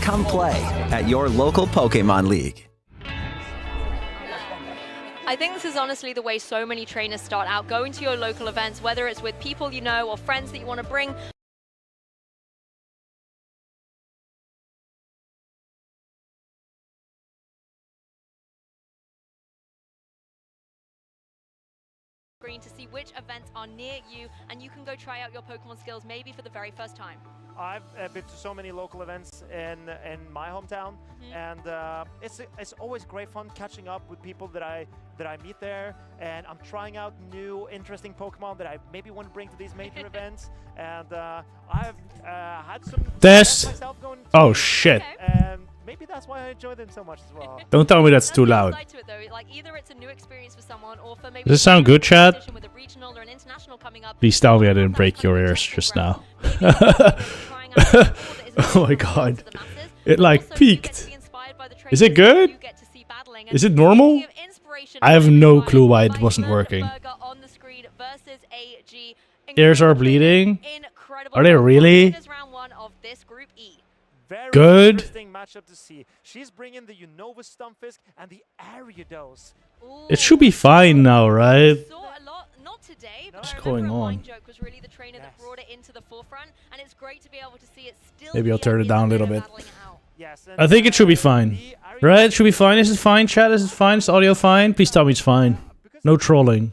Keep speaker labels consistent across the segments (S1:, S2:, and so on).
S1: Come play at your local Pokemon League.
S2: I think this is honestly the way so many trainers start out, going to your local events, whether it's with people you know or friends that you want to bring. To see which events are near you, and you can go try out your Pokemon skills maybe for the very first time.
S3: I've been to so many local events in my hometown, and it's always great fun catching up with people that I meet there, and I'm trying out new interesting Pokemon that I maybe want to bring to these major events, and I've had some myself going to
S4: oh shit.
S3: and maybe that's why I enjoy them so much as well.
S4: Don't tell me that's too loud.
S2: Like either it's a new experience for someone, or for maybe
S4: Does this sound good, Chad?
S2: with a regional or an international coming up.
S4: Please tell me I didn't break your ears just now. Oh my god. It like peaked. Is it good? Is it normal? I have no clue why it wasn't working. Ears are bleeding? Are they really?
S3: Very
S4: Good.
S3: interesting matchup to see. She's bringing the Unova Stunfisk and the Ariados.
S4: It should be fine now, right?
S2: Not today, but
S4: What's
S2: I
S4: going
S2: remember
S4: on?
S2: Joke was really the trainer that brought it into the forefront, and it's great to be able to see it still.
S4: Maybe I'll turn it down a little bit.
S3: Yes,
S4: I think it should be fine. Right? It should be fine. Is it fine, chat? Is it fine? Is the audio fine? Please tell me it's fine. No trolling.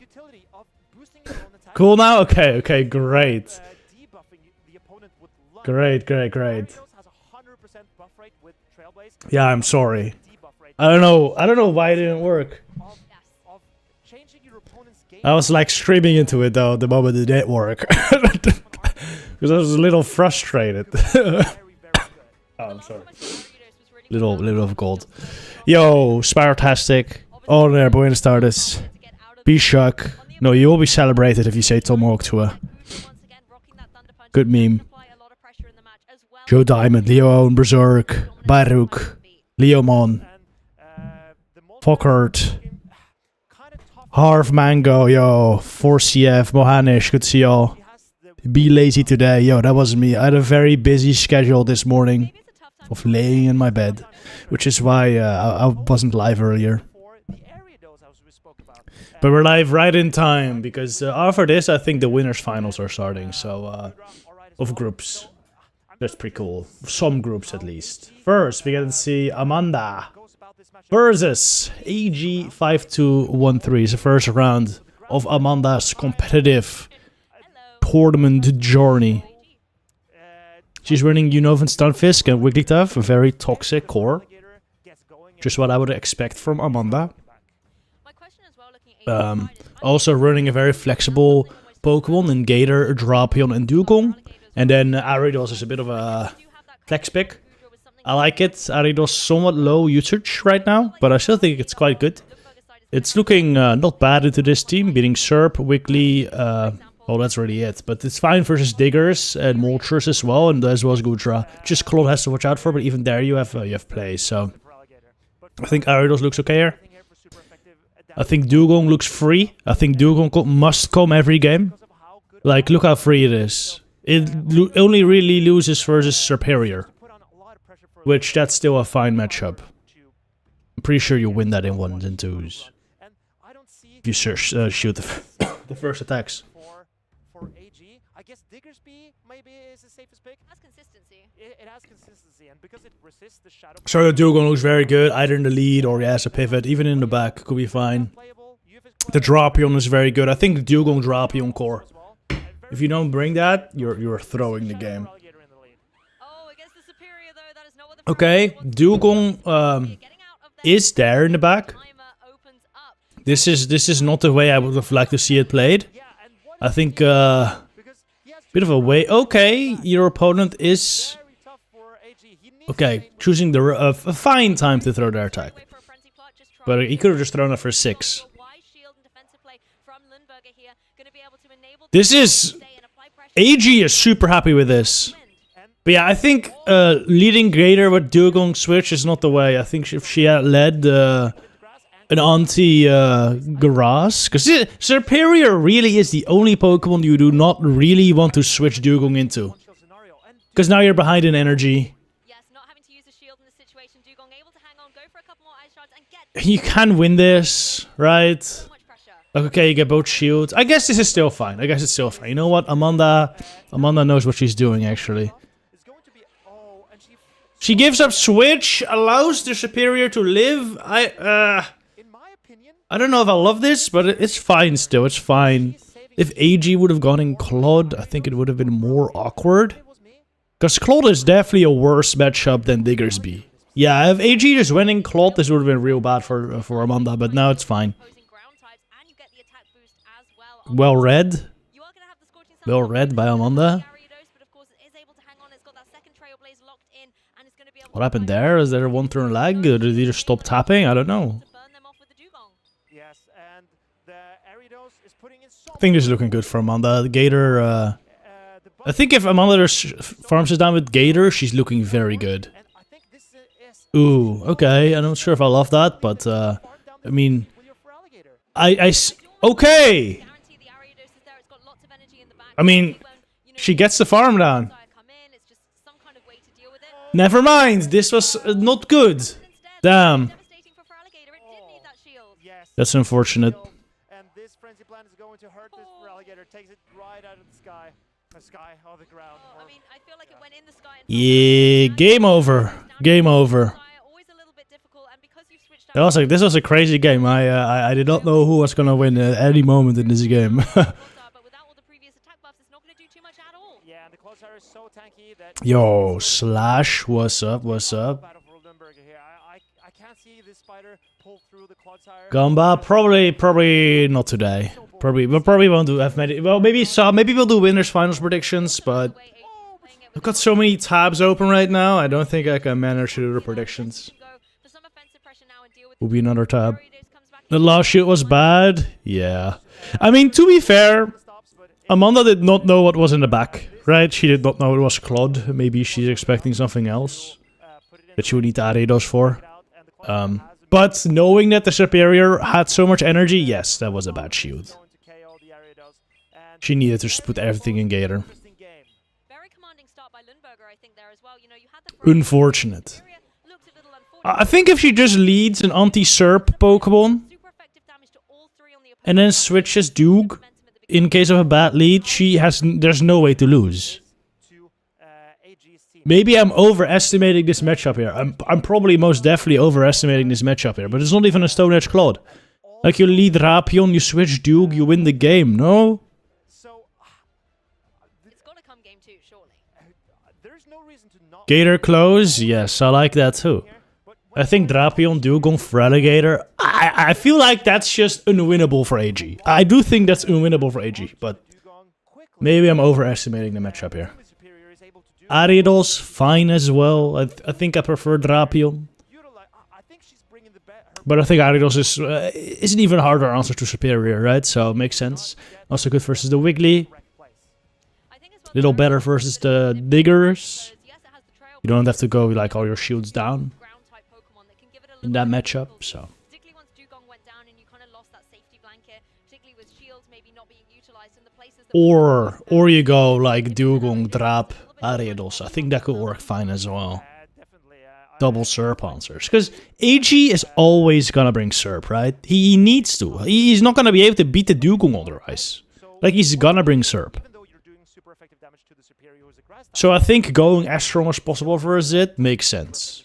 S4: Cool now? Okay, okay, great. Great. Yeah, I'm sorry. I don't know why it didn't work. I was like screaming into it though the moment it did work. Because I was a little frustrated. Oh, I'm sorry. Little of gold. Yo, Spyrotastic. Oh there, Buenos Tardes. Be shook. No, you will be celebrated if you say Tomahawk to her. Good meme. Joe Diamond, Leo Owen, Berserk, Baruch, Leomon, Fokkert, Harv Mango, yo, 4CF, Mohanish, good to see y'all. Be lazy today, yo, that wasn't me. I had a very busy schedule this morning of laying in my bed, which is why I wasn't live earlier. But we're live right in time, because after this, I think the winners' finals are starting, so, of groups. That's pretty cool. Some groups, at least. First, we get to see Amanda versus AG5213. It's the first round of Amanda's competitive tournament journey. She's running Unova Stunfisk and Wigglytuff, a very toxic core. Just what I would expect from Amanda. Also running a very flexible Pokemon in Gator, Drapion, and Dugong. And then Ariados is a bit of a flex pick. I like it. Ariados somewhat low usage right now, but I still think it's quite good. It's looking not bad into this team, beating Serp, Wiggly, well that's really it. But it's fine versus Diggers and Moltres as well, and as well as Goodra. Just Claude has to watch out for, but even there you have play, so... I think Ariados looks okay here. I think Dugong looks free. I think Dugong must come every game. Like, look how free it is. It only really loses versus Serperior, which that's still a fine matchup. I'm pretty sure you win that in 1s and 2s. If you shoot the first attacks.
S3: For AG, I guess Diggersby maybe is the safest pick.
S2: It has consistency.
S3: It has consistency, and because it resists the shadow.
S4: So the Dugong looks very good, either in the lead or as a pivot, even in the back, could be fine. The Drapion is very good. I think the Dugong Drapion core. If you don't bring that, you're throwing the game. Okay, Dugong is there in the back. This is not the way I would have liked to see it played. I think bit of a way. Okay, your opponent is choosing a fine time to throw their attack, but he could have just thrown it for 6. This is... AG is super happy with this. But yeah, I think leading Gator with Dugong switch is not the way. I think if she had led an anti-Grass... Because Serperior really is the only Pokemon you do not really want to switch Dugong into. Because now you're behind in energy. You can win this, right? Okay, you get both shields. I guess this is still fine. You know what? Amanda knows what she's doing, actually. She gives up switch, allows the superior to live. I don't know if I love this, but it's fine still. It's fine. If AG would have gone in Claude, I think it would have been more awkward. Because Claude is definitely a worse matchup than Diggersby. Yeah, if AG just went in Claude, this would have been real bad for Amanda, but now it's fine. Well read. Well read by Amanda. What happened there? Is there a one-turn lag? Or did he just stop tapping? I don't know. I think this is looking good for Amanda. The Gator, I think if Amanda farms us down with Gator, she's looking very good. Ooh, okay. I'm not sure if I love that, but, I mean... Okay! I mean, she gets the farm down. Never mind, this was not good. Damn. That's unfortunate.
S3: And this frenzy plan is going to hurt this Relegator. Takes it right out of the sky. The sky or the ground.
S2: I mean, I feel like it went in the sky.
S4: Yeah, game over. Game over. This was a crazy game. I did not know who was gonna win at any moment in this game. Yo, Slash, what's up? What's up? Gamba, probably not today. Probably won't do F many. Well, maybe we'll do winners finals predictions, but I've got so many tabs open right now. I don't think I can manage to do the predictions. Will be another tab. The last shoot was bad. Yeah. I mean, to be fair, Amanda did not know what was in the back, right? She did not know it was Claude. Maybe she's expecting something else that she would need to add ADOS for. But knowing that the superior had so much energy, yes, that was a bad shield. She needed to just put everything in Gator. Unfortunate. I think if she just leads an anti-SERP Pokemon and then switches Duke in case of a bad lead, there's no way to lose. Maybe I'm overestimating this matchup here. I'm probably most definitely overestimating this matchup here, but it's not even a Stone Edge Claude. Like, you lead Rapion, you switch Duke, you win the game, no? Gator close? Yes, I like that too. I think Drapion, Dugong, Relegator. I feel like that's just unwinnable for AG. I do think that's unwinnable for AG, but maybe I'm overestimating the matchup here. Ariados, fine as well. I think I prefer Drapion. But I think Ariados is an even harder answer to Superior, right? So it makes sense. Also good versus the Wiggly. Little better versus the Diggers. You don't have to go like all your shields down in that matchup, so. Or you go like Dugong, Drap, Ariados. I think that could work fine as well. Double SERP answers. Because AG is always gonna bring SERP, right? He needs to. He's not gonna be able to beat the Dugong otherwise. Like, he's gonna bring SERP. So I think going as strong as possible versus it makes sense.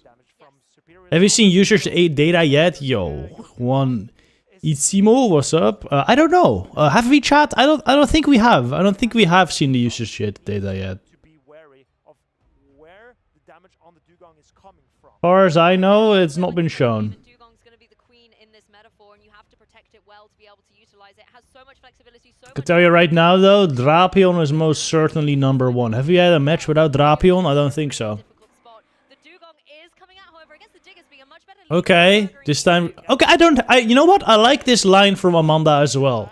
S4: Have you seen users data yet? Yo, one Itzimo, what's up? I don't know. Have we chat? I don't think we have. I don't think we have seen the users data yet. As far as I know, it's not been shown. I can tell you right now though, Drapion is most certainly #1. Have you had a match without Drapion? I don't think so. Okay, this time... Okay, you know what? I like this line from Amanda as well.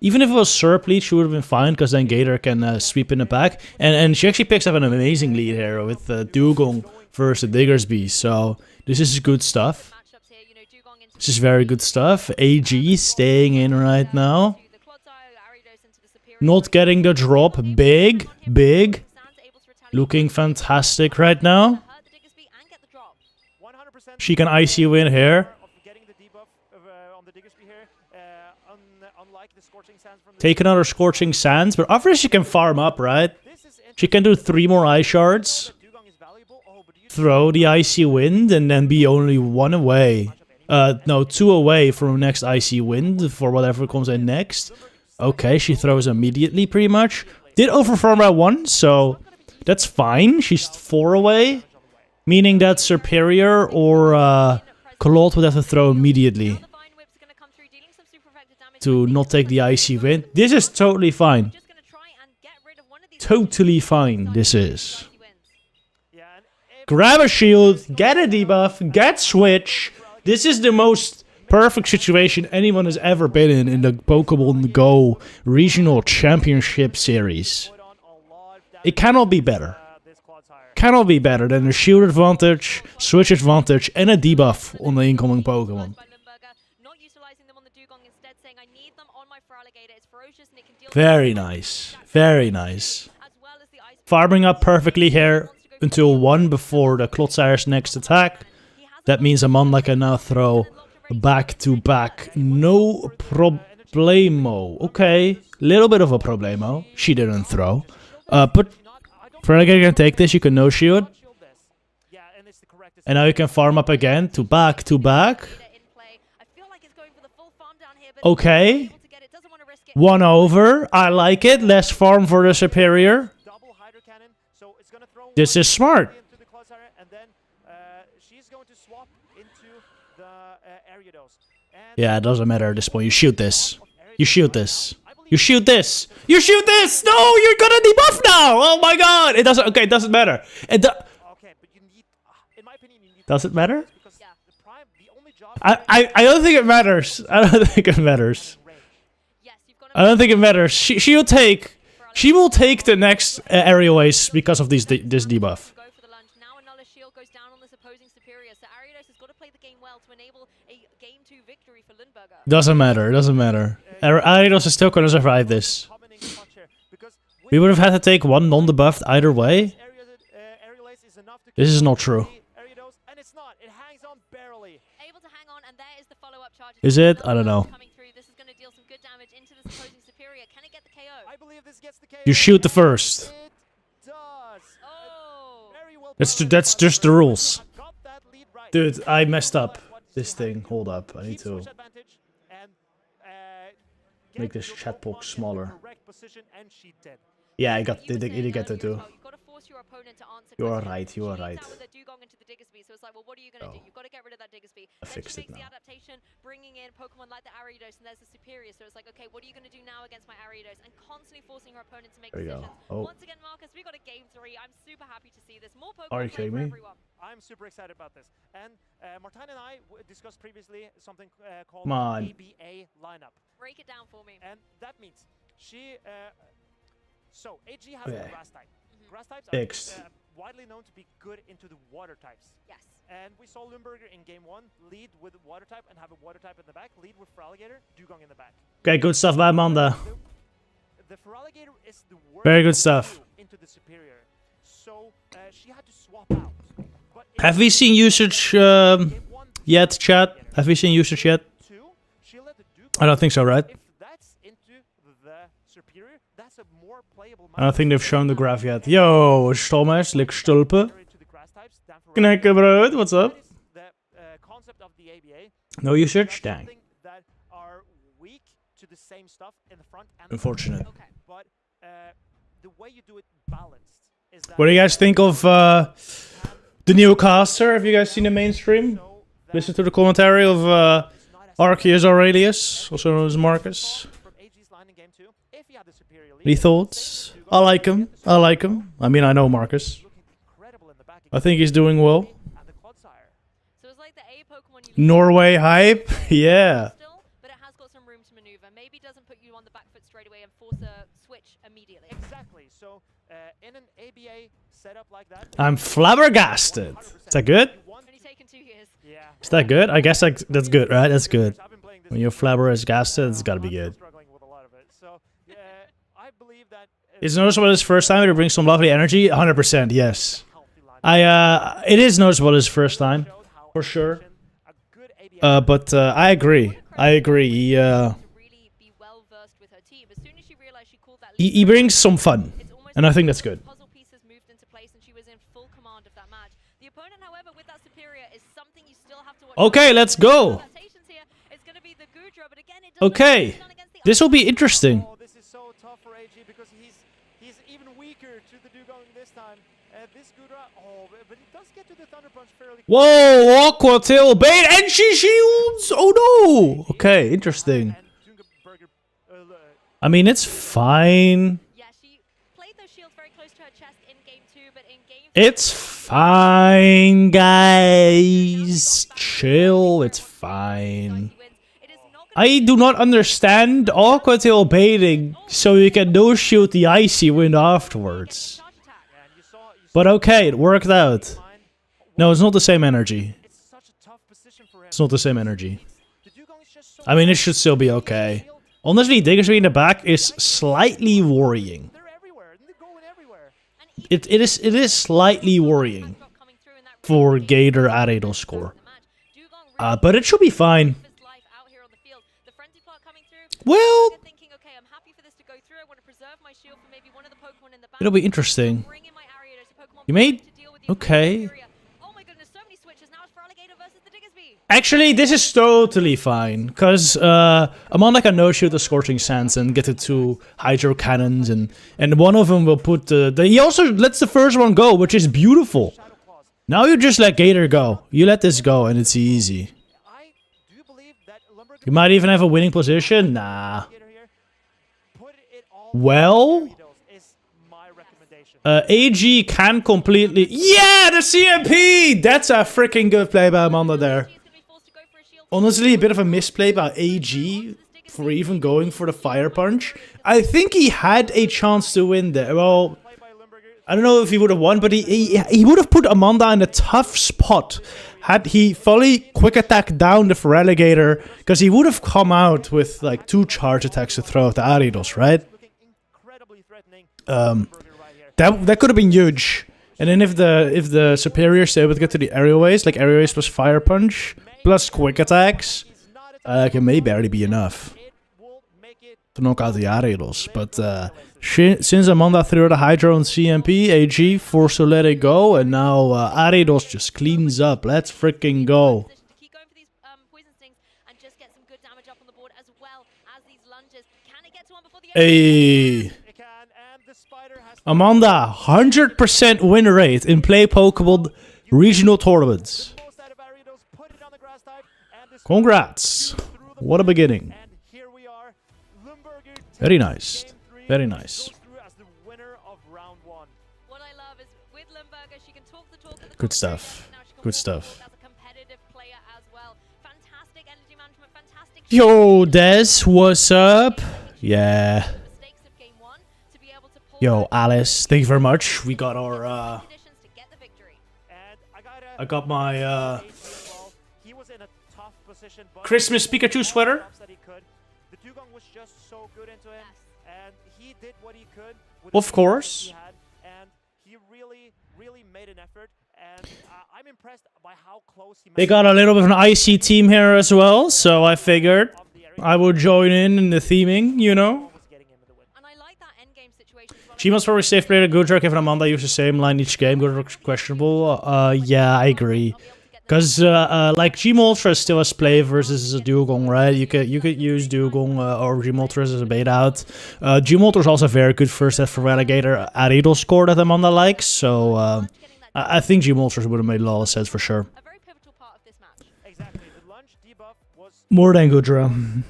S4: Even if it was SERP lead, she would have been fine, because then Gator can sweep in the back. And she actually picks up an amazing lead here with Dugong versus Diggersby. So, this is good stuff. This is very good stuff. AG staying in right now. Not getting the drop. Big. Looking fantastic right now. She can IC win here.
S3: Unlike the Scorching Sands from the
S4: Take another Scorching Sands, but after she can farm up, right? She can do 3 more Ice Shards,
S3: Dugong is valuable. Oh, but you
S4: throw the Icy Wind, and then be only 1 away. No, 2 away from next Icy Wind for whatever comes in next. Okay, she throws immediately, pretty much. Did overfarm by 1, so that's fine. She's 4 away, meaning that Superior or Claude would have to throw immediately to not take the Icy Wind. This is totally fine. Totally fine, this is. Grab a shield, get a debuff, get switch. This is the most perfect situation anyone has ever been in the Pokemon Go Regional Championship Series. It cannot be better. Cannot be better than a shield advantage, switch advantage, and a debuff on the incoming Pokemon. Very nice. Very nice. Farming up perfectly here until 1 before the Clotsire's next attack. That means Amanda can now throw back to back. No problemo. Okay, little bit of a problemo. She didn't throw. But Feraligatr can take this. You can no shield. And now you can farm up again to back to back. Okay. 1 over. I like it. Less farm for the Superior. This is smart. Yeah, it doesn't matter at this point. You shoot this. You shoot this. You shoot this. You shoot this. No, you're gonna debuff now. Oh my god. It doesn't. Okay, it doesn't matter. Does it matter? I don't think it matters. I don't think it matters. I don't think it matters. She will take. She will take the next aerial ace because of this debuff. Doesn't matter. Doesn't matter. Ariados is still gonna survive this. We would have had to take 1 non-debuffed either way. This is not true. Is it? I don't know. You shoot the first. That's just the rules. Dude, I messed up this thing. Hold up. I need to make this chat box smaller. Yeah, I did get that too. You are right, you are right. Oh. I fixed it now.
S2: Bringing in Pokemon like the Ariados, and there's a Superior, so it's like, okay, what are you going to do now against my Ariados? And constantly forcing her opponent to make decisions. Once again, Marcus, we got a game 3. I'm super happy to see this. More Pokemon.
S4: Are you kidding me?
S3: I'm super excited about this. And Martijn and I discussed previously something called ABA lineup. Break it down for me. And that means she... so, AG has a grass type. Grass types are widely known to be good into the water types. Yes. And we saw Lumberger in game 1 lead with water type and have a water type in the back, lead with Feraligatr, Dugong in the back.
S4: Okay, good stuff by Amanda.
S3: The Feraligatr is the worst.
S4: Very good stuff.
S3: Into the Superior. So she had to swap out.
S4: Have we seen usage yet, chat? Have we seen usage yet? I don't think so, right?
S3: If that's into the Superior, that's a more playable.
S4: I don't think they've shown the graph yet. Yo, Stomers, lik stulpen. Knekkenbrood, what's up? No usage? Dang. Unfortunate. What do you guys think of the new caster? Have you guys seen the mainstream? Listen to the commentary of Arceus Aurelius, also known as Marcus. Any thoughts? I like him. I like him. I mean, I know Marcus. I think he's doing well. Norway hype? Yeah.
S2: But it has got some room to maneuver. Maybe doesn't put you on the back foot straight away and force a switch immediately.
S3: Exactly. So in an ABA setup like that,
S4: I'm flabbergasted. Is that good?
S2: Only taken 2 years.
S3: Yeah.
S4: Is that good? I guess that's good, right? That's good. When you're flabbergasted, it's gotta be good. It's noticeable this first time. It brings some lovely energy. 100%, yes. It is noticeable this first time, for sure. But I agree. I agree.
S2: To really be well versed with her team. As soon as she realized she called that
S4: He brings some fun, and I think that's good.
S2: puzzle pieces moved into place and she was in full command of that match. The opponent, however, with that superior is something you still have to watch.
S4: Okay, let's go. Okay, this will be interesting.
S3: Oh, this is so tough for AG because he's even weaker to the Dugong this time. This Gudra, oh, but he does get to the Thunder Punch fairly quickly.
S4: Whoa, Aqua Tail Bait, and she shields! Oh no! Okay, interesting. I mean, it's fine.
S2: Yeah, she played those shields very close to her chest in game 2, but in game
S4: It's fine, guys. Chill, it's fine. I do not understand Aqua Tail baiting so you can no shield the Icy Wind afterwards. But okay, it worked out. No, it's not the same energy. It's not the same energy. I mean, it should still be okay. Honestly, Diggersby in the back is slightly worrying. It is slightly worrying for Gator at Adel score. But it should be fine. Well, it'll be interesting. You made... Okay. Actually, this is totally fine, because Amanda can no-shoot the Scorching Sands and get the 2 Hydro Cannons, and one of them will put he also lets the first one go, which is beautiful. Now you just let Gator go. You let this go, and it's easy. You might even have a winning position. Nah. Well... AG can completely... Yeah, the CMP! That's a freaking good play by Amanda there. Honestly, a bit of a misplay by AG for even going for the Fire Punch. I think he had a chance to win there. Well, I don't know if he would have won, but he would have put Amanda in a tough spot had he fully quick attack down the Feraligatr, because he would have come out with like 2 charge attacks to throw at the Aridos, right? That could have been huge. And then if the superior stay able to get to the aerialways, like aerialways plus Fire Punch plus quick attacks, it may barely be enough to knock out the Aridos. But since Amanda threw the Hydro and CMP, AG forced to let it go, and now Aridos just cleans up. Let's freaking go. Hey. Amanda, 100% win rate in play Pokemon regional tournaments. Congrats. What a beginning. Very nice. Very nice. Good stuff. Good stuff. Yo, Des, what's up? Yeah. Yo, Alice, thank you very much. We got our, I got my, Christmas Pikachu sweater. Of course. They got a little bit of an icy team here as well, so I figured I would join in the theming, you know. She must probably safe play the Goodrock if Amanda uses the same line each game. Goodrock's questionable. Yeah, I agree. Because, like, Gmoltra is still a play versus a Dugong, right? You could use Dugong or Gmoltra as a bait out. Gmoltra is also very good first set for Relegator at Idol score that Amanda likes. So, I think Gmoltra would have made a lot of sense for sure. More than Goodra.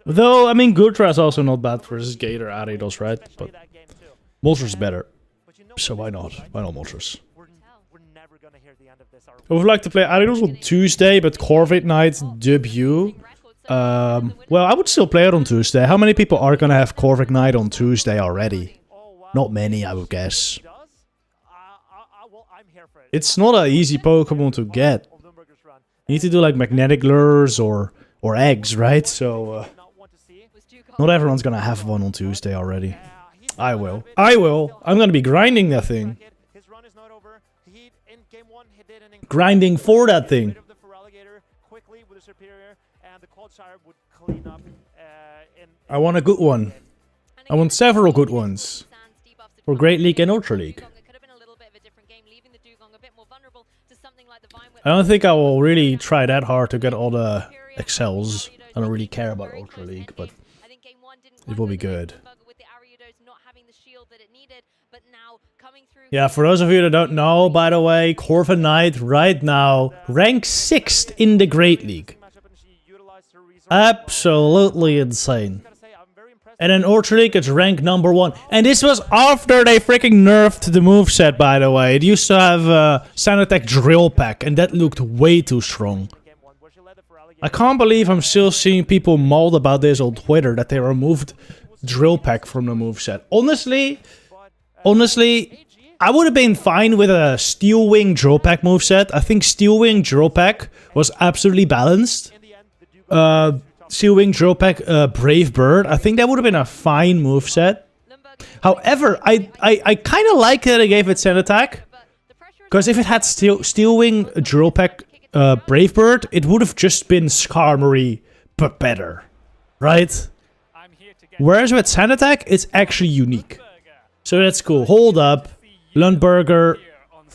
S4: Though, I mean, Goodra is also not bad versus Gator at Idols, right? But Moltres better. So why not? Why not Moltres? I would like to play Aridos on Tuesday, but Corviknight debut. Well, I would still play it on Tuesday. How many people are gonna have Corviknight on Tuesday already? Not many, I would guess. It's not an easy Pokemon to get. You need to do like magnetic lures or eggs, right? So not everyone's gonna have one on Tuesday already. I will. I'm gonna be grinding that thing. Grinding for that thing.
S3: and the Quadsire would clean up.
S4: I want a good one. I want several good ones. For Great League and Ultra League. I don't think I will really try that hard to get all the excels. I don't really care about Ultra League, but it will be good. Yeah, for those of you that don't know, by the way, Corviknight right now ranks 6th in the Great League. Absolutely insane. And in Ultra League, it's ranked number 1. And this was after they freaking nerfed the moveset, by the way. It used to have Sound Attack Drill Pack, and that looked way too strong. I can't believe I'm still seeing people mauled about this on Twitter, that they removed Drill Pack from the moveset. Honestly, I would have been fine with a Steel Wing Drill Pack moveset. I think Steel Wing Drill Pack was absolutely balanced. Steel Wing Drill Pack Brave Bird, I think that would have been a fine moveset. However, I kind of like that they gave it Sand Attack. Because if it had Steel Wing Drill Pack Brave Bird, it would have just been Skarmory, but better. Right? Whereas with Sand Attack, it's actually unique. So that's cool. Hold up. Lundberger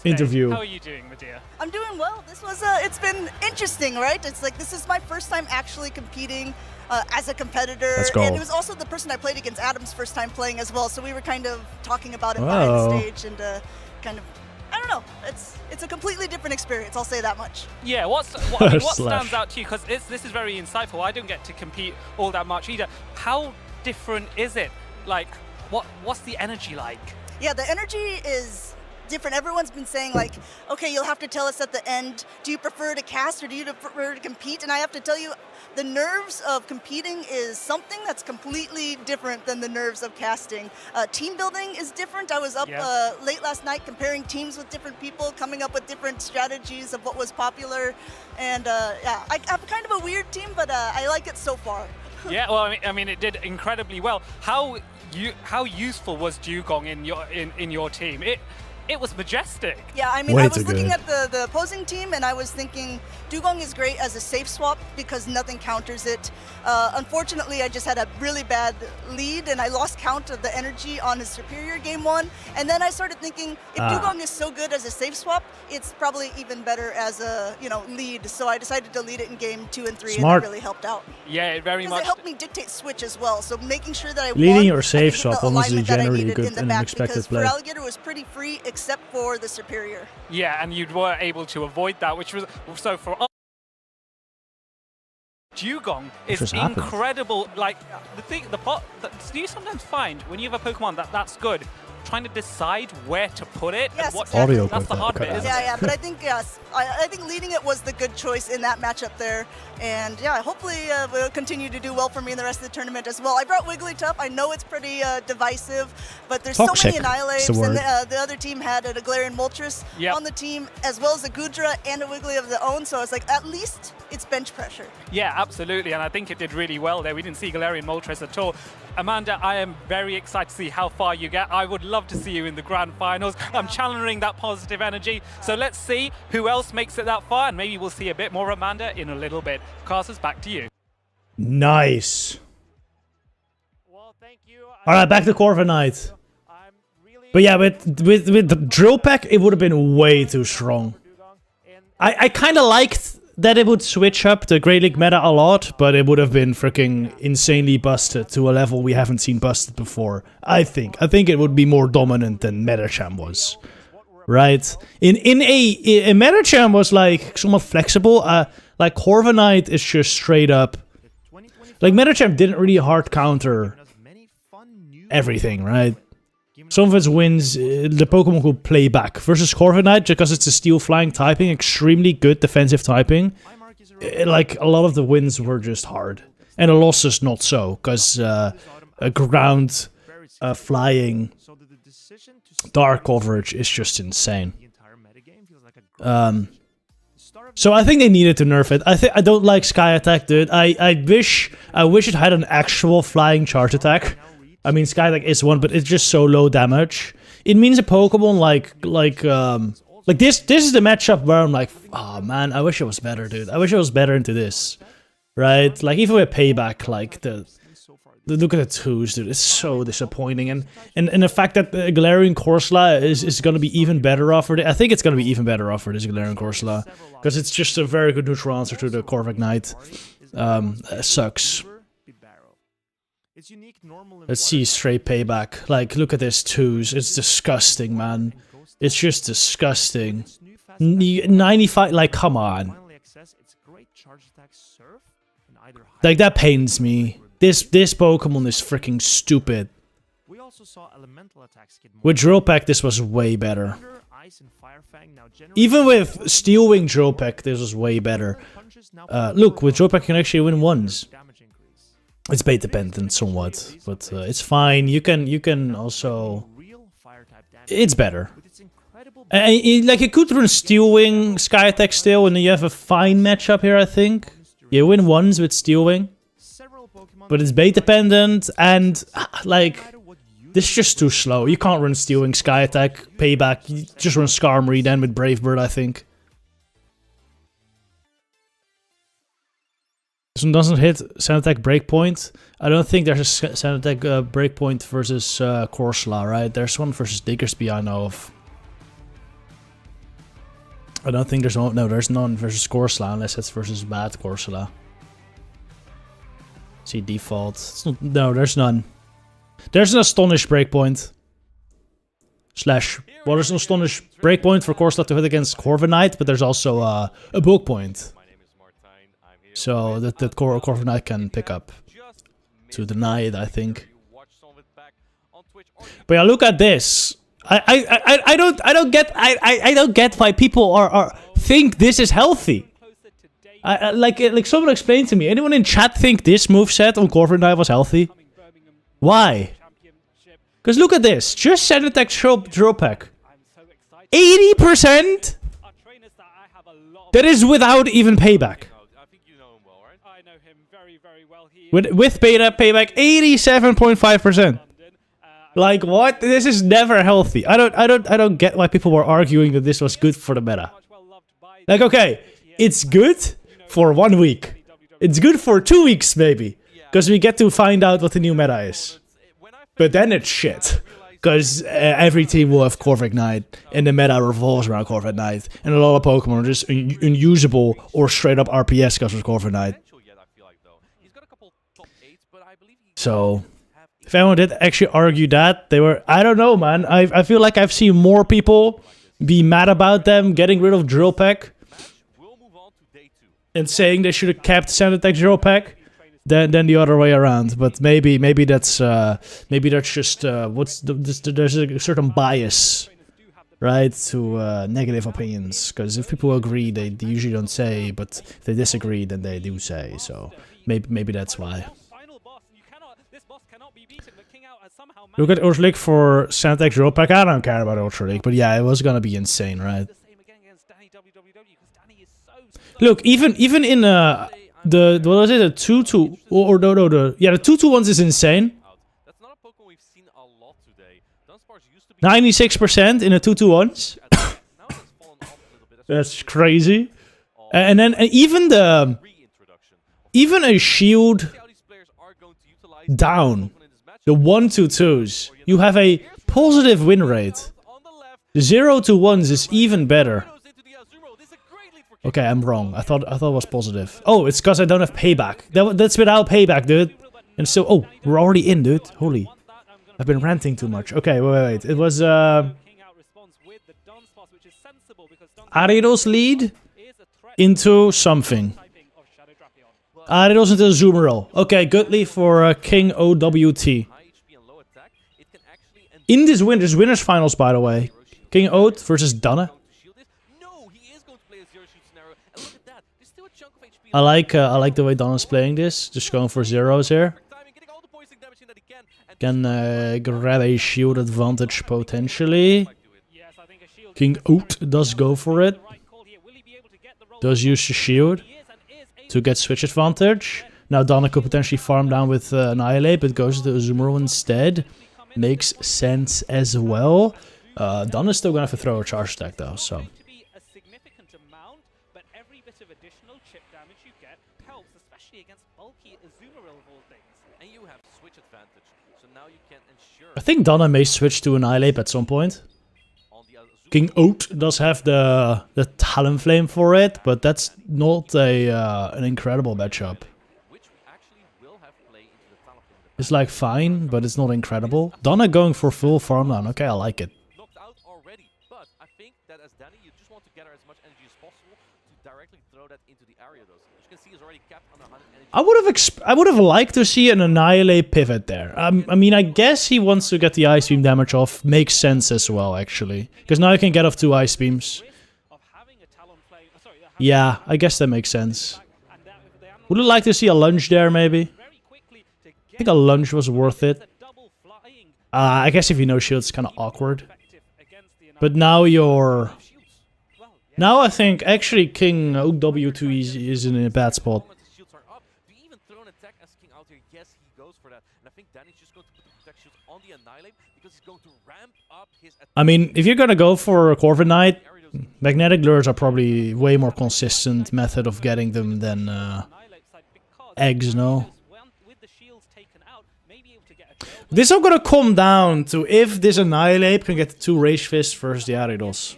S4: interview.
S5: How are you doing, Medea?
S6: I'm doing well. This was it's been interesting, right? It's like this is my first time actually competing as a competitor.
S4: Let's go.
S6: And it was also the person I played against, Adam's first time playing as well. So we were kind of talking about it behind the stage and kind of, I don't know. It's a completely different experience. I'll say that much.
S5: Yeah. What stands out to you? Because this is very insightful. I don't get to compete all that much either. How different is it? Like, what's the energy like?
S6: Yeah, the energy is different. Everyone's been saying like, okay, you'll have to tell us at the end, do you prefer to cast or do you prefer to compete? And I have to tell you, the nerves of competing is something that's completely different than the nerves of casting. Team building is different. I was up late last night comparing teams with different people, coming up with different strategies of what was popular. And yeah, I have kind of a weird team, but I like it so far.
S5: Yeah, well, I mean, it did incredibly well. How useful was Dugong in your team? It was majestic.
S6: Yeah, I mean, I was looking at the opposing team and I was thinking Dugong is great as a safe swap because nothing counters it. Unfortunately, I just had a really bad lead and I lost count of the energy on his superior game 1. And then I started thinking, if Dugong is so good as a safe swap, it's probably even better as a lead. So I decided to lead it in game 2 and 3,
S4: Smart.
S6: and that really helped out.
S5: Yeah, it very much.
S6: It helped me dictate switch as well. So making sure that I
S4: leading
S6: won,
S4: your safe swap honestly generally good
S6: and
S4: unexpected play.
S6: For Alligator was pretty free except for the superior.
S5: Yeah, and you were able to avoid that, which was so for us. Dugong is incredible. Like do you sometimes find when you have a Pokemon that's good, trying to decide where to put it
S6: yes,
S5: and what
S6: exactly.
S5: that's the hard bit, isn't it?
S6: Yeah, but I think I think leading it was the good choice in that matchup there, and yeah, hopefully will continue to do well for me in the rest of the tournament as well. I brought Wigglytuff. I know it's pretty divisive, but there's so many Annihilates, and the other team had a Galarian Moltres on the team, as well as a Goodra and a Wiggly of their own. So I was like, at least it's bench pressure.
S5: Yeah, absolutely, and I think it did really well there. We didn't see Galarian Moltres at all. Amanda, I am very excited to see how far you get. I would love to see you in the grand finals. I'm channeling that positive energy. So let's see who else makes it that far, and maybe we'll see a bit more Amanda in a little bit. Carsus, back to you.
S4: Nice.
S3: Well, thank you.
S4: All right, back to Corviknight. But yeah, with the Drill Pack, it would have been way too strong. I kind of liked that it would switch up the Great League meta a lot, but it would have been freaking insanely busted to a level we haven't seen busted before. I think it would be more dominant than Metacham was, right? In Metacham was like somewhat flexible. Like Corviknight is just straight up. Like Metacham didn't really hard counter everything, right? Some of its wins, the Pokemon could play back. Versus Corviknight, because it's a Steel Flying typing, extremely good defensive typing. Like, a lot of the wins were just hard. And the losses not so, because a ground flying dark coverage is just insane. So I think they needed to nerf it. I don't like Sky Attack, dude. I wish it had an actual flying charge attack. I mean, Sky Attack is one, but it's just so low damage. It means a Pokemon like this is the matchup where I'm like, oh man, I wish it was better, dude. I wish it was better into this. right? Like even with payback, like the look at the twos, dude. It's so disappointing, and the fact that Galarian Corsola is gonna be even better off for it. I think it's gonna be even better off for this Galarian Corsola because it's just a very good neutral answer to the Corviknight. Sucks. Let's see straight payback. Like look at this twos. It's disgusting, man. It's just disgusting. 95. Like come on. Like that pains me. This Pokemon is freaking stupid. With Drill Peck, this was way better. Even with Steel Wing Drill Peck, this was way better. Look, with Drill Peck you can actually win ones. It's bait dependent somewhat, but it's fine. You can also. It's better. Like you could run Steel Wing, Sky Attack still, and then you have a fine matchup here. I think you win ones with Steel Wing. But it's bait dependent, and like this is just too slow. You can't run Steel Wing, Sky Attack, Payback. You just run Skarmory then with Brave Bird, I think. This one doesn't hit Sand Attack Breakpoint. I don't think there's a Sand Attack Breakpoint versus Corsola, right? There's one versus Diggersby I know of. I don't think there's one. No, there's none versus Corsola unless it's versus bad Corsola. See default. No, there's none. There's an Astonish Breakpoint. Slash. Well, there's an Astonish Breakpoint for Corsola to hit against Corviknight, but there's also a Bulk Point. So that Corviknight can pick up. To deny it, I think. But yeah, look at this. I don't get why people think this is healthy. Like someone explained to me. Anyone in chat think this moveset on Corviknight was healthy? Why? Because look at this. Just Sand Attack Drill Peck. 80%? That is without even payback. With payback, 87.5%. Like what? This is never healthy. I don't get why people were arguing that this was good for the meta. Like okay, it's good for 1 week. It's good for 2 weeks maybe, because we get to find out what the new meta is. But then it's shit, because every team will have Corviknight, and the meta revolves around Corviknight, and a lot of Pokemon are just unusable or straight up RPS because of Corviknight. So, if anyone did actually argue that, they were, I don't know, man. I feel like I've seen more people be mad about them getting rid of Drill Peck and saying they should have kept Sand Attack Drill Peck than the other way around. But maybe that's just there's a certain bias, right, to negative opinions. Because if people agree, they usually don't say, but if they disagree, then they do say. So maybe that's why. Look at Ultra League for Sand Attack Drill Peck. I don't care about Ultra League, but yeah, it was gonna be insane, right? Look, even in the what was it, a 2-2 or no the 2-2 ones is insane. 96% in a 2-2 ones. That's crazy. And then even a shield down. The 1-2-2s, you have a positive win rate. 0-1s is even better. Okay, I'm wrong. I thought it was positive. Oh, it's because I don't have payback. That's without payback, dude. And so, oh, we're already in, dude. Holy, I've been ranting too much. Okay, wait. It was Aridos lead into something. Aridos into Zoomerl. Okay, good lead for KingOWT. In this winners finals, by the way, KingOWT versus Donna. I like the way Donna's playing this. Just going for zeros here. Can grab a shield advantage potentially. KingOWT does go for it. Does use the shield to get switch advantage. Now Donna could potentially farm down with Annihilate, but goes to Azumarill instead. Makes sense as well. Donna's still gonna have to throw a charge attack though, so. I think Donna may switch to Annihilate at some point. KingOWT does have the Talonflame for it, but that's not an incredible matchup. It's like fine, but it's not incredible. Donna going for full farmland. Okay, I like it. I would have liked to see an Annihilate pivot there. I mean, I guess he wants to get the Ice Beam damage off. Makes sense as well, actually. Because now you can get off 2 Ice Beams. Yeah, I guess that makes sense. Would have liked to see a lunge there, maybe? I think a lunge was worth it. I guess if you know shield, it's kind of awkward. But now you're... Now I think actually KingOWT is in a bad spot. I mean, if you're gonna go for a Corviknight, magnetic lures are probably way more consistent method of getting them than eggs, no? This is all gonna come down to if this Annihilate can get the 2 Rage Fists versus the Aridos.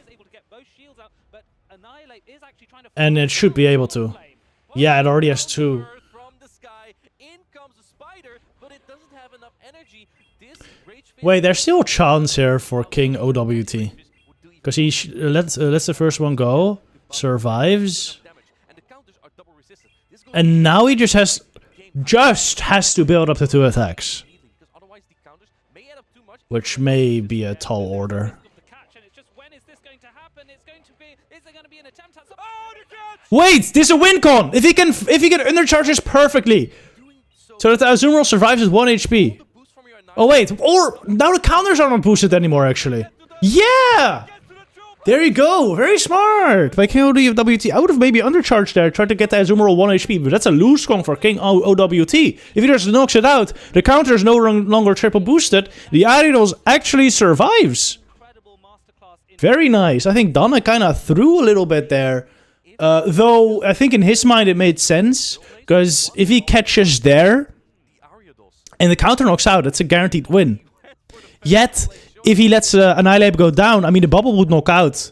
S4: And it should be able to. Yeah, it already has 2. Wait, there's still a chance here for KingOWT. Because he lets the first one go, survives. And now he just has to build up the 2 attacks. Which may be a tall order. Wait, this is a win con! If he can undercharge this perfectly. So that the Azumarill survives with 1 HP. Oh wait, or now the counters are not boosted anymore actually. Yeah! There you go, very smart by KingOWT. I would have maybe undercharged there, tried to get the Azumarill 1 HP, but that's a lose con for KingOWT. If he just knocks it out, the counter is no longer triple boosted, the Aridos actually survives. Very nice. I think Donna kind of threw a little bit there. Though, I think in his mind it made sense, because if he catches there, and the counter knocks out, it's a guaranteed win. Yet, if he lets Annihilate go down, I mean the bubble would knock out.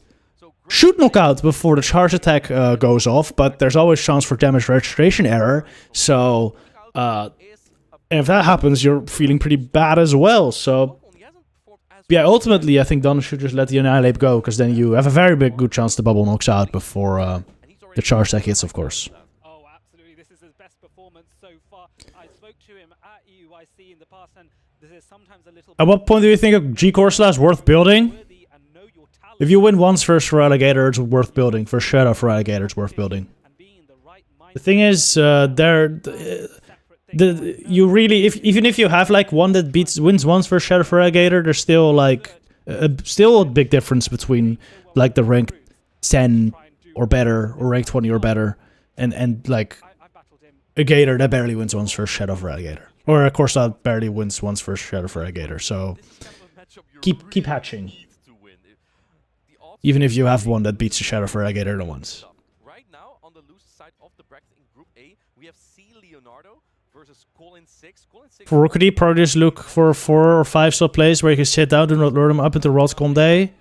S4: Should knock out before the charge attack goes off, but there's always chance for damage registration error. So, if that happens, you're feeling pretty bad as well. So, yeah, ultimately I think Donna should just let the Annihilate go, because then you have a very good chance the bubble knocks out before the charge attack hits, of course.
S5: Oh, absolutely. This is his best performance so far. I spoke to him at EUIC in the past, and there's sometimes a little...
S4: At what point do you think a G-Corsair is worth building? If you win once versus Alligator, it's worth building. For Shadow for Alligator, it's worth building. The thing is, you really, even if you have like one that wins once versus Shadow for Alligator, there's still like still a big difference between like the rank 10 or better or rank 20 or better, and like a Gator that barely wins once versus Shadow for Alligator, or of course that barely wins once versus Shadow for Alligator. So keep hatching. Even if you have one that beats the Shadow for Alligator once.
S7: Right now, on the loose side of the bracket in Group A, we have C Leonardo versus Colin 6.
S4: For Rookie, probably just look for 4 or 5 sub plays where you can sit down, do not lure them up into Rod Conde.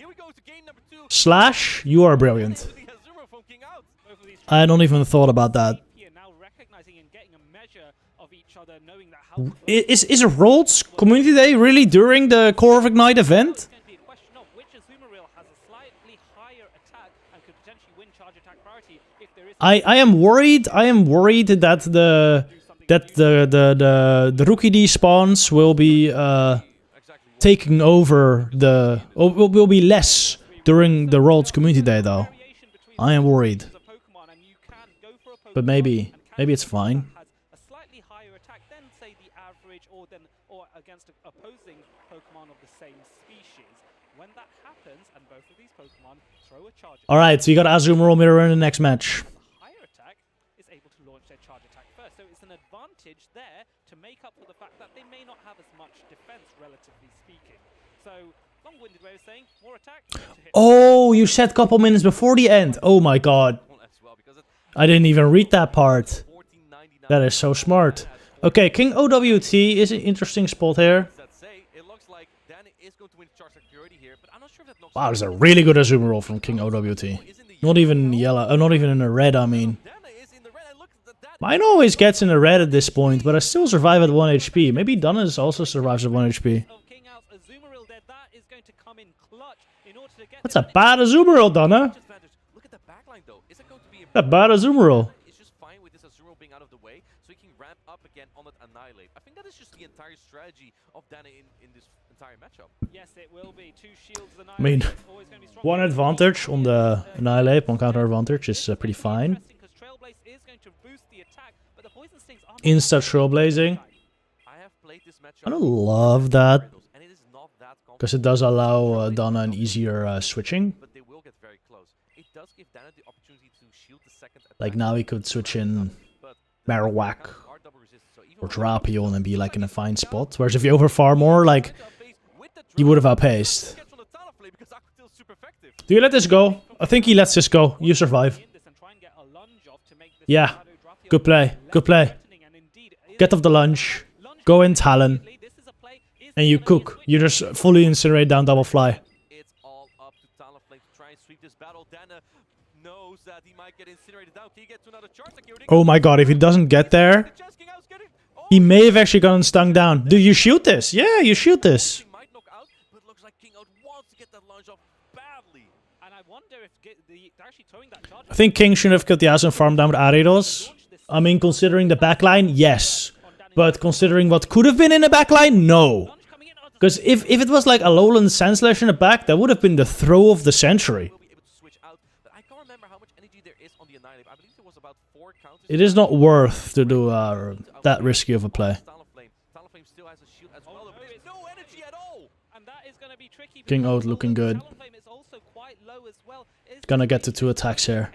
S4: Slash, you are brilliant. I don't even thought about that. Is Rhodes Community Day really during the Corviknight event? I am worried that the Rookie D spawns will be taking over will be less during the World's Community Day though. I am worried. But maybe it's fine. Alright, so you got Azumarill Mirror in the next match. Oh, you said couple minutes before the end. Oh my god. I didn't even read that part. That is so smart. Okay, KingOWT is an interesting spot here. Wow, there's a really good Azuma roll from KingOWT. Not even yellow, not even in the red, I mean. Mine always gets in the red at this point, but I still survive at 1 HP. Maybe Donna also survives at 1 HP. That's a bad Azuma roll, Donna. A bad Azuma roll.
S7: I think that is just the entire strategy of Donna in this entire matchup.
S5: Yes, it will be. 2 shields.
S4: I mean, one advantage on the Annihilate, one counter advantage is pretty fine. Insta trailblazing. I don't love that, because it does allow Donna an easier switching. Like now he could switch in Marowak or Drapion and be like in a fine spot. Whereas if you overfar more, like, he would have outpaced. Do you let this go? I think he lets this go. You survive. Yeah. Good play. Good play. Get off the lunge. Go in Talon. And you cook. You just fully incinerate down double fly.
S7: It's all up to Talonflame to try and sweep this battle. Dana knows that he might get incinerated down. Can he get to another charge?
S4: Oh my god, if he doesn't get there, he may have actually gotten stung down. Do you shoot this? Yeah, you shoot this.
S7: Might knock out, but looks like KingOWT wants to get that launch off badly.
S5: And I wonder if actually throwing that charge.
S4: I think King should have cut the ass and farm down with Aridos. I mean, considering the backline, yes. But considering what could have been in the backline, no. Because if it was like a lowland Sandslash in the back, that would have been the throw of the century. It is not worth to do that risky of a play. KingOWT looking good. Gonna get to 2 attacks here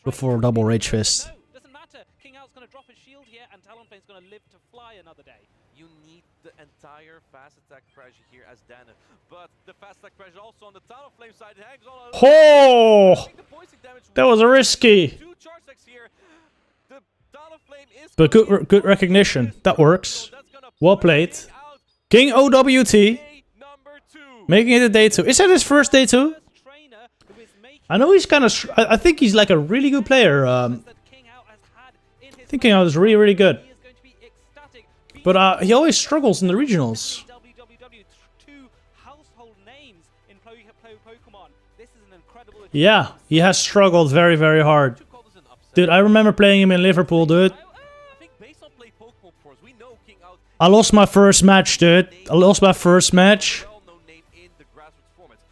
S4: before double Rage Fist.
S5: Doesn't matter. KingOWT's gonna drop a shield here, and Talonflame's gonna live to fly another day.
S7: You need the entire fast attack pressure here as Dana, but the fast attack pressure also on the Talonflame side hangs all.
S4: Oh, that was risky. But good recognition. That works. Well played. KingOWT making it a day 2. Is that his first day 2? I know he's kind of. I think he's like a really good player. I think KingOWT is really, really good. But he always struggles in the regionals. Yeah, he has struggled very, very hard. Dude, I remember playing him in Liverpool, dude. I lost my first match, dude. I lost my first match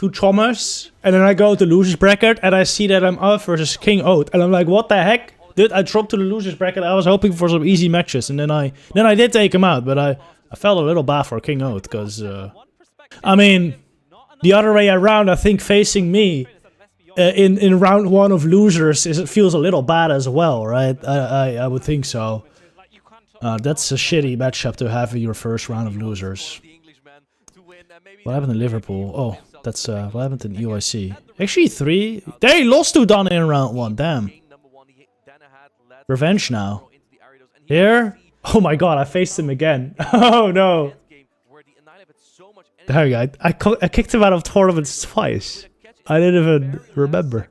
S4: to Thomas. And then I go to losers bracket and I see that I'm up versus KingOWT. And I'm like, what the heck? Dude, I dropped to the losers bracket. I was hoping for some easy matches. And then I did take him out. But I felt a little bad for KingOWT. Because, I mean, the other way around, I think facing me in round 1 of losers it feels a little bad as well, right? I would think so. That's a shitty matchup to have in your first round of losers. What happened in Liverpool? Oh, that's what happened in EYC. Actually, 3. They lost to Donna in round 1. Damn. Revenge now. Here? Oh my god, I faced him again. Oh no. There we go. I kicked him out of tournaments twice. I didn't even remember.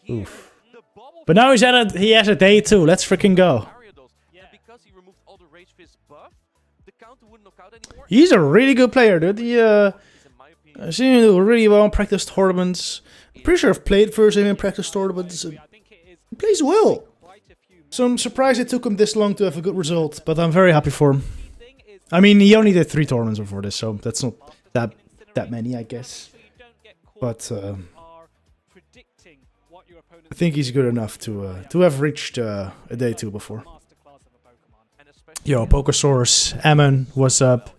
S4: Oof. But now he has a day 2. Let's freaking go. He's a really good player, dude. I've seen him do really well in practice tournaments. I'm pretty sure I've played versus him in practice tournaments. He plays well. So I'm surprised it took him this long to have a good result, but I'm very happy for him. I mean, he only did 3 tournaments before this, so that's not that many, I guess. But I think he's good enough to have reached a day 2 before. Yo, Pokesaurus, Ammon, what's up?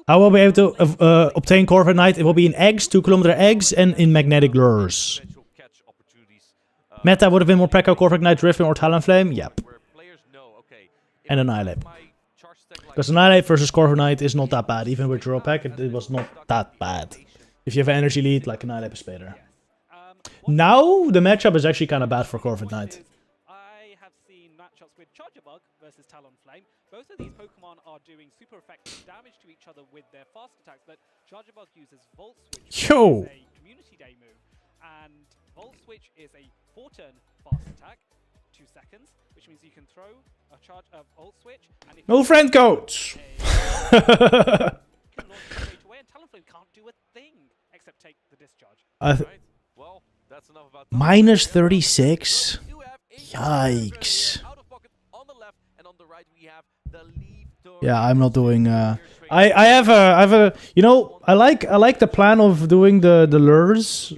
S4: How will we be able to obtain Corviknight? It will be in eggs, 2-kilometer eggs, and in magnetic lures. Meta would have been more Preco, Corviknight, Drift, or Talonflame? Yep. And Annihilate. Because Annihilate versus Corviknight is not that bad. Even with Draw Pack, it was not that bad. If you have an energy lead, like Annihilate is better. Now, the matchup is actually kind of bad for Corviknight.
S5: versus Talonflame. Both of these Pokemon are doing super effective damage to each other with their fast attacks, but Charjabug uses Volt Switch, which
S4: Yo!
S5: is a Community Day move. And Volt Switch is a 4-turn fast attack, 2 seconds, which means you can throw a charge of Volt Switch. And if
S4: No friend codes!
S5: you can launch it straight away, and Talonflame can't do a thing except take the discharge.
S7: Right? Well, that's enough about
S4: Minus 36?
S7: We do have a
S4: Yikes.
S7: Out of pocket on the left, and on the right we have the leaf turn.
S4: Yeah, I'm not doing. I have a. You know, I like the plan of doing the lures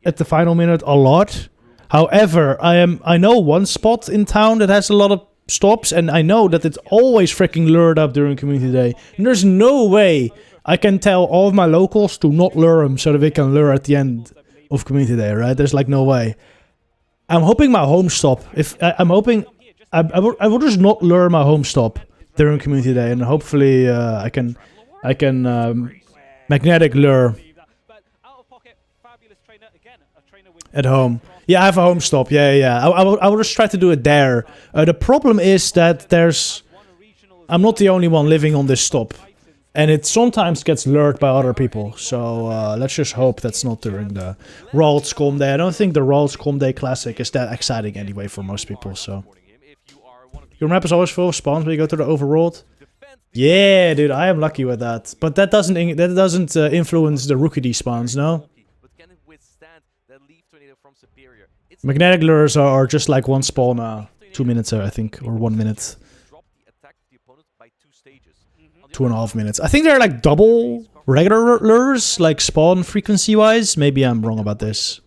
S4: at the final minute a lot. However, I know one spot in town that has a lot of stops, and I know that it's always freaking lured up during community day. And there's no way I can tell all of my locals to not lure them so that they can lure at the end of community day, right? There's like no way. I'm hoping my home stop. I'm hoping I will just not lure my home stop during community day, and hopefully I can magnetic lure
S5: But OutOfPoket, fabulous trainer again, a trainer with
S4: at home. Yeah, I have a home stop. Yeah. I will just try to do it there. The problem is that I'm not the only one living on this stop, and it sometimes gets lured by other people. So let's just hope that's not during the Worldscom Day. I don't think the Worldscom Day Classic is that exciting anyway for most people. So your map is always full of spawns when you go to the overworld. Yeah, dude, I am lucky with that. But that doesn't influence the rookie despawns, no? Magnetic lures are just like one spawn, 2 minutes, I think, or 1 minute. 2.5 minutes. I think they're like double regular lures, like spawn frequency-wise. Maybe I'm wrong about this.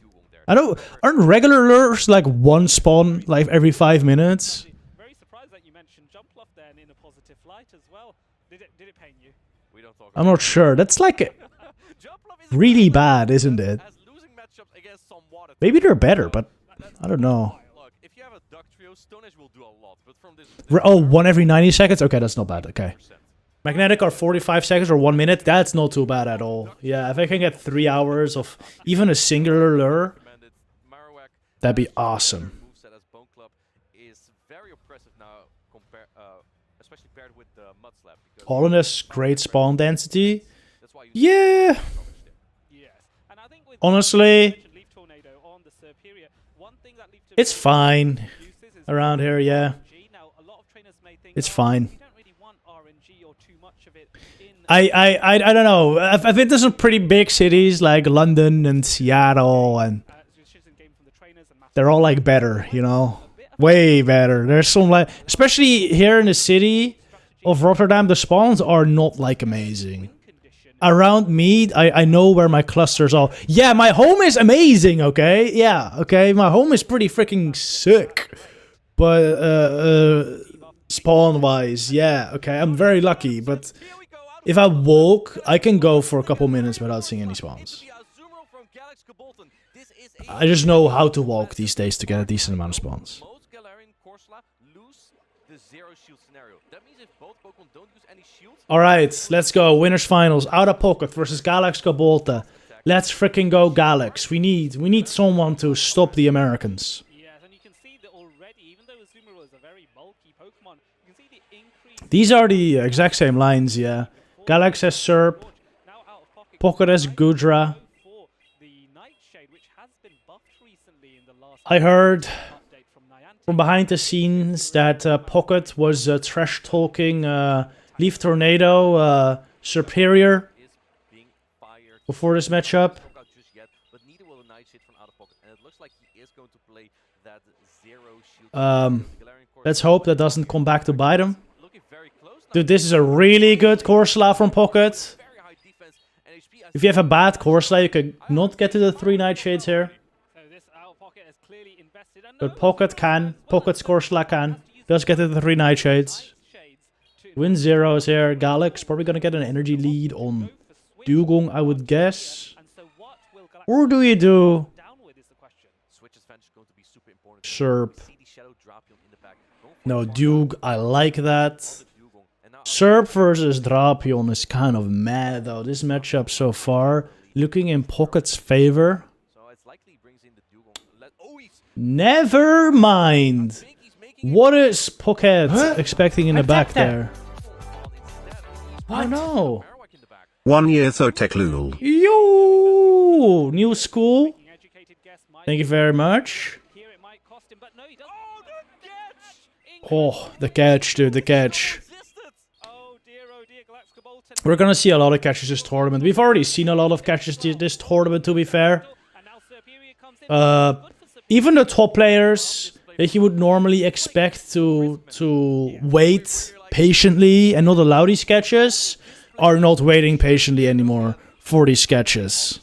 S4: I don't. Aren't regular lures like one spawn like every 5 minutes?
S5: very surprised that you mentioned Jumpluff then in a positive light as well. Did it pain you? We don't talk
S4: I'm not sure. That's like really bad, isn't it? Maybe they're better, but I don't know.
S7: Look, if you have a duck trio, Stone Edge will do a lot, but from this
S4: Oh, one every 90 seconds? Okay, that's not bad. Okay. Magnetic are 45 seconds or 1 minute. That's not too bad at all. Yeah, if I can get 3 hours of even a singular lure, that'd be awesome. Holland has great spawn density. Yeah. Honestly, it's fine around here, yeah. It's fine. I don't know. I've been to some pretty big cities like London and Seattle, and they're all like better, you know? Way better. There's some like, especially here in the city of Rotterdam, the spawns are not like amazing. Around me, I know where my clusters are. Yeah, my home is amazing, okay? Yeah, okay, my home is pretty freaking sick. But, spawn-wise, yeah, okay, I'm very lucky, but if I walk, I can go for a couple minutes without seeing any spawns. I just know how to walk these days to get a decent amount of spawns. Alright, let's go. Winners finals. OutOfPoket versus Galax Kabolta. Let's freaking go Galax. We need someone to stop the Americans. These are the exact same lines, yeah. Galax has Serp. Pocket has Gudra. I heard from behind the scenes that Pocket was trash talking Leaf Tornado superior before this matchup. Let's hope that doesn't come back to bite him. Dude, this is a really good Corsola from Pocket. If you have a bad Corsola, you can not get to the 3 Nightshades here. But Pocket can. Pocket's Corsola can. Does get to the 3 Nightshades. Win 0 is here. Galax probably gonna get an energy lead on Dugong, I would guess. Or do you do Serp? No, Dug, I like that. Serp versus Drapion is kind of mad though. This matchup so far looking in Pocket's favor. Never mind. What is Poket expecting in the back there? Oh no!
S8: 1 year Thotek Lul.
S4: Yo! New school. Thank you very much. Oh, the catch, dude, the catch. We're gonna see a lot of catches this tournament. We've already seen a lot of catches this tournament, to be fair. Even the top players that you would normally expect to wait patiently and not allow these catches are not waiting patiently anymore for these catches.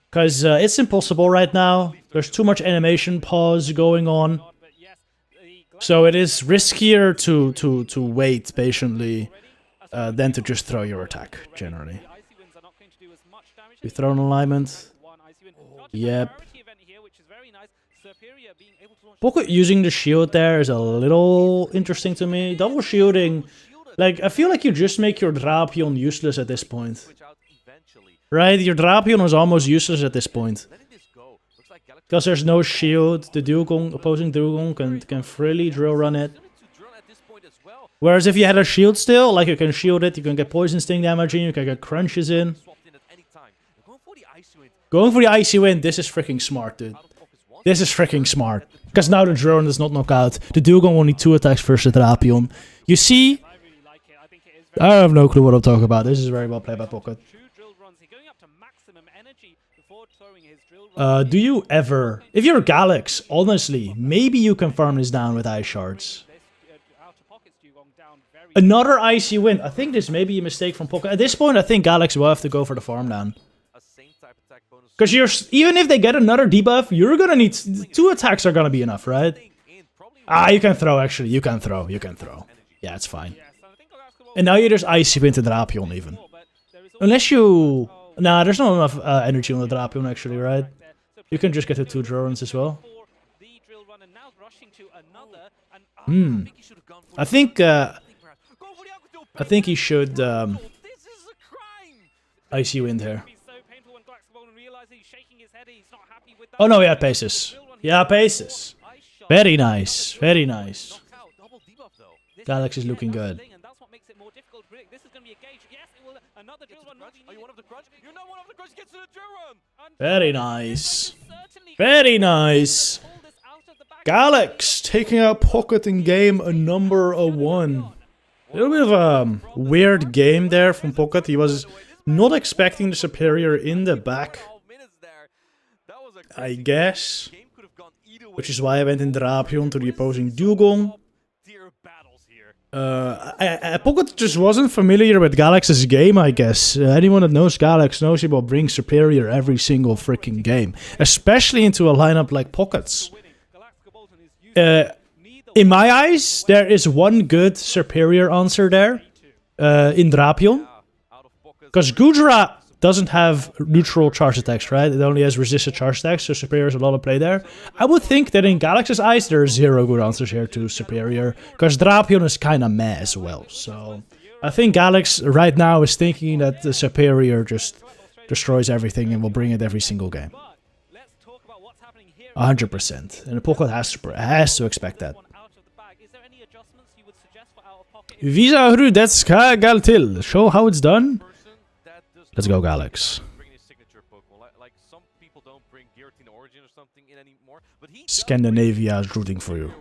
S4: Because it's impossible right now. There's too much animation pause going on. So it is riskier to wait patiently than to just throw your attack, generally. You throw an alignment. Yep. Poket using the shield there is a little interesting to me. Double shielding, like, I feel like you just make your Drapion useless at this point. Right? Your Drapion is almost useless at this point. Because there's no shield, the Dugong, opposing Dugong can freely drill run it. Whereas if you had a shield still, like you can shield it, you can get Poison Sting damage in, you can get crunches in. Going for the Icy Wind, this is freaking smart, dude. This is freaking smart. Because now the drone does not knock out. The Dugong only 2 attacks versus the Drapion. You see? I have no clue what I'm talking about. This is very well played by Poket. Do you ever... If you're Galax, honestly, maybe you can farm this down with Ice Shards. Another Icy Wind. I think this may be a mistake from Poket. At this point, I think Galax will have to go for the farm down. Because even if they get another debuff, you're gonna need... 2 attacks are gonna be enough, right? Ah, you can throw, actually. You can throw. You can throw. Yeah, it's fine. And now you just Icy Wind the Drapion, even. Unless you... Nah, there's not enough energy on the Drapion, actually, right? You can just get the 2 drones as well. I think he should Icy Wind here. Oh no, he had Paces. Yeah, Paces. Very nice, very nice. Galax is looking good. Very nice. Very nice. Galax taking out Poket in game number 1. A little bit of a weird game there from Poket. He was not expecting the superior in the back, I guess. Which is why I went in Drapion to the opposing Dugong. Poket just wasn't familiar with Galax's game, I guess. Anyone that knows Galax knows he will bring superior every single freaking game. Especially into a lineup like Poket's. In my eyes, there is one good superior answer there. In Drapion. Because Gudra doesn't have neutral charge attacks, right? It only has resisted charge attacks, so superior is a lot of play there. I would think that in Galax's eyes, there are 0 good answers here to superior. Because Drapion is kind of meh as well. So I think Galax right now is thinking that the superior just destroys everything and will bring it every single game. 100%. And the Poket has to expect that. Visa Hru, that's Gal till. Show how it's done. Let's go, Galax. Scandinavia is rooting for you.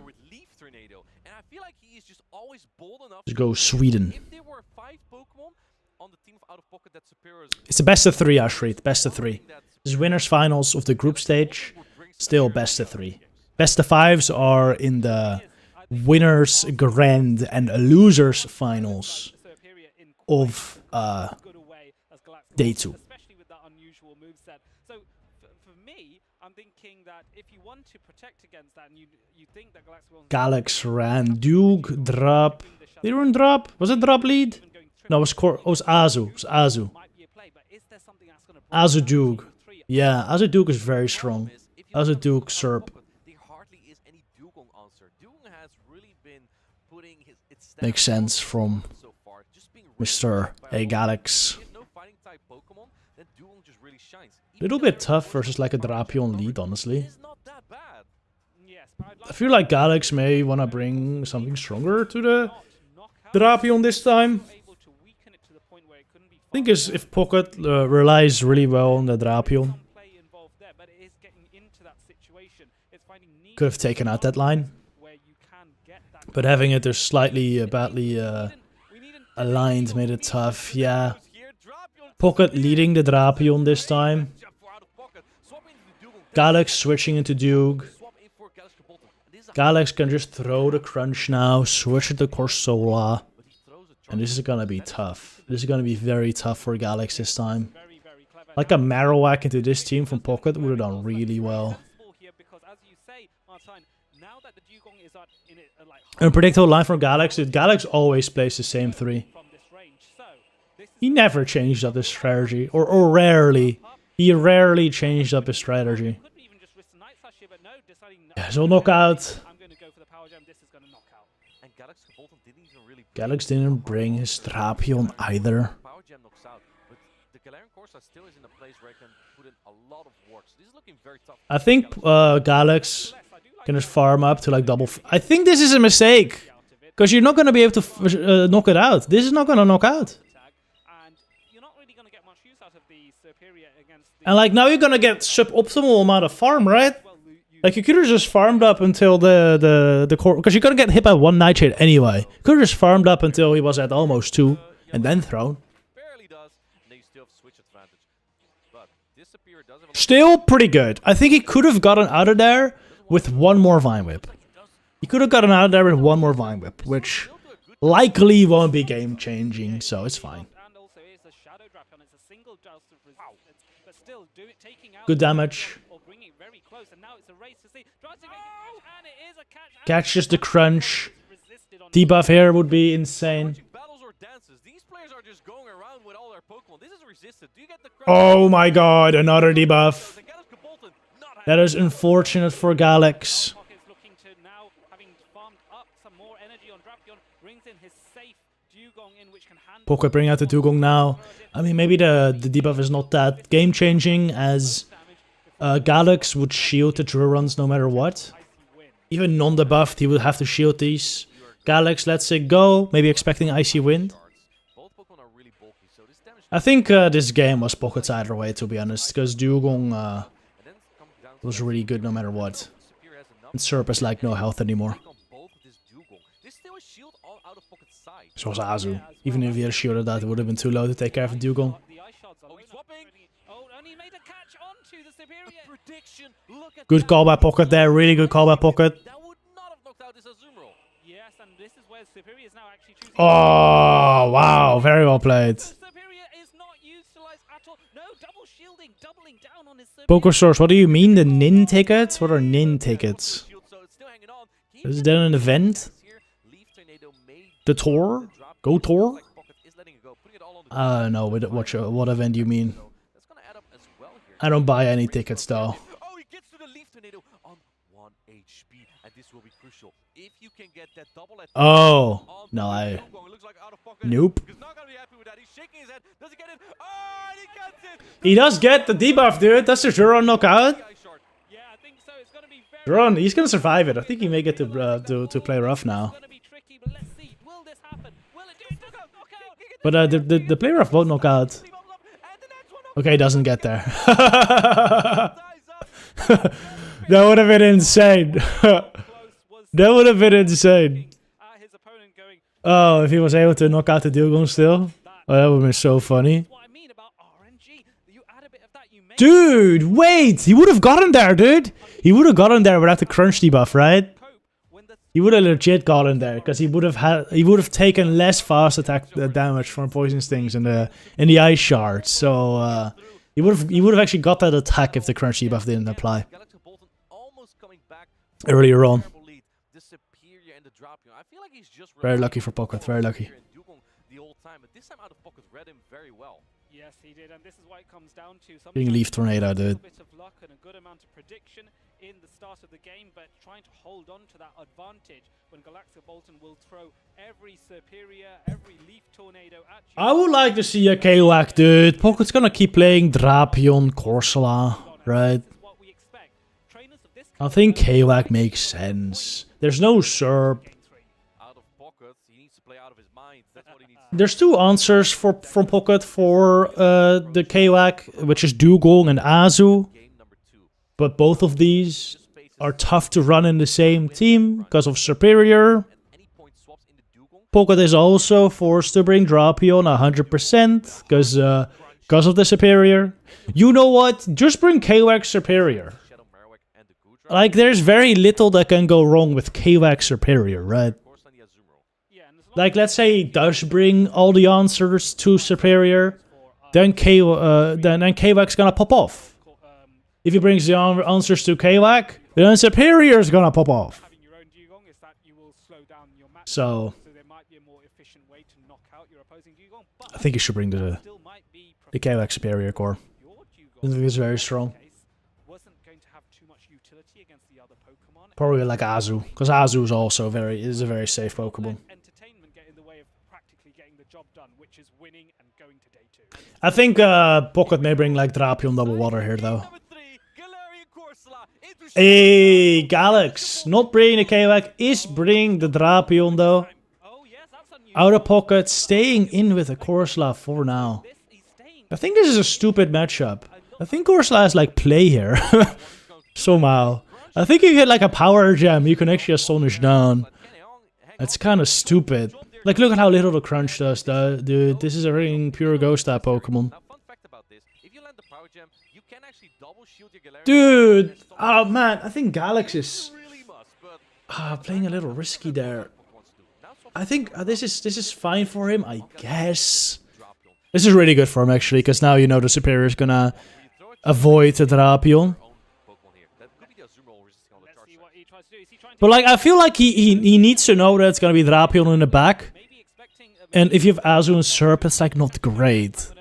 S4: Let's go, Sweden. It's the best of 3, Ashreet. Best of 3. This is winners finals of the group stage. Still best of 3. Best of 5s are in the winners grand and losers finals of day 2. Galax ran Duke, drop. Did he run drop? Was it drop lead? No, it was Azu. It was Azu. Azu Duke. Yeah, Azu Duke is very strong. Azu Duke Serp. Makes sense from Mr. Hey Galax. Little bit tough versus like a Drapion lead, honestly. I feel like Galax may want to bring something stronger to the Drapion this time. I think if Pocket relies really well on the Drapion, could have taken out that line. But having it just slightly badly aligned made it tough. Yeah. Pocket leading the Drapion this time. Galax switching into Duke. Galax can just throw the crunch now, switch it to Corsola. And this is gonna be tough. This is gonna be very tough for Galax this time. Like a Marowak into this team from Pocket would have done really well. An unpredictable line from Galax, dude. Galax always plays the same 3. He never changed up his strategy. Or rarely. He rarely changed up his strategy. Yeah, so knockout. Galax didn't bring his Drapion either. I think Galax can just farm up to like double. I think this is a mistake. Because you're not going to be able to knock it out. This is not going to knock out. And like now you're going to get suboptimal amount of farm, right? Like you could have just farmed up until the core. Because you're going to get hit by 1 Nightshade anyway. Could have just farmed up until he was at almost 2. And then thrown. Still pretty good. I think he could have gotten out of there with 1 more Vine Whip. He could have gotten out of there with 1 more Vine Whip, which likely won't be game changing, so it's fine. Good damage. Catches the crunch. Debuff here would be insane. Oh my god, another debuff. That is unfortunate for Galax. Pocket bring out the Dugong now. I mean, maybe the debuff is not that game-changing as Galax would shield the drill runs no matter what. Even non-debuffed, he would have to shield these. Galax lets it go, maybe expecting Icy Wind. I think this game was Pocket's either way, to be honest, because Dugong was really good no matter what. And Serp has like no health anymore. So was Azu. Even if he had shielded that, it would have been too low to take care of Dugong. Good call by Pocket there, really good call by Pocket. Oh, wow, very well played. Poker Source, what do you mean, the Nin tickets? What are Nin tickets? Is that an event? The tour? Go tour? I don't know what event do you mean. I don't buy any tickets though. Oh, no, nope. He does get the debuff, dude. That's a Juron knockout. Juron, he's gonna survive it. I think he may get to play rough now. But the play rough won't knock out. Okay, he doesn't get there. That would have been insane. That would have been insane. Oh, if he was able to knock out the Dugong still. Oh, that would have been so funny. Dude, wait! He would have gotten there, dude! He would have gotten there without the crunch debuff, right? He would have legit gotten there, because he would have taken less fast attack damage from Poison Stings in the Ice Shard. So he would have actually got that attack if the crunch debuff didn't apply. Earlier on. Very lucky for Pocket, very lucky.
S5: Yes, he did, and this is what it comes down to.
S4: Being Leaf Tornado, dude.
S5: A bit of luck and a good amount of prediction in the start of the game, but trying to hold on to that advantage when Galax Bolton will throw every Superior, every Leaf Tornado at you.
S4: I would like to see a KingOWT, dude. Pocket's gonna keep playing Drapion, Corsola, right? I think KingOWT makes sense. There's no SERP.
S7: Out of pocket, he needs to play out of his mind. That's what he needs.
S4: There's two answers from Pocket for the KingOWT, which is Dugong and Azu.
S7: Game number 2.
S4: But both of these are tough to run in the same team because of Superior.
S7: Any point swaps in the Dugong.
S4: Pocket is also forced to bring Drapion 100% because of the Superior. You know what? Just bring KingOWT Superior.
S7: Shadow Marowak and the Gudra.
S4: Like, there's very little that can go wrong with KingOWT Superior, right?
S7: Of course, on the Azumarill.
S4: Like, let's say he does bring all the answers to Superior, then KingOWT's gonna pop off. If he brings the answers to KingOWT, then Superior's gonna pop off.
S5: Having your own Dugong is that you will slow down your match.
S4: So,
S5: there might be a more efficient way to knock out your opposing Dugong. But
S4: I think you should bring the
S5: still might be
S4: KingOWT Superior core.
S5: your Dugong
S4: I think it's very strong.
S5: wasn't going to have too much utility against the other Pokemon.
S4: Probably like Azu, because Azu is also is a very safe Pokemon.
S5: Entertainment get in the way of practically getting the job done, which is winning and going to day 2.
S4: I think Pocket may bring like Drapion Double Water here though.
S7: Number 3, Galarian Corsola into
S4: Hey, Galax, not bringing the KingOWT, is bringing the Drapion though.
S5: Oh yes, that's unusual.
S4: Out of Pocket, staying in with the Corsola for now.
S5: He's staying.
S4: I think this is a stupid matchup. I think Corsola has like play here. Somehow. I think if you hit like a power gem, you can actually astonish down. It's kind of stupid. Like, look at how little the crunch does, though. Dude, this is a ring pure ghost type Pokemon.
S7: Now, fun fact about this: if you land the power gem, you can actually double shield your Galarian.
S4: Dude! Oh man, I think Galax is
S7: Really must, but
S4: playing a little risky there.
S7: wants to. Now, so
S4: I think this is fine for him, I guess. This is really good for him, actually, because now you know the Superior is gonna avoid the Drapion.
S7: Pokemon here. That could be the Azumarill resisting on the charge.
S5: See what he tries to do. Is he trying to
S4: But like, I feel like he needs to know that it's gonna be Drapion in the back.
S5: maybe expecting
S4: And if you have Azu and Serp, it's like not great.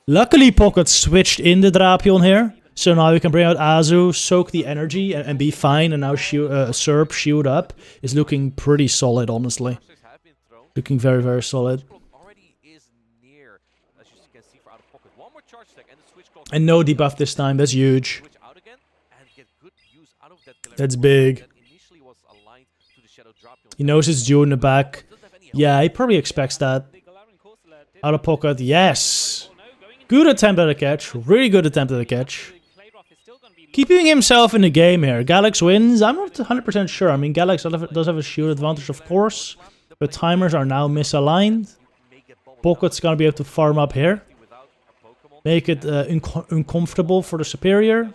S4: Luckily, Pocket switched in the Drapion here. So now we can bring out Azu, soak the energy, and be fine. And now Serp, shield up, is looking pretty solid, honestly.
S7: Have been thrown.
S4: Looking very, very solid.
S7: Clock already is near, as you can see, for out of pocket. One more charge stack and the switch clock.
S4: And no debuff this time, that's huge.
S7: Switch out again and get good use out of that. Galarian
S4: That's
S7: Corsola
S4: big.
S7: that initially was aligned to the Shadow Drapion.
S4: He knows it's due in the back.
S7: Doesn't have any
S4: Yeah, he probably expects that.
S5: the Galarian Corsola did
S4: Out of Pocket, yes.
S5: no going into
S4: Good attempt at a catch. Really good attempt at a catch.
S5: play rough is still going to be
S4: Keeping himself in the game here. Galax wins. I'm not 100% sure. I mean, Galax does have a shield advantage, of course. But timers are now misaligned. Pocket's gonna be able to farm up here.
S7: without a Pokemon.
S4: Make it uncomfortable for the Superior.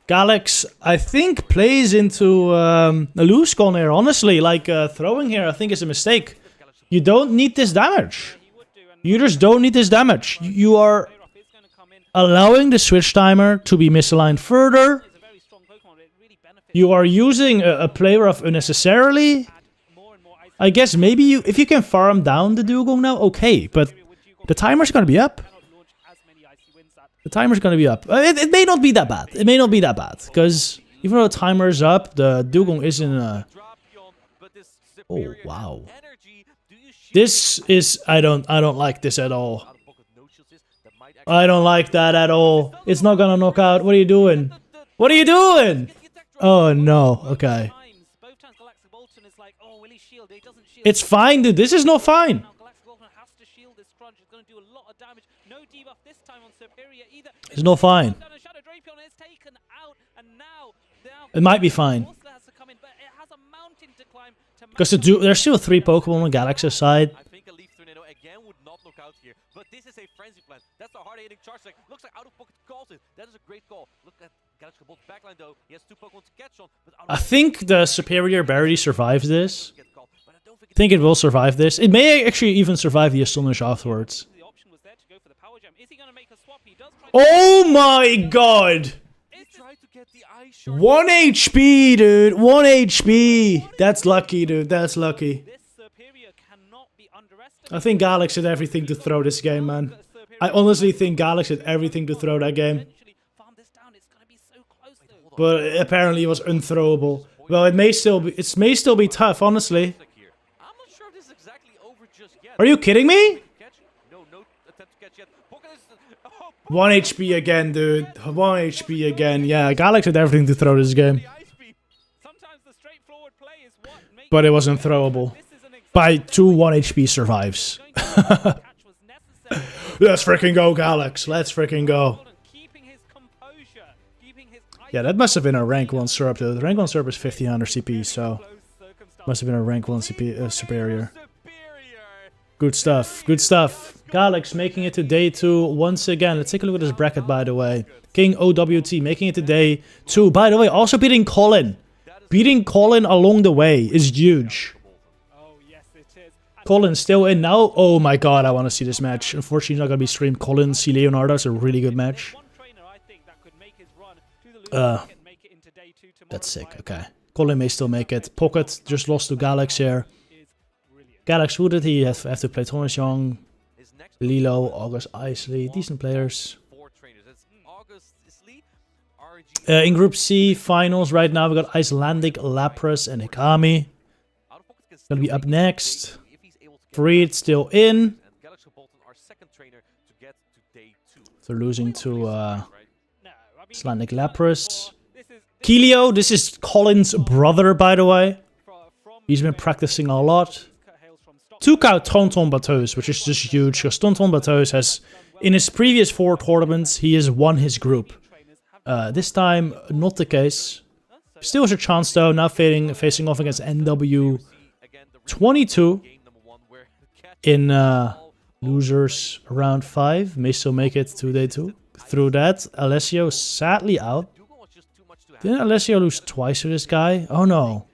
S4: Galax, I think, plays into a loose con here. Honestly, like, throwing here, I think is a mistake. You don't need this damage. You just don't need this damage. You are
S5: rough is going to come in.
S4: allowing the switch timer to be misaligned further.
S5: It's a very strong Pokemon. It really benefits
S4: You are using a play rough unnecessarily.
S5: more and more ice.
S4: I guess maybe if you can farm down the Dugong now, okay. But the timer's gonna be up.
S5: Cannot launch as many icy winds at
S4: The timer's gonna be up. It may not be that bad. It may not be that bad. Because even though the timer's up, the Dugong is in a...
S7: Drapion, but this
S4: Oh,
S7: superior
S4: wow.
S7: energy. Do you shield
S4: This is... I don't like this at all.
S7: out of pocket no shields is that might actually
S4: I don't like that at all. It's not gonna knock out. What are you doing? What are you doing? Oh, no. Okay.
S5: Both times Galactic Bolton is like, oh, will he shield? He doesn't shield.
S4: It's fine, dude. This is not fine.
S5: Now Galactic Bolton has to shield this crunch. It's going to do a lot of damage. No debuff this time on Superior either.
S4: It's not fine.
S5: Down and Shadow Drapion is taken out, and now
S4: It might be fine.
S5: Corsola has to come in, but it has a mountain to climb to
S4: Because there's still 3 Pokemon on Galax's side.
S7: I think a Leaf Tornado again would not knock out here, but this is a frenzy plan. That's a hard-hitting charge deck. Looks like out of pocket calls it. That is a great call. Look at Galaxy Bolt backline though. He has 2 Pokemon to catch on, but out
S4: I think the Superior barely survives this.
S7: get called. But I don't think
S4: I think it will survive this. It may actually even survive the Astonish afterwards.
S5: the option was there to go for the power gem. Is he going to make a swap? He does try
S4: Oh my god!
S7: he tried to get the ice shard.
S4: 1 HP, dude. 1 HP. That's lucky, dude. That's lucky.
S5: this Superior cannot be underestimated.
S4: I think Galax had everything to throw this game, man. I honestly think Galax had everything to throw that game.
S5: Eventually farm this down. It's going to be so close though.
S4: But apparently it was unthrowable. Well, it may still be tough, honestly.
S7: Here. I'm not sure if this is exactly over just yet.
S4: Are you kidding me?
S7: Catch? No attempt to catch yet. Pocket is
S4: 1 HP again, dude. 1 HP again. Yeah, Galax had everything to throw this game.
S7: the ice
S4: But it was unthrowable. By 2 1 HP survives. Let's freaking go, Galax. Let's freaking go. Yeah, that must have been a rank 1 syrup though. The rank 1 syrup is 1500 CP, so must have been a rank 1 CP superior. Good stuff, good stuff. Galax making it to day 2 once again. Let's take a look at this bracket, by the way. KingOWT making it to day 2. By the way, also beating Colin. Beating Colin along the way is huge. Colin's still in now. Oh my god, I want to see this match. Unfortunately, it's not going to be streamed. Colin C. Leonardo is a really good match. That's sick, okay. Colin may still make it. Pocket just lost to Galax here. Galax, who did he have to play? Thomas Young, Lilo, August Isley, decent players. In Group C finals right now, we got Icelandic Lapras and Hikami. Gonna be up next. Freed still in. They're losing to Icelandic Lapras. KingOWT, this is Colin's brother, by the way. He's been practicing a lot. Took out Tonton Bateus, which is just huge, because Tonton Bateus has, in his previous 4 tournaments, he has won his group. This time, not the case. Still has a chance, though, now facing off against NW22 in losers round 5. May still make it to day 2. Through that, Alessio sadly out. Didn't Alessio lose twice to this guy? Oh no.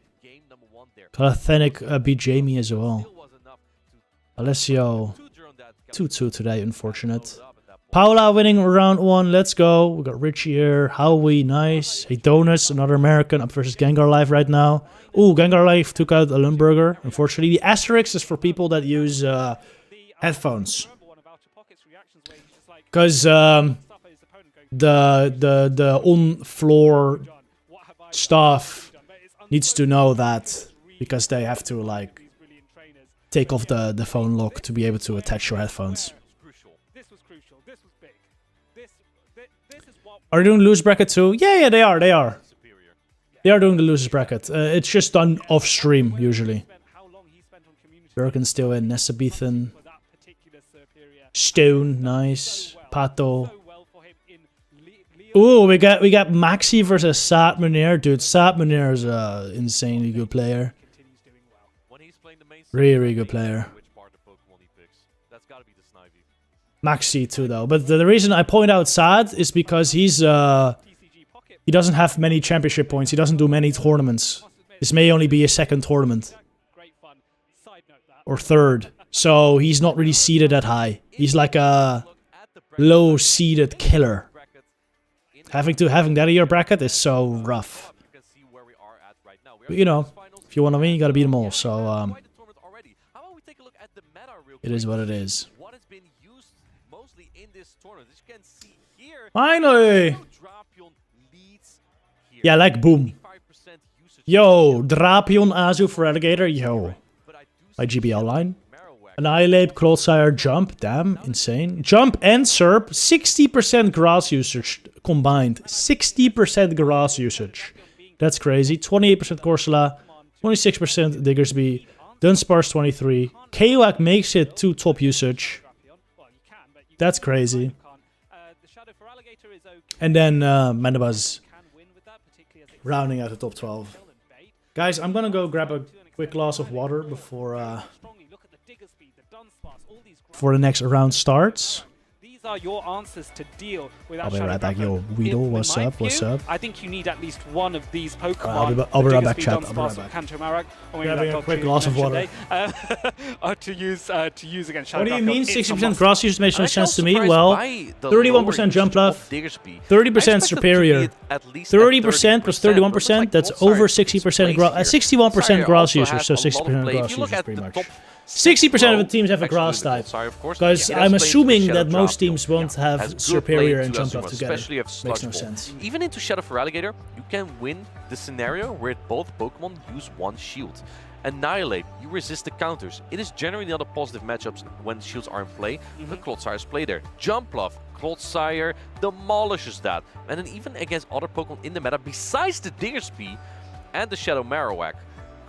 S4: Calathenic beat Jamie as well. Alessio 2-2 today, unfortunate. Paula winning round 1, let's go. We got Richie here, Howie, nice. Hey, Donuts, another American, up versus Gengar Life right now. Ooh, Gengar Life took out a Lundberger, unfortunately. The asterisk is for people that use headphones. Because the on-floor staff needs to know that, because they have to, like, take off the phone lock to be able to attach your headphones. Are they doing the losers bracket too? Yeah, they are. They are doing the losers bracket. It's just done off stream usually. Birkin's still in. Nessabethan. Stone, nice. Pato. Ooh, we got Maxi versus Saad Munir. Dude, Saad Munir is an insanely good player. Really good player. Maxi too, though. But the reason I point out Saad is because he doesn't have many championship points. He doesn't do many tournaments. This may only be his 2nd tournament. Or 3rd. So he's not really seeded that high. He's like a low-seeded killer. Having that in your bracket is so rough. But you know, if you want to win, you gotta beat them all. So, it is what it is. Finally! Yeah, like boom. Yo, Drapion Azu for Alligator, yo. By GBL line. Annihilate, Clodsire, Jump, damn, insane. Jump and Serp, 60% grass usage combined. 60% grass usage. That's crazy. 28% Corsola, 26% Diggersby, Dunsparce 23. KingOWT makes it to top usage. That's crazy. And then Mandabuzz rounding out the top 12. Guys, I'm gonna go grab a quick glass of water before the next round starts.
S5: These are your answers to deal with
S4: I'll be right back, yo. Weedle, what's up? What's up?
S5: I think you need at least one of these Pokemon.
S4: I'll be right back, chat. I'll be right back.
S5: Grabbing
S4: a quick glass of water.
S5: to use against Shadow.
S4: What do you mean 60% grass usage makes no sense to me? Well, 31% jump left, 30% superior. 30% plus 31%, that's over 60% grass. 61% grass usage, so 60% grass usage pretty much. 60% of the teams have a grass type, because I'm assuming that most teams won't have superior and jump up together. Makes no sense.
S7: Even into Shadow for Alligator, you can win the scenario where both Pokemon use 1 shield. Annihilate, you resist the counters. It is generally not a positive matchups when shields are in play, but Clodsires play there. Jumpluff, Clodsire demolishes that. And then even against other Pokemon in the meta, besides the Diggersby and the Shadow Marowak,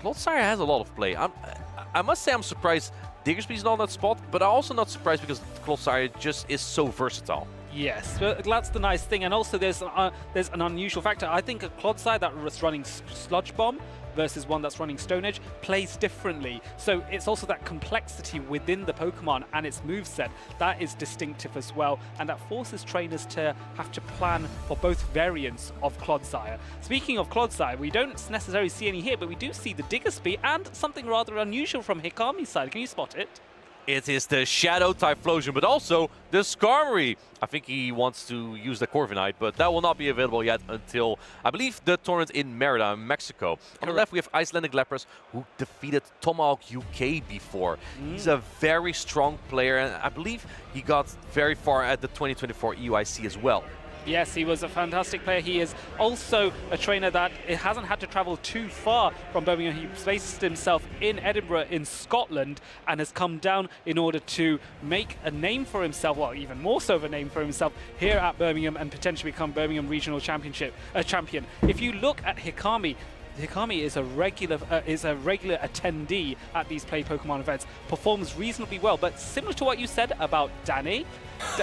S7: Clodsire has a lot of play. I must say I'm surprised Diggersby's not on that spot, but I'm also not surprised because Clodsire just is so versatile.
S5: Yes, but that's the nice thing, and also there's an unusual factor. I think a Clodsire that was running Sludge Bomb versus one that's running Stone Edge plays differently. So it's also that complexity within the Pokemon and its moveset that is distinctive as well, and that forces trainers to have to plan for both variants of Clodsire. Speaking of Clodsire, we don't necessarily see any here, but we do see the Diggersby and something rather unusual from Hikami's side. Can you spot it?
S7: It is the Shadow Typhlosion, but also the Skarmory. I think he wants to use the Corviknight, but that will not be available yet until, I believe, the tournament in Merida, Mexico. On the left, we have Icelandic Lapras, who defeated Tomahawk UK before. He's a very strong player, and I believe he got very far at the 2024 EUIC as well.
S5: Yes, he was a fantastic player. He is also a trainer that hasn't had to travel too far from Birmingham. He placed himself in Edinburgh in Scotland and has come down in order to make a name for himself, well, even more so of a name for himself here at Birmingham and potentially become Birmingham Regional champion. If you look at Hikami, Hikami is a regular attendee at these Play Pokemon events, performs reasonably well, but similar to what you said about Danny,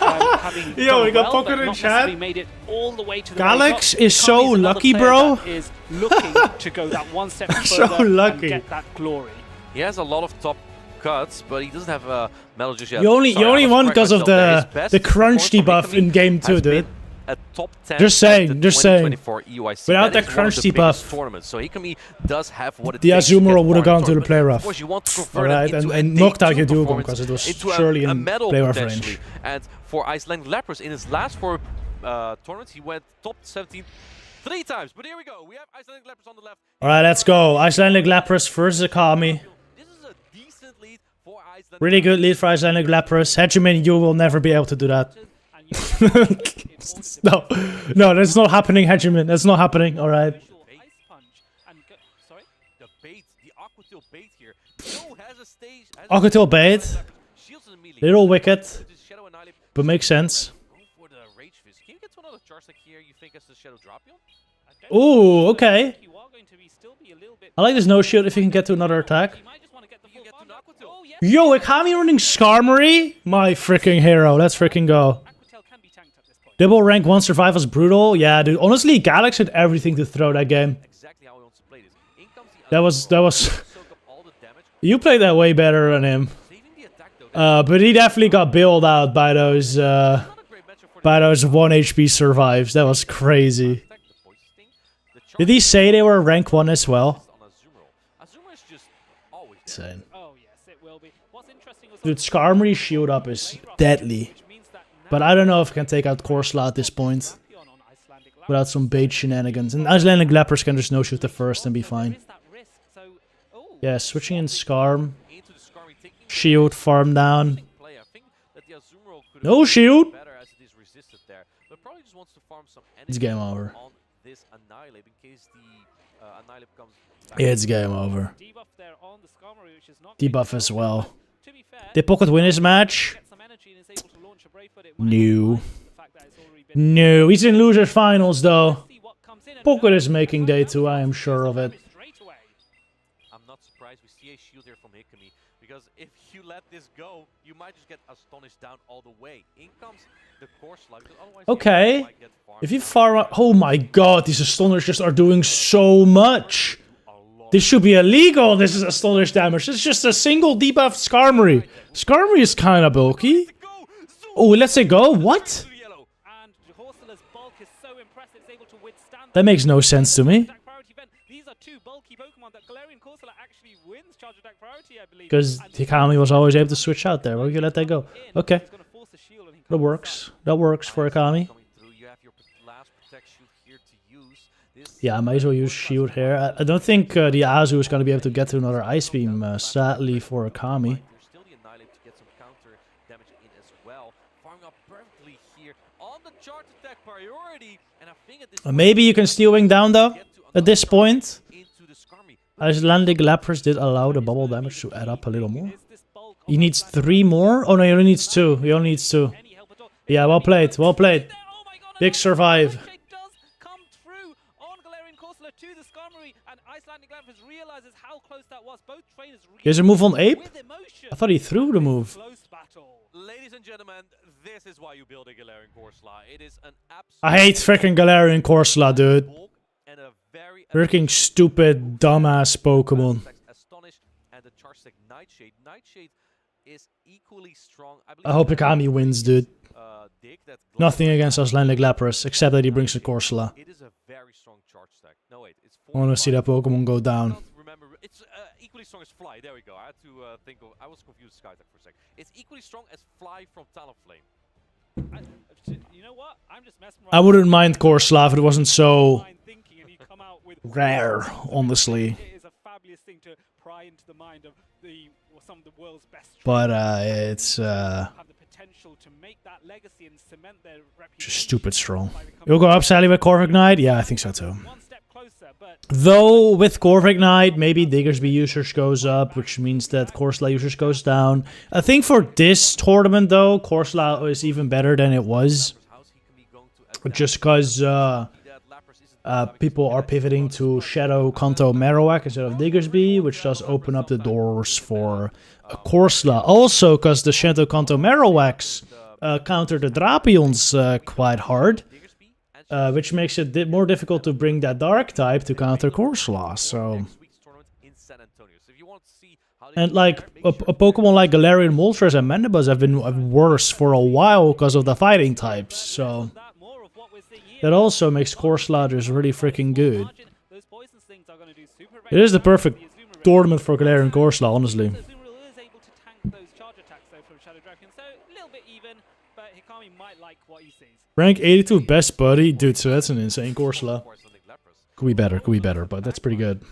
S5: having
S4: Yo, we got
S5: well,
S4: Pocket
S5: but
S4: in
S5: not
S4: chat.
S5: necessarily made it all the way to the
S4: Galax
S5: top.
S4: is so
S5: Hikami another
S4: lucky,
S5: player
S4: bro.
S5: that is looking to go that one step
S4: So
S5: further
S4: lucky.
S5: and get that glory.
S7: He has a lot of top cuts, but he doesn't have a medal just yet.
S4: You only won because of the crunch debuff in game 2, dude.
S7: A top 10
S4: Just saying.
S7: EUIC.
S4: Without that crunch debuff,
S7: tournament, so Hikami does have what it
S4: the
S7: takes to
S4: Azumarill
S7: get
S4: would have
S7: far in
S4: gone to the
S7: tournament.
S4: play
S7: Of
S4: rough.
S7: course, you want to convert
S4: Alright,
S7: it into a
S4: and
S7: day
S4: knocked out
S7: 2
S4: your Dugong
S7: performance
S4: because it was
S7: into
S4: surely
S7: a
S4: in
S7: medal
S4: play rough
S7: potentially.
S4: range.
S7: And for Icelandic Lapras, in his last 4 tournaments, he went top 17 3 times. But here we go. We have Icelandic Lapras on the left.
S4: Alright, let's go. Icelandic Lapras versus Hikami.
S7: This is a decent lead for Icelandic.
S4: Really good lead for Icelandic Lapras. Hegemon, you will never be able to do that. No, that's not happening, Hegemon. That's not happening. Alright.
S7: The bait, the Aquatail bait here. No, has a stage.
S4: Aquatail bait.
S7: Shields immediately.
S4: Little wicked,
S7: Shadow Annihilate.
S4: but makes sense.
S7: Go for the Rage Fist. Can you get to another charge like here? You think as the Shadow Drapion?
S4: Ooh, okay. I like this no shield if you can get to another attack. Yo, Hikami running Skarmory? My freaking hero. Let's freaking go. Double rank 1 survival's brutal. Yeah, dude. Honestly, Galax had everything to throw that game.
S7: Exactly how he wants to play this. In comes the
S4: That was.
S7: soak up all the damage.
S4: You played that way better than him.
S7: Saving the attack though.
S4: But he definitely got bailed out by those 1 HP survives. That was crazy. Did he say they were rank 1 as well?
S7: Azumarill is just always
S4: Insane.
S5: Oh yes, it will be. What's interesting was
S4: Dude, Skarmory shield up is deadly. But I don't know if I can take out Corsola at this point. Without some bait shenanigans. And Icelandic Lapras can just no-shoot the first and be fine. Yeah, switching in Skarm.
S7: into the Skarmory, taking
S4: Shield, farm down.
S7: play. I think that the Azumarill could
S4: No
S7: have
S4: shield!
S7: better as it is resisted there. But probably just wants to farm some
S4: It's
S7: energy
S4: game over.
S7: on this Annihilate in case the Annihilate comes back.
S4: It's game over.
S5: debuff there on the Skarmory, which is not
S4: Debuff as well.
S5: to be fair.
S4: Did Pocket win his match?
S5: Get some energy and is able to launch a Brave Foot. It
S4: No.
S5: might the fact that it's already been
S4: No, he's in losers finals though.
S5: see what comes in and
S4: Pocket is making day 2, I am sure of it.
S5: straight away.
S7: I'm not surprised we see a shield here from Hikami, because if you let this go, you might just get astonished down all the way. In comes the core slug, because otherwise
S4: Okay.
S7: you might get farmed
S4: If you farm out, oh my god, these Astoners just are doing so much.
S7: a lot.
S4: This should be illegal. This is Astonish damage. It's just a single debuff Skarmory. Skarmory is kind of bulky.
S7: Go! Zoom!
S4: Oh, let's say go. What?
S7: To the yellow.
S5: And Horsela's bulk is so impressive, it's able to withstand
S4: That makes no sense to me.
S5: attack priority event. These are 2 bulky Pokemon that Galarian Corsola actually wins charge attack priority, I believe.
S4: Because
S5: And
S4: Hikami was always able to switch out there. Why would you let that go? Okay,
S5: he's gonna force a shield and he
S4: that
S5: comes
S4: works. That works for Hikami.
S7: Coming through, you have your last protect shield here to use. This
S4: Yeah, I might as well use shield here. I don't think the Azu is going to be able to get to another Ice Beam, sadly, for Hikami.
S7: There's still the Annihilate to get some counter damage in as well. Farming up perfectly here on the charge attack priority. And I think at this
S4: Maybe you can Steel Wing down, though,
S7: get to
S4: at this point.
S7: into the Skarmory.
S4: Icelandic Lapras did allow the bubble damage to add up a little more.
S5: Is this bulk
S4: He needs 3 more? Oh no, he only needs 2. He only needs 2.
S5: any help at all?
S4: Yeah, well played, well played.
S5: Oh my god,
S4: Big survive.
S5: Ricochet does come through on Galarian Corsola to the Skarmory, and Icelandic Lapras realizes how close that was. Both trainers
S4: Is a move on Ape?
S5: with emotion.
S4: I thought he threw the move.
S5: Close battle.
S7: Ladies and gentlemen, this is why you build a Galarian Corsola. It is an absolute
S4: I hate freaking Galarian Corsola, dude.
S7: bulk and a very
S4: Freaking stupid, dumbass Pokemon.
S7: Astonish and the Charge Tech Nightshade. Nightshade is equally strong.
S4: I hope Ikami wins, dude.
S7: Dig that
S4: Nothing against Icelandic Lapras, except that he brings a Corsola.
S7: It is a very strong charge stack. No wait, it's
S4: I want to see that Pokemon go down.
S7: Remember, it's equally strong as Fly. There we go. I had to think of. I was confused with Skytech for a sec. It's equally strong as Fly from Talonflame.
S5: You know what? I'm just messing around.
S4: I wouldn't mind Corsola if it wasn't so
S5: Mind thinking and you come out with
S4: rare, honestly.
S5: It is a fabulous thing to pry into the mind of some of the world's best.
S4: But it's
S5: Have the potential to make that legacy and cement their reputation.
S4: just stupid strong. You'll go up Sally with Corviknight? Yeah, I think so too.
S5: One step closer, but
S4: Though with Corviknight, maybe Diggersby users goes up, which means that Corsola users goes down. I think for this tournament though, Corsola is even better than it was. Just because people are pivoting to Shadow, Kanto, Marowak instead of Diggersby, which does open up the doors for Corsola. Also, because the Shadow, Kanto, Marowaks counter the Drapions quite hard, which makes it more difficult to bring that Dark type to counter Corsola. So, and like a Pokemon like Galarian Moltres and Mandibuzz have been worse for a while because of the fighting types. So. That also makes Corsola just really freaking good. It is the perfect tournament for Galarian Corsola, honestly. Rank 82 best buddy? Dude, so that's an insane Corsola. Could be better, but that's pretty good.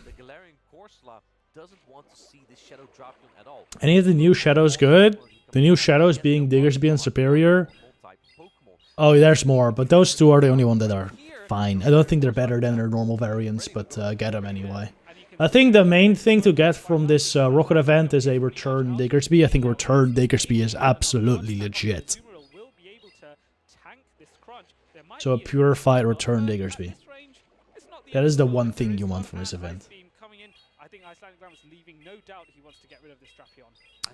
S4: Any of the new Shadows good? The new Shadows being Diggersby and Superior? Oh, there's more, but those two are the only ones that are fine. I don't think they're better than their normal variants, but get them anyway. I think the main thing to get from this Rocket event is a Return Diggersby. I think Return Diggersby is absolutely legit. So a purified Return Diggersby. That is the one thing you want from this event.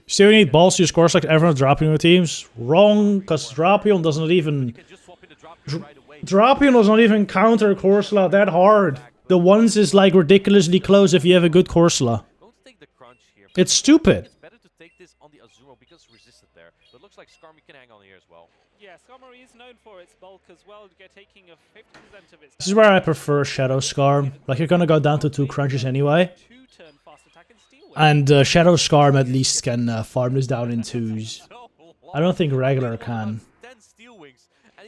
S4: Still need balls to score like everyone dropping your teams? Wrong, because Drapion does not even... Drapion does not even counter Corsola that hard. The ones is like ridiculously close if you have a good Corsola. It's stupid.
S7: It's better to take this on the Azumarill because it's resisted there. But it looks like Skarmory can hang on here as well.
S5: Yeah, Skarmory is known for its bulk as well, taking a 50% of its...
S4: This is where I prefer Shadow Scarm. Like, you're gonna go down to 2 crunches anyway. And Shadow Scarm at least can farm this down in 2s. I don't think regular can.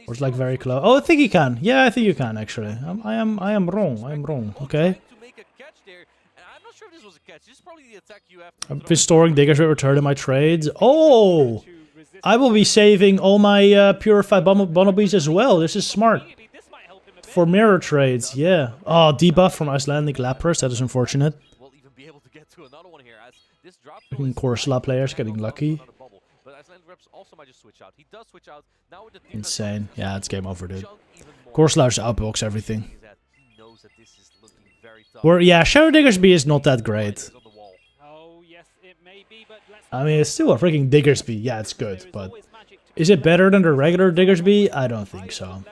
S4: Or it's like very close. Oh, I think he can. Yeah, I think you can actually. I am wrong. Okay. I've been storing Diggers with Return in my trades. Oh! I will be saving all my Purified Bumblebees as well. This is smart. For mirror trades, yeah. Oh, debuff from Icelandic Lapras. That is unfortunate. Corsola players getting lucky. Insane. Yeah, it's game over, dude. Corsola just outbox everything. Yeah, Shadow Diggersby is not that great. I mean, it's still a freaking Diggersby. Yeah, it's good, but... Is it better than the regular Diggersby? I don't think so.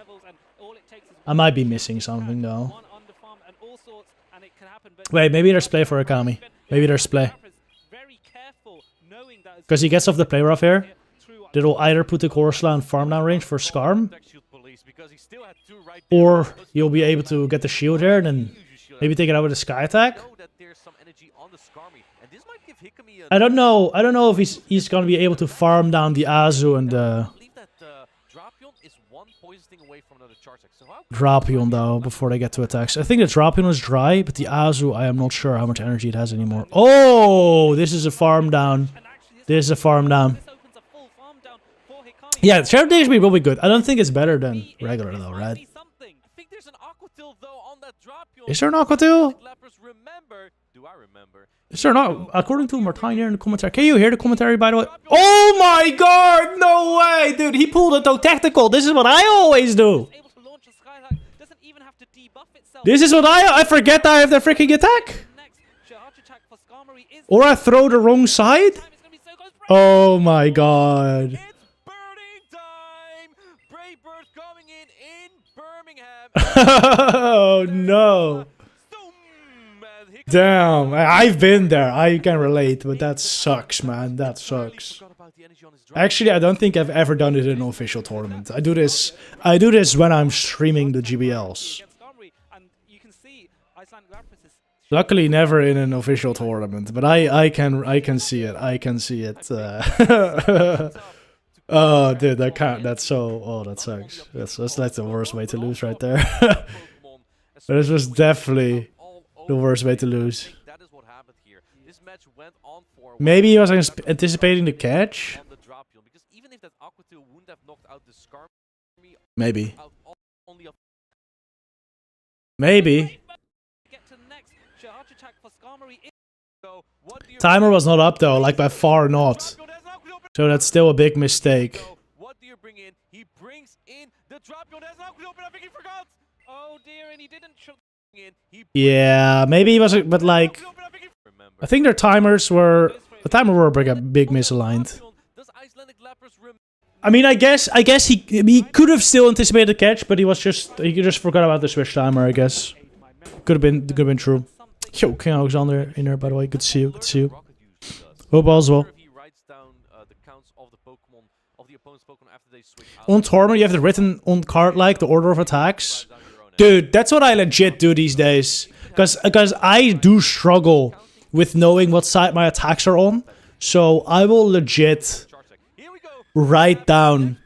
S4: I might be missing something, though. Wait, maybe there's play for Akami. Maybe there's play. Because he gets off the play rough here. That'll either put the Corsola in farm down range for Skarm. Or you'll be able to get the shield here and then maybe take it out with a Sky Attack. I don't know if he's gonna be able to farm down the Azu and the Drapion though before they get to attacks. I think the Drapion is dry, but the Azu I am not sure how much energy it has anymore. Oh, this is a farm down. This is a farm down. Yeah, Shadow Diggersby will be good. I don't think it's better than regular though, right? Is there an Aquatil? Is there not? According to Martijn here in the commentary. Can you hear the commentary, by the way? Oh my god! No way! Dude, he pulled a tactical. This is what I always do. This is what I forget that I have the freaking attack. Or I throw the wrong side? Oh my god.
S7: It's burning time! Brave Bird coming in Birmingham.
S4: Oh no. Damn, I've been there. I can relate, but that sucks, man. That sucks. Actually, I don't think I've ever done it in an official tournament. I do this when I'm streaming the GBLs. Luckily, never in an official tournament, but I can see it. I can see it. Oh, dude, that can't. That's so. Oh, that sucks. That's like the worst way to lose right there. This was definitely the worst way to lose. Maybe he was anticipating the catch. Maybe. Maybe. Timer was not up though, like by far not. So that's still a big mistake.
S7: What do you bring in? He brings in the drop. I think he forgot. Oh dear, and he didn't.
S4: Yeah, maybe he was, but like, I think their timers were. The timer were a big misaligned. I mean, I guess he could have still anticipated the catch, but he just forgot about the switch timer. I guess could have been true. Yo, King Alexander in there, by the way. Good to see you. Good to see you. Hope all's well. On tournament, you have it written on card like the order of attacks. Dude, that's what I legit do these days. Because I do struggle with knowing what side my attacks are on. So I will legit write down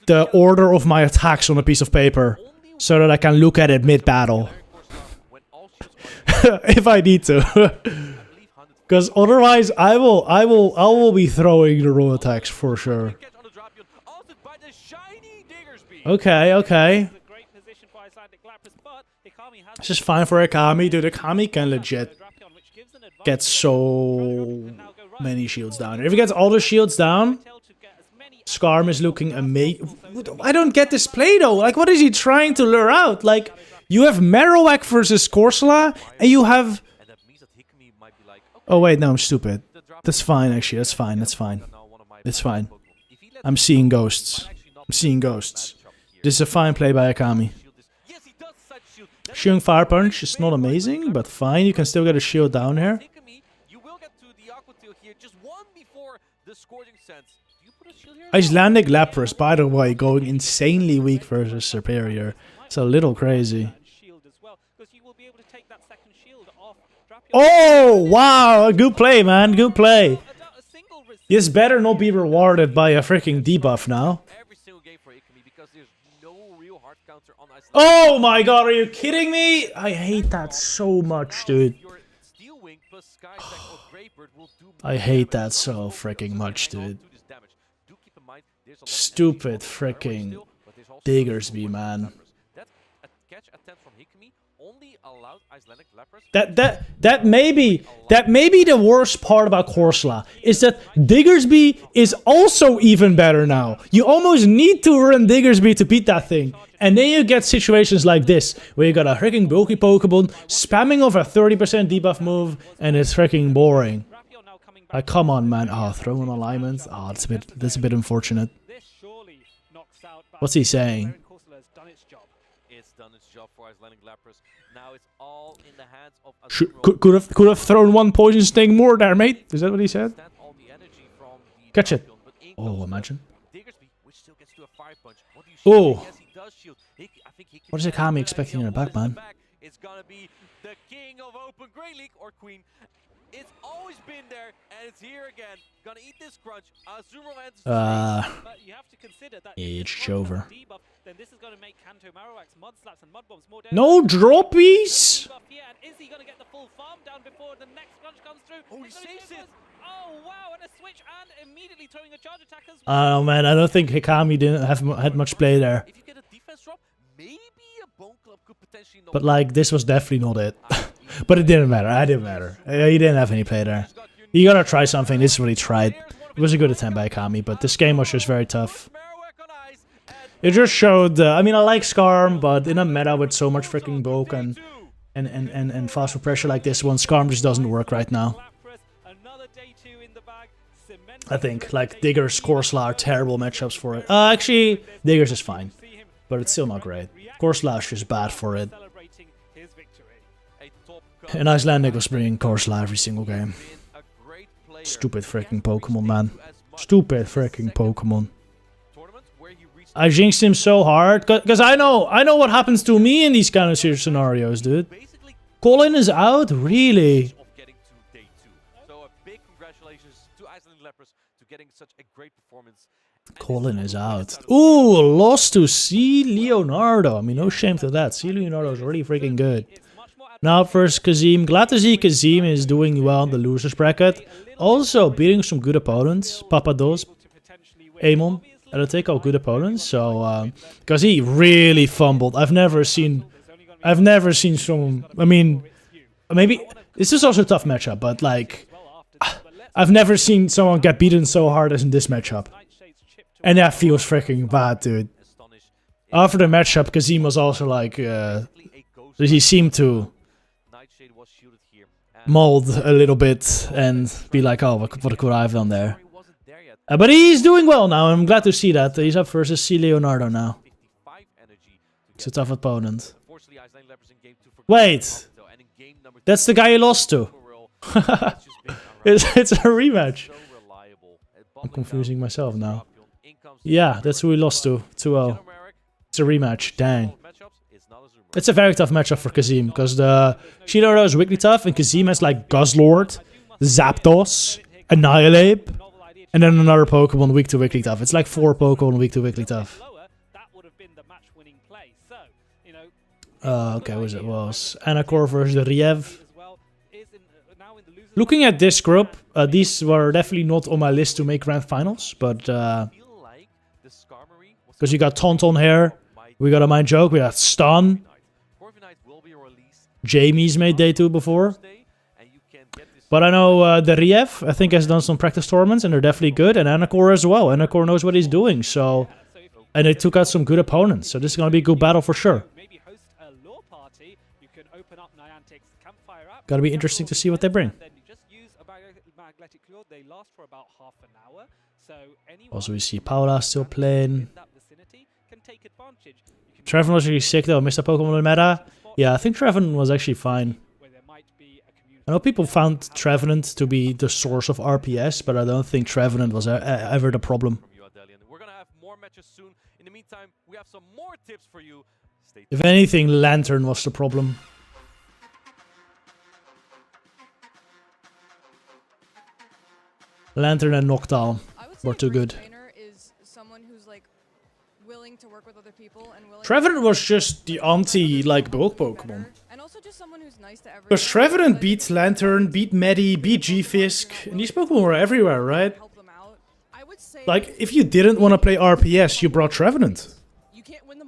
S4: the order of my attacks on a piece of paper. So that I can look at it mid-battle. If I need to. Because otherwise I will be throwing the raw attacks for sure. Okay. This is fine for Akami. Dude, Akami can legit get so many shields down. If he gets all the shields down, Skarm is looking amazing. I don't get this play though. Like, what is he trying to lure out? Like, you have Marowak versus Corsola, and you have... Oh wait, no, I'm stupid. That's fine, actually. That's fine. It's fine. I'm seeing ghosts. This is a fine play by Akami. Shielding Fire Punch is not amazing, but fine. You can still get a shield down here. Icelandic Lapras, by the way, going insanely weak versus Superior. It's a little crazy. Oh, wow. Good play, man. Good play. This better not be rewarded by a freaking debuff now. Oh my god, are you kidding me? I hate that so much, dude. I hate that so freaking much, dude. Stupid freaking Diggersby, man. That may be the worst part about Corsola, is that Diggersby is also even better now. You almost need to run Diggersby to beat that thing. And then you get situations like this, where you got a freaking bulky Pokemon spamming off a 30% debuff move, and it's freaking boring. Like, come on, man. Oh, throw an alignment. Oh, that's a bit unfortunate. What's he saying? Could have thrown one poison sting more there, mate. Is that what he said? Catch it. Oh, imagine. Oh. What is Akami expecting in the back, man?
S7: It's gonna be the king of open Great League or queen. It's always been there, and it's here again. Gonna eat this crunch.
S4: But you have to consider that it's over. Then this is gonna make Kanto Marowak's mud slaps and mud bombs more no droppies. And is he gonna get the full farm down before the next crunch comes through? Oh, he saves it. Oh wow, and a switch and immediately throwing a charge attack as well. Oh man, I don't think Hikami had much play there.
S7: If you get a defense drop, maybe a Bone Club could potentially.
S4: But like, this was definitely not it. But it didn't matter. It didn't matter. He didn't have any play there. You gotta try something. This is what he tried. It was a good attempt by Akami, but this game was just very tough. It just showed. I mean, I like Skarm, but in a meta with so much freaking bulk and and fast with pressure like this one, Skarm just doesn't work right now. I think, like, Diggers, Corsola are terrible matchups for it. Actually, Diggers is fine, but it's still not great. Corsola is just bad for it. And Icelandic was bringing Corsola every single game. Stupid freaking Pokemon, man. Stupid freaking Pokemon. I jinxed him so hard, because I know what happens to me in these kind of scenarios, dude. Colin is out? Really?
S7: So a big congratulations to Icelandic Lapras to getting such a great performance.
S4: Colin is out. Ooh, lost to C. Leonardo. I mean, no shame to that. C. Leonardo is really freaking good. Now first Kazim. Glad to see Kazim is doing well in the losers bracket. Also beating some good opponents. Papados, Amon. And I take out good opponents, so because he really fumbled. I've never seen someone. I mean, maybe this is also a tough matchup, but like, I've never seen someone get beaten so hard as in this matchup, and that feels freaking bad, dude. After the matchup, Kazim was also like, he seemed to mold a little bit and be like, oh, what could I have done there? But he's doing well now, I'm glad to see that. He's up versus C. Leonardo now. It's a tough opponent. Wait! That's the guy he lost to. It's a rematch. I'm confusing myself now. Yeah, that's who he lost to. 2-0. It's a rematch, dang. It's a very tough matchup for Kazim, because the Leonardo is weakly tough, and Kazim has like Guzzlord, Zapdos, Annihilate, and then another Pokemon weak to weakly tough. It's like 4 Pokemon weak to weakly tough. Okay, what was Anacor versus the Riev. Looking at this group, these were definitely not on my list to make grand finals, but because you got Tauntaun here, we got a Mind Joke, we got Stun. Jamie's made day 2 before. But I know the Riev, I think, has done some practice tournaments, and they're definitely good. And Anacor as well. Anacor knows what he's doing, so... And they took out some good opponents, so this is going to be a good battle for sure. Gotta be interesting to see what they bring. Also, we see Paula still playing. Trevor was really sick, though. Missed a Pokemon in the meta. Yeah, I think Trevor was actually fine. I know people found Trevenant to be the source of RPS, but I don't think Trevenant was ever the problem.
S7: We're gonna have more matches soon. In the meantime, we have some more tips for you.
S4: If anything, Lantern was the problem. Lantern and Noctowl were too good. Trevenant was just the anti, bulk Pokemon. Because Trevenant beat Lantern, beat Medi, beat G-Fisk, and these Pokemon were everywhere, right? Like, if you didn't want to play RPS, you brought Trevenant.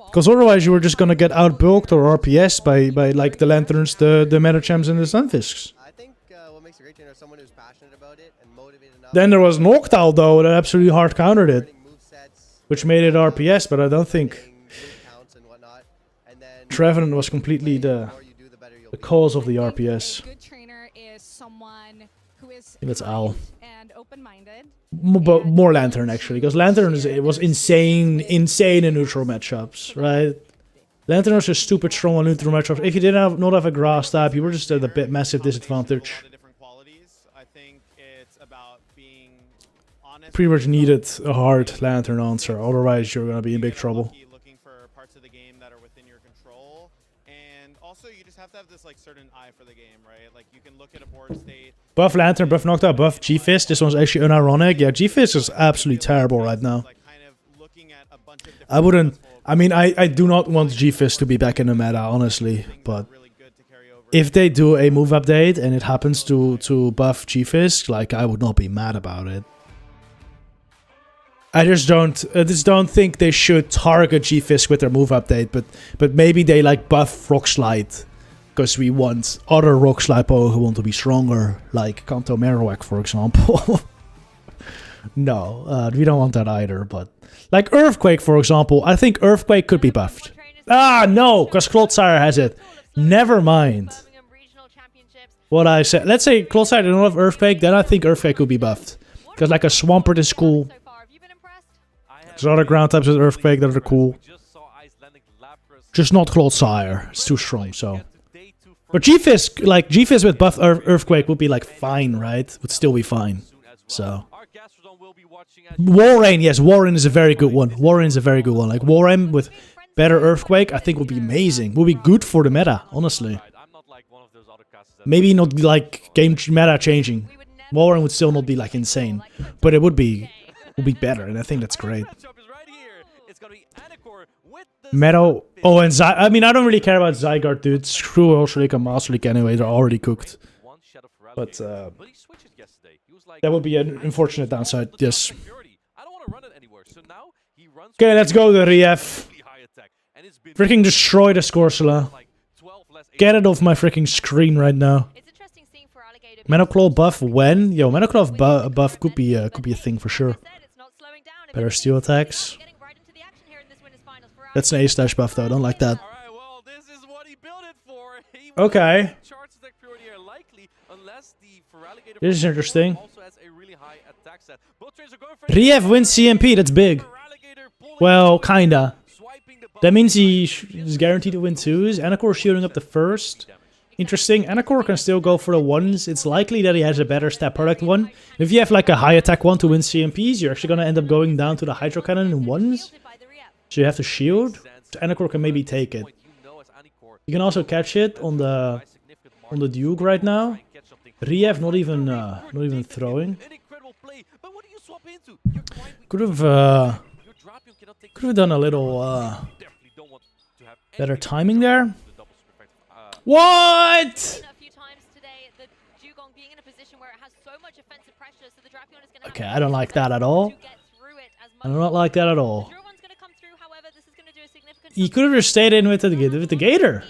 S4: Because otherwise you were just gonna get outbulked or RPS by like the Lanterns, the Metachamps, and the Stunfisks.
S9: What makes a great trainer is someone who's passionate about it and motivated enough.
S4: Then there was Noctowl, though, that absolutely hard countered it, which made it RPS, but I don't think Trevenant was completely the cause of the RPS.
S10: Good trainer is someone who is
S4: That's Owl.
S10: and open-minded.
S4: More Lantern, actually, because Lantern was insane in neutral matchups, right? Lantern was just stupid strong on neutral matchups. If you didn't not have a grass type, you were just at a bit massive disadvantage. Pretty much needed a hard Lantern answer, otherwise you're gonna be in big trouble.
S11: Looking for parts of the game that are within your control, and also you just have to have this certain eye for the game, right? Like you can look at a board state.
S4: Buff Lantern, buff Noctowl, buff G-Fist. This one's actually unironic. Yeah, G-Fist is absolutely terrible right now. I wouldn't... I mean, I do not want G-Fist to be back in the meta, honestly. But if they do a move update and it happens to buff G-Fist, I would not be mad about it. I just don't think they should target G-Fist with their move update, but maybe they buff Rock Slide. Because we want other Rock Slide Pokemon to be stronger, like Kanto Marowak, for example. No, we don't want that either, but... Like Earthquake, for example, I think Earthquake could be buffed. Ah, no, because Clodsire has it. Never mind what I said. Let's say Clodside did not have Earthquake, then I think Earthquake could be buffed. Because like a Swampert is cool. There's other ground types with Earthquake that are cool. Just not Clodsire. It's too strong, so. But G-Fizz, like G-Fizz with buff Earthquake would be like fine, right? Would still be fine. So. Warren, yes, Warren is a very good one. Warren is a very good one. Like Warren with better Earthquake, I think would be amazing. Would be good for the meta, honestly. Maybe not like game meta changing. Warren would still not be like insane, but it would be better, and I think that's great. Meadow. Oh, and I mean, I don't really care about Zygarde, dude. Screw Ultra League and Master League anyway. They're already cooked. But that would be an unfortunate downside. Yes. Okay, let's go to Rief. Freaking destroy the Scorsula. Get it off my freaking screen right now. Manoclaw buff when? Yo, Manoclaw buff could be a thing for sure. Better steel attacks. That's an A/ buff though, I don't like that. Okay. This is interesting. Rief wins CMP, that's big. Well, kinda. That means he is guaranteed to win 2s. Anacor shooting up the first. Interesting. Anacor can still go for the 1s. It's likely that he has a better stat product one. If you have like a high attack one to win CMPs, you're actually going to end up going down to the Hydro Cannon in 1s. So you have to shield. So Anacor can maybe take it. You can also catch it on the Duke right now. Rief not even throwing. Could have done a little better timing there. What? Okay, I don't like that at all. I do not like that at all. He could have just stayed in with the Gator.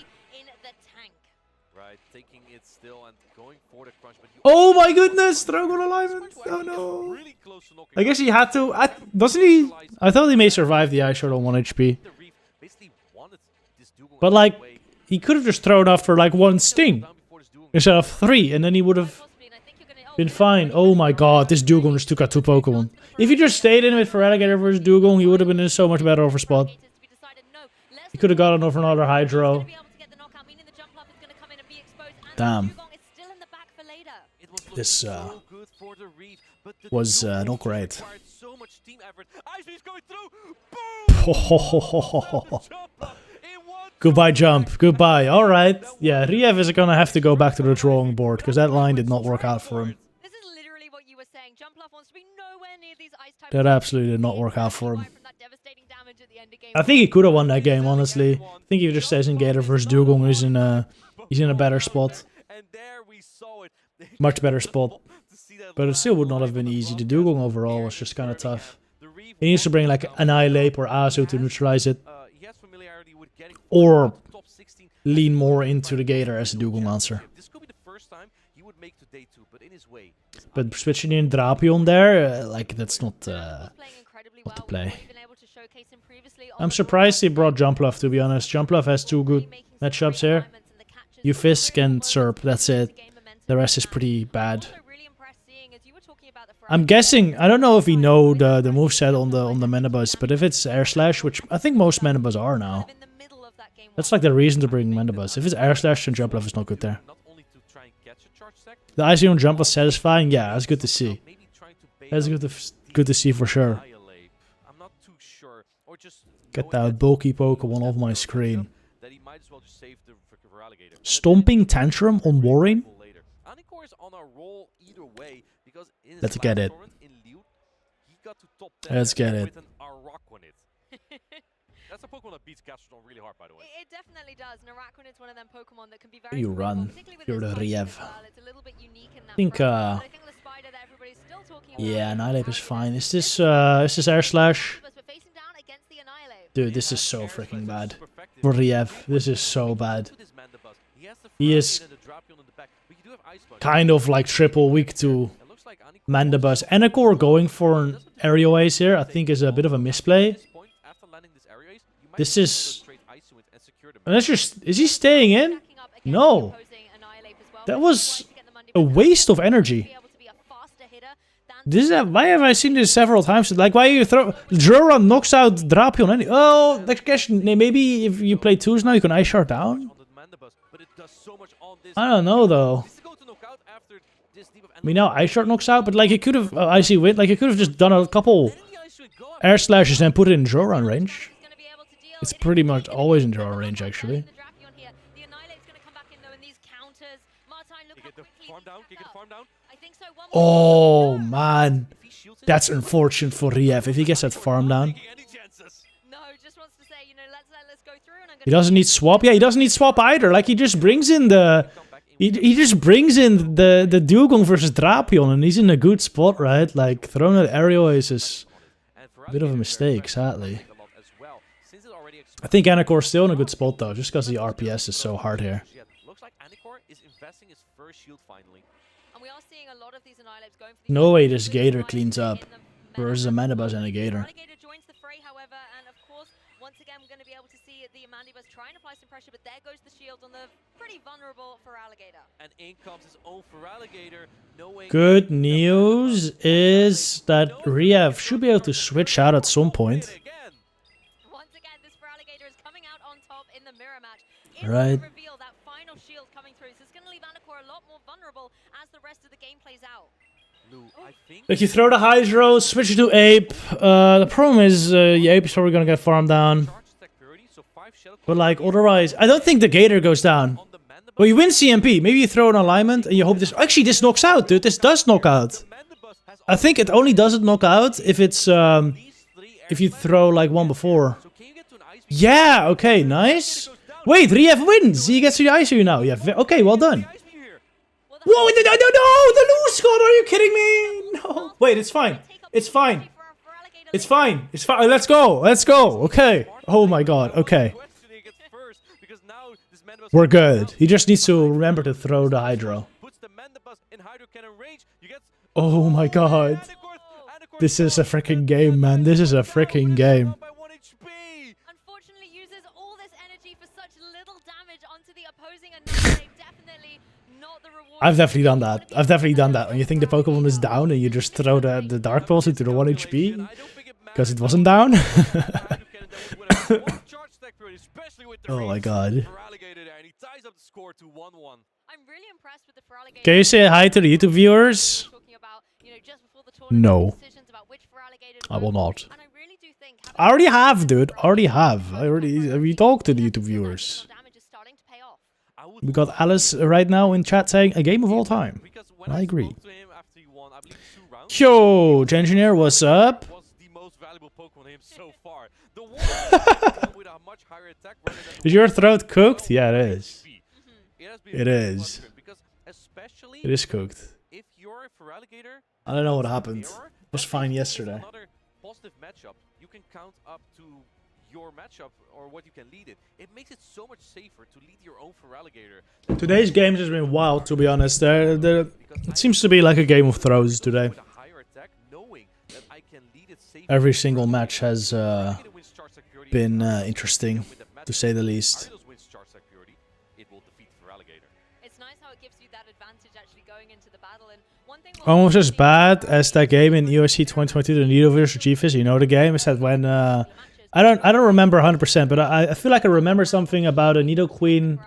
S4: Oh my goodness! Dragon alignment! Oh no! I guess he had to. Doesn't he? I thought he may survive the Ice Shard on 1 HP. But like, he could have just thrown off for like 1 sting instead of 3, and then he would have been fine. Oh my god, this Dugong just took out 2 Pokemon. If he just stayed in with Feraligatr versus Dugong, he would have been in so much better over spot. He could have gotten over another Hydro. Damn. This was not great. Goodbye, jump. Goodbye. Alright. Yeah, Rief is gonna have to go back to the drawing board, because that line did not work out for him. That absolutely did not work out for him. I think he could have won that game, honestly. I think if he just stays in Gator versus Dugong, he's in a better spot. Much better spot. But it still would not have been easy. The Dugong overall was just kind of tough. He needs to bring like Annihilate or Azu to neutralize it. Or lean more into the Gator as a Dugong answer. But switching in Drapion there, like that's not the play. I'm surprised he brought Jumpluff, to be honest. Jumpluff has 2 good matchups here. Fisk and Serp, that's it. The rest is pretty bad. I'm guessing, I don't know if we know the moveset on the Manabuzz, but if it's Air Slash, which I think most Manabuzz are now. That's like the reason to bring Manabuzz. If it's Air Slash, then Jumpluff is not good there. The Iceon jump was satisfying, yeah, that's good to see. That's good to see for sure. Get that bulky Pokemon off my screen. Stomping Tantrum on Warren? Let's get it. Let's get it.
S7: That's a Pokemon that beats Gastrodon really hard, by the way.
S2: It definitely does. And Araquanid is one of them Pokemon that can be very
S4: You run. You're the Rief. I think,
S2: I
S4: yeah, Annihilate is fine. Is this Air Slash? Dude, this is so freaking bad. For Rief, this is so bad. He is kind of like triple weak to Mandibuzz. Anacor going for an Aerial Ace here, I think is a bit of a misplay. This is... Unless you're... Is he staying in? No. That was a waste of energy. Why have I seen this several times? Like, why you throw... Droron knocks out Drapion any... Oh, next question. Maybe if you play twos now, you can ice shard down? I don't know, though. I mean, now ice shard knocks out, but like, he could have... Icy Wind, like, he could have just done a couple air slashes and put it in Droron range. It's pretty much always in Droron range, actually. Oh, man. That's unfortunate for Riev if he gets that farm down. He doesn't need swap. Yeah, he doesn't need swap either. Like, he just brings in the... He just brings in the Dugong versus Drapion, and he's in a good spot, right? Like, throwing that aerial is just a bit of a mistake, sadly. I think Anacor's still in a good spot, though, just because the RPS is so hard here. No way this Gator cleans up versus a Mandibuzz and a Gator.
S2: Once again, we're going to be able to see the Amandibus try and apply some pressure, but there goes the shield on the pretty vulnerable Feraligatr. And in comes his own Feraligatr.
S4: Good news is that Riev should be able to switch out at some point.
S2: Once again, this Feraligatr is coming out on top in the mirror match.
S4: Right.
S2: Reveal that final shield coming through. So it's going to leave Anacor a lot more vulnerable as the rest of the game plays out.
S4: If you throw the Hydro, switch it to Ape. The problem is, Ape is probably gonna get farmed down. But like, otherwise, I don't think the Gator goes down. Well, you win CMP. Maybe you throw an alignment and you hope this... Actually, this knocks out, dude. This does knock out. I think it only doesn't knock out if it's, if you throw like one before. Yeah, okay, nice. Wait, Riev wins. He gets to the ICU now. Yeah, okay, well done. Whoa, no, the loose god, are you kidding me? No. Wait, it's fine. It's fine. It's fine. It's fine. Let's go. Let's go. Okay. Oh my god. Okay. We're good. He just needs to remember to throw the Hydro. Oh my god. This is a freaking game, man. This is a freaking game.
S2: Unfortunately, uses all this energy for such little damage onto the opposing and definitely not the reward.
S4: I've definitely done that. I've definitely done that. When you think the Pokemon is down and you just throw the Dark Pulse into the 1 HP. Because it wasn't down. Oh my god. Can you say hi to the YouTube viewers? No. I will not. I already have, dude. I already have. We talked to the YouTube viewers. We got Alice right now in chat saying a game of all time. And I agree. Yo, Engineer, what's up? Is your throat cooked? Yeah, it is. It is. It is cooked. I don't know what happened. It was fine yesterday.
S7: You can count up to your matchup or what you can lead it. It makes it so much safer to lead your own Feraligatr.
S4: Today's games has been wild, to be honest. It seems to be like a Game of Thrones today. Every single match has been interesting, to say the least. Almost as bad as that game in UFC 2022, the Nido vs G-Fizz. You know the game? Is that when I don't remember 100%, but I feel like I remember something about a Nido Queen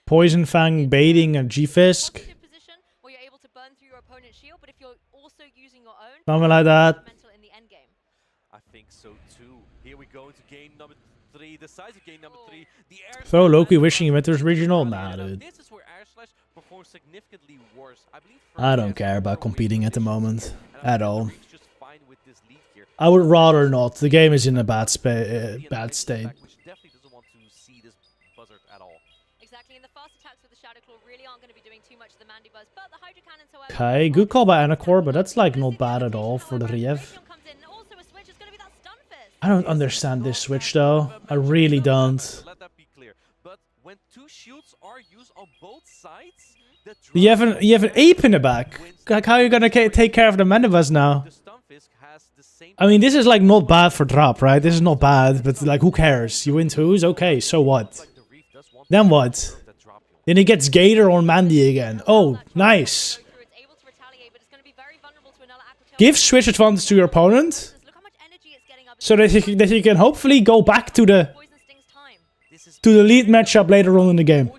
S4: Poison Fang baiting a G-Fizz. Something like that.
S7: I think so too. Here we go into game number 3, decisive game number 3.
S4: So Loki wishing he went to his regional? Nah, dude.
S7: This is where Air Slash performs significantly worse.
S4: I don't care about competing at the moment at all. I would rather not. The game is in a bad state.
S7: Exactly, and the fast attacks with the Shadow Claw really aren't going to be doing too much to the Mandibuzz, but the Hydro Cannons, however...
S4: Okay, good call by Anacor, but that's like not bad at all for the Riev. I don't understand this switch though. I really don't.
S7: Let that be clear. But when two shields are used on both sides,
S4: you have an ape in the back. Like, how are you gonna take care of the Mandibuzz now? I mean, this is like not bad for drop, right? This is not bad, but like, who cares? You win twos, okay, so what? Then what? Then he gets Gator on Mandy again. Oh, nice. Give switch advantage to your opponent, so that he can hopefully go back to the lead matchup later on in the game.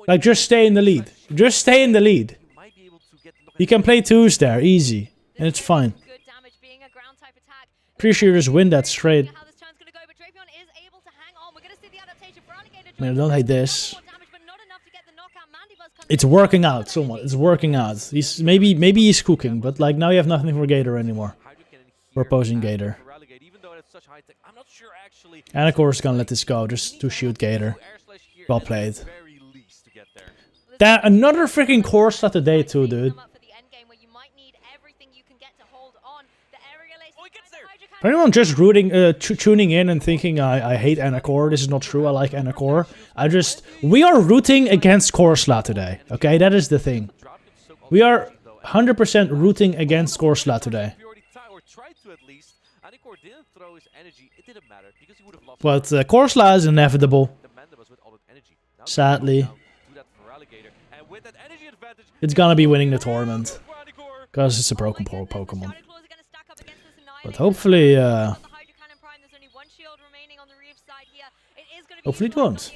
S4: Like, just stay in the lead. Just stay in the lead. You can play twos there, easy. And it's fine. Pretty sure you just win that straight. Man, I don't hate this. It's working out somewhat. It's working out. He's maybe he's cooking, but like now you have nothing for Gator anymore. We're opposing Gator. And of course gonna let this go just to shoot Gator. Well played. That another freaking core slot today too, dude. For anyone just tuning in and thinking I hate Anacor, this is not true. I like Anacor. We are rooting against core slot today. Okay, that is the thing. We are 100% rooting against core slot today. But core slot is inevitable. Sadly. It's gonna be winning the tournament. Because it's a broken Pokemon. But hopefully, hopefully it won't.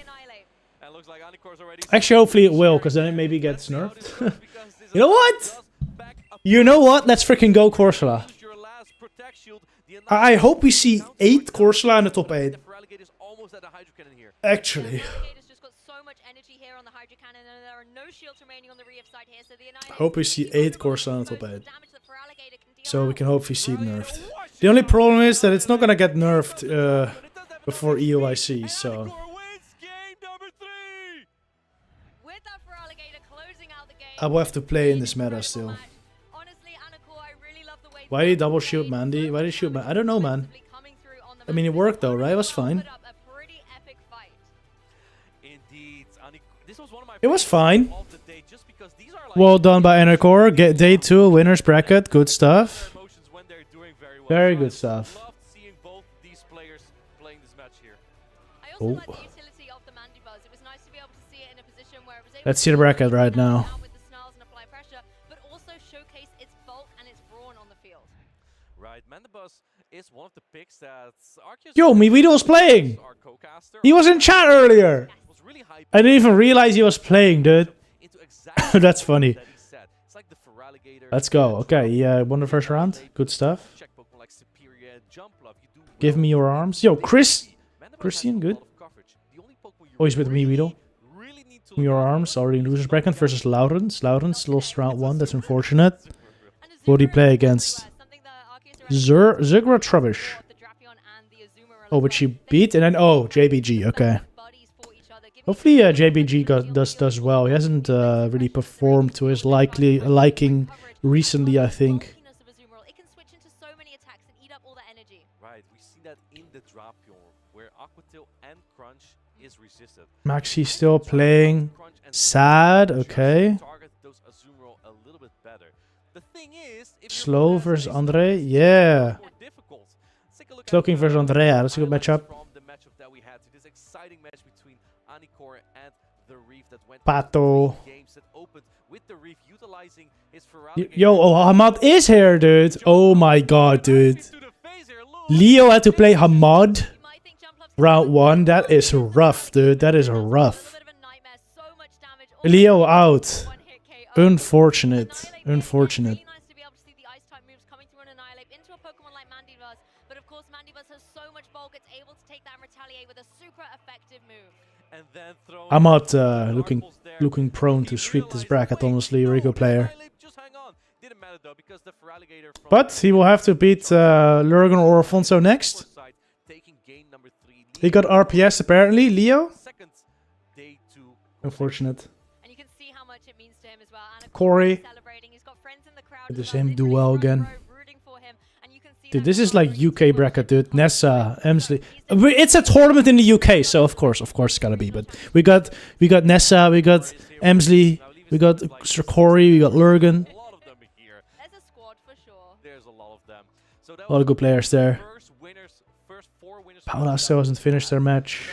S4: Actually, hopefully it will, because then it maybe gets nerfed. You know what? You know what? Let's freaking go Corsola. I hope we see 8 Corsola in the top 8. Actually. I hope we see 8 Corsola in the top 8. So we can hopefully see it nerfed. The only problem is that it's not gonna get nerfed before EOIC, so... I will have to play in this meta still. Why did he double shoot Mandy? Why did he shoot Mandy? I don't know, man. I mean, it worked though, right? It was fine. It was fine. Well done by Anacor. Get day 2 winners bracket. Good stuff. Very good stuff. Oh. Let's see the bracket right now. Yo, Miwido was playing! He was in chat earlier! I didn't even realize he was playing, dude. That's funny. Let's go. Okay, yeah, won the first round. Good stuff. Give me your arms. Yo, Christian, good. Oh, he's with Miwido. Give me your arms. Already in losers bracket versus Laurens. Laurens lost round 1. That's unfortunate. What did he play against? Zugra Trubbish. Oh, but she beat and then JBG. Okay. Hopefully JBG does well. He hasn't really performed to his liking recently, I think. Maxi still playing. Sad. Okay. Slow versus Andre. Yeah. Slowking versus Andrea. That's a good matchup. Pato. Yo, Hamad is here, dude. Oh my god, dude. Leo had to play Hamad. Round 1. That is rough, dude. That is rough. Leo out. Unfortunate. Unfortunate. I'm not looking prone to sweep this bracket, honestly, Rico player. But he will have to beat Lurgan or Alfonso next. He got RPS apparently, Leo. Unfortunate. Corey. Does him do well again? Dude, this is like UK bracket, dude. Nessa, Emsley. It's a tournament in the UK, so of course it's gotta be. But we got Nessa, we got Emsley, we got Sir Corey, we got Lurgan. A lot of good players there. Paula still hasn't finished their match.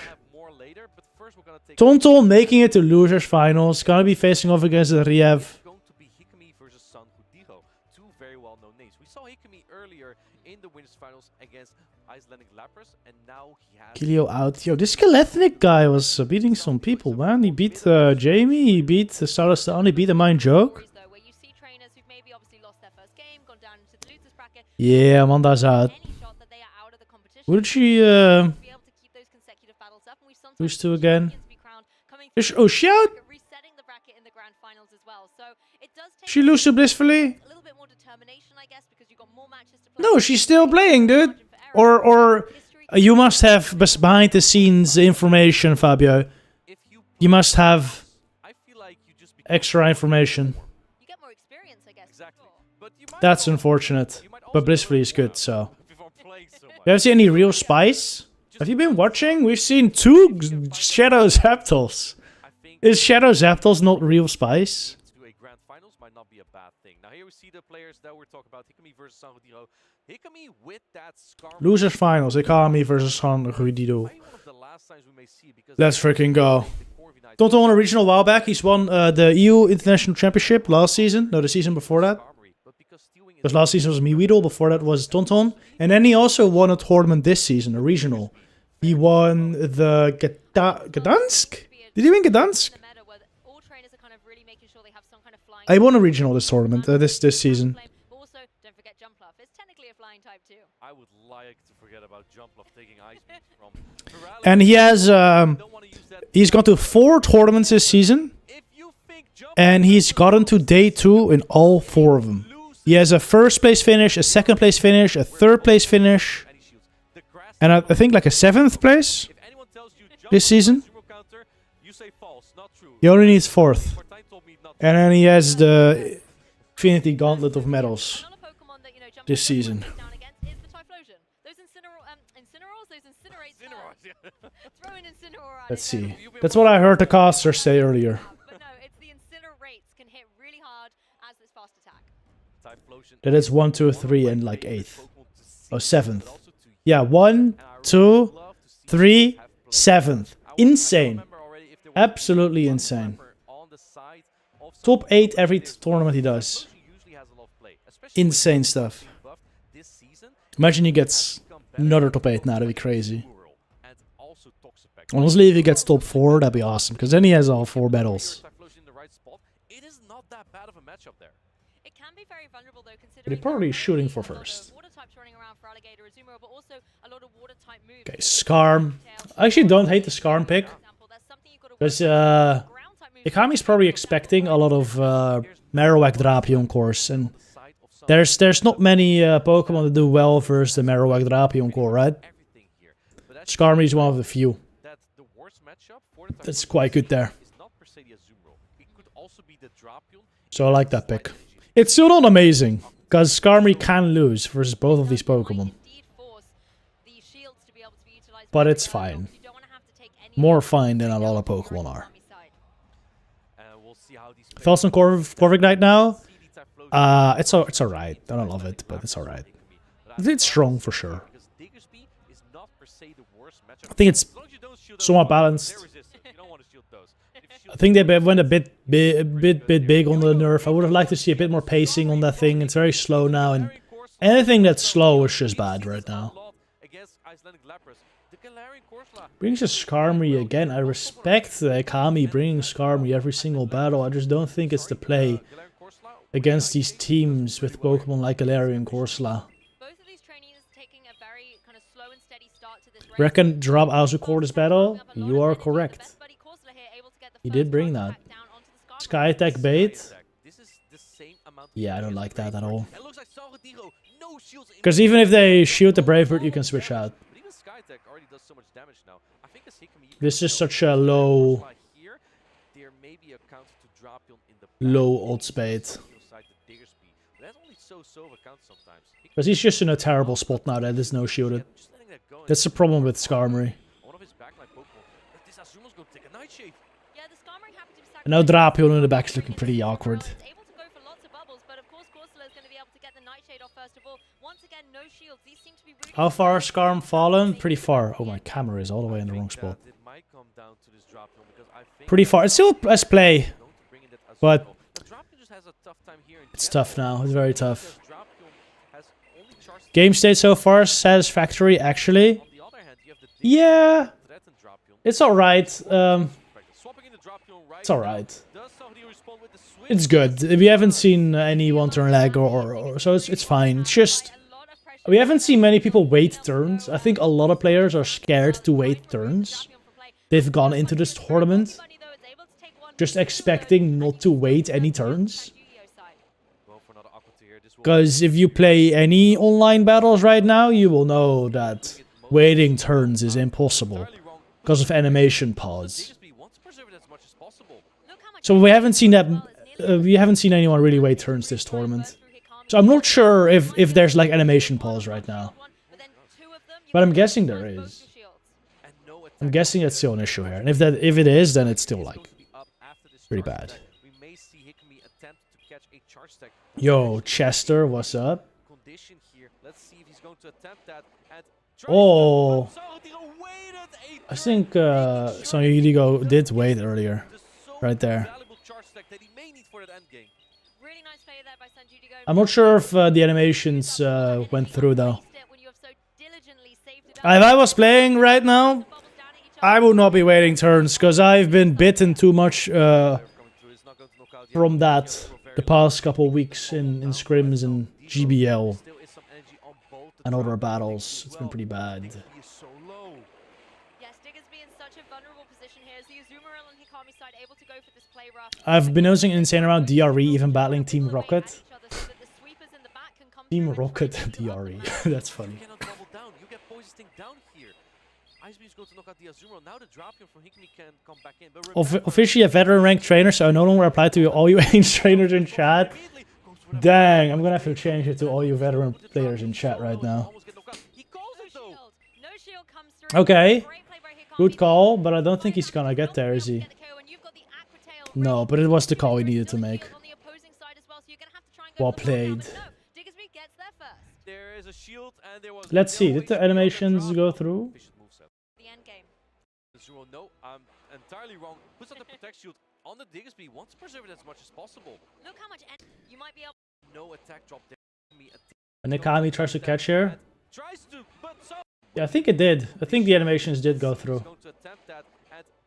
S7: later, but first we're gonna take
S4: Tonton making it to losers finals. Gonna be facing off against the Riev.
S7: It's going to be Hikami versus San Judijo, two very well-known names. We saw Hikami earlier in the winners finals against Icelandic Lapras, and now he has
S4: KingOWT. Yo, this Galethnic guy was beating some people, man. He beat Jamie, he beat Sarastan, he beat the Mind Joke.
S2: Where you see trainers who've maybe obviously lost their first game, gone down into the losers bracket.
S4: Yeah, Amanda's out.
S2: Any shot that they are out of the competition.
S4: Who did she
S2: be able to keep those consecutive battles up, and we've sometimes
S4: lose to
S2: seen
S4: again?
S2: champions be crowned coming
S4: Oh, she out?
S2: resetting the bracket in the grand finals as well. So it does take
S4: She lose to Blissfully?
S2: a little bit more determination, I guess, because you've got more matches to play.
S4: No, she's still playing, dude. Or you must have behind the scenes information, Fabio. You must have
S7: I feel like you just
S4: extra information.
S2: You get more experience, I guess.
S7: exactly. But you might
S4: That's
S7: also-
S4: unfortunate.
S7: you might
S4: But
S7: also
S4: Blissfully
S7: learn
S4: is good,
S7: more
S4: so.
S7: before playing so much.
S4: You ever see any real spice? Have you been watching? We've seen 2 Shadow Zapdos.
S7: I think
S4: Is Shadow Zapdos not real spice?
S7: to a grand finals might not be a bad thing. Now here we see the players that we're talking about. Hikami versus San Judijo. Hikami with that scar.
S4: Losers finals. Ikami versus San Ruidido.
S7: Might be one of the last times we may see because
S4: Let's freaking go.
S7: the Corviknight
S4: Tonton won a regional a while back. He's won the EU International Championship last season. No, the season before that.
S7: armory, but because stealing is
S4: Because last season was Miweedle, before that was Tonton. And then he also won a tournament this season, a regional. He won the Gdansk? Did he win Gdansk?
S2: In the meta where all trainers are kind of really making sure they have some kind of flying.
S4: I won a regional this tournament, this season.
S2: But also, don't forget Jump Fluff. It's technically a flying type too.
S7: I would like to forget about Jumpluff taking Ice Beam from Ferrari.
S4: And he has,
S7: Don't wanna use that.
S4: he's gone to 4 tournaments this season.
S7: If you think
S4: And he's gotten to day 2 in all 4 of them. He has a first place finish, a second place finish, a third place finish,
S7: any shields, the grass
S4: and I think like a 7th place
S7: if anyone tells you jump
S4: this season.
S7: zero counter, you say false, not true.
S4: He only needs 4th.
S7: Martijn told me not
S4: And then he has the Infinity Gauntlet of medals
S2: Another Pokemon that, you know, Jump
S4: this
S2: Fluff
S4: season.
S2: goes down against is the Typhlosion. Those Incineroars, those Incinerates. Throw in Incineroar.
S4: Let's see. That's what I heard the caster say earlier.
S2: But no, it's the Incinerates can hit really hard as this fast attack.
S7: Typhlosion
S4: That is 1, 2, 3, and like 8th.
S7: Pokemon to see,
S4: Oh, 7th.
S7: but also to
S4: Yeah, 1, 2, 3, 7th. Insane.
S7: remember already if there was
S4: Absolutely
S7: one
S4: insane.
S7: rapper on the side of
S4: Top
S7: something
S4: 8 every
S7: this
S4: tournament he
S7: Typhlosion
S4: does.
S7: usually has a lot of play, especially when
S4: Insane
S7: he's
S4: stuff.
S7: being buffed this season.
S4: Imagine he gets another top 8 now, that'd be crazy.
S7: Rural and also Toxapex.
S4: Honestly, if he gets top 4, that'd be awesome. Because then he has all 4 battles.
S7: Typhlosion in the right spot. It is not that bad of a matchup there.
S2: It can be very vulnerable though, considering
S4: But he probably
S2: there are
S4: shooting
S2: really
S4: for
S2: a lot of
S4: first.
S2: water types running around for Alligator Azumarill, but also a lot of water type moves.
S4: Okay, Skarm. I actually don't hate the Skarm pick. Because Ikami's probably expecting a lot of Marowak Drapion course. And there's not many Pokemon that do well versus the Marowak Drapion core, right?
S7: Everything here. But that's
S4: Skarmory is one of the few.
S7: that the worst matchup for the
S4: That's
S7: Typhlosion
S4: quite good there.
S7: is not per se the Azumarill. It could also be the Drapion.
S4: So I like that pick. It's still not amazing. Because Skarmory can lose versus both of these Pokemon. But it's fine. More fine than a lot of Pokemon are.
S7: We'll see how these
S4: Thoughts on Corviknight now? It's alright. I don't love it, but it's alright. It's strong for sure.
S7: because Diggersby is not per se the worst matchup.
S4: I think it's
S7: As long as you don't shield
S4: somewhat
S7: those,
S4: balanced.
S7: they're resistant. You don't want to shield those. If you shield
S4: I think they went a bit big on the nerf. I would have liked to see a bit more pacing on that thing. It's very slow now, and
S7: Galarian Corsola,
S4: anything that's slow is just bad right now.
S7: a lot against Icelandic Lapras. The Galarian Corsola
S4: Brings a Skarmory again. I respect Ikami bringing Skarmory every single battle. I just don't think it's the play
S7: Galarian Corsola
S4: against these teams with Pokemon like Galarian Corsola.
S2: Both of these trainees taking a very kind of slow and steady start to this race.
S4: Reckon drop Azucore this battle? You are correct. He did bring that. Sky attack bait?
S7: This is the same amount of
S4: Yeah, I don't like that at all.
S7: And looks like Salvadiro, no shields in
S4: Because even if they shoot the Brave Bird, you can switch out.
S7: but even Sky Attack already does so much damage now. I think as Hikami
S4: This is such a low
S7: here, there may be a counter to Drapion in the
S4: low odds bait.
S7: side the Diggersby. But that's only so of a count sometimes.
S4: Because he's just in a terrible spot now that is no shielded.
S7: Just letting that go.
S4: That's the problem with Skarmory.
S7: One of his backline Pokemon. But this Azuma's going to take a Nightshade.
S2: Yeah, the Skarmory happy to be
S4: And now Drapion in the back is looking pretty awkward.
S2: Able to go for lots of bubbles, but of course Corsola is going to be able to get the Nightshade off first of all. Once again, no shields. These seem to be really
S4: How far is Skarm fallen? Pretty far. Oh, my camera is all the way in the wrong spot. Pretty far. It still has play. But it's tough now. It's very tough. Game state so far satisfactory, actually. Yeah. It's alright. It's alright. It's good. We haven't seen any one-turn lag or so it's fine. It's just we haven't seen many people wait turns. I think a lot of players are scared to wait turns. They've gone into this tournament just expecting not to wait any turns. Because if you play any online battles right now, you will know that waiting turns is impossible because of animation pause. So we haven't seen that. We haven't seen anyone really wait turns this tournament. So I'm not sure if there's like animation pause right now. But I'm guessing there is. I'm guessing it's still an issue here. And if it is, then it's still like pretty bad. Yo, Chester, what's up? Oh, I think Sonyidigo did wait earlier, right there. I'm not sure if the animations went through though. If I was playing right now, I would not be waiting turns because I've been bitten too much from that the past couple weeks in scrims and GBL and other battles. It's been pretty bad. I've been noticing an insane amount of DRE, even battling Team Rocket. Team Rocket DRE. That's funny. Officially a veteran ranked trainer, so I no longer apply to all you age trainers in chat. Dang, I'm gonna have to change it to all you veteran players in chat right now. Okay. Good call, but I don't think he's gonna get there, is he? No, but it was the call he needed to make. Well played. Let's see, did the animations go through?
S7: No, I'm entirely wrong. Puts on the protect shield on the Diggersby. Wants to preserve it as much as possible.
S2: Look how much you might be able.
S7: No attack drop there.
S4: And Nikami tries to catch here. Yeah, I think it did. I think the animations did go through.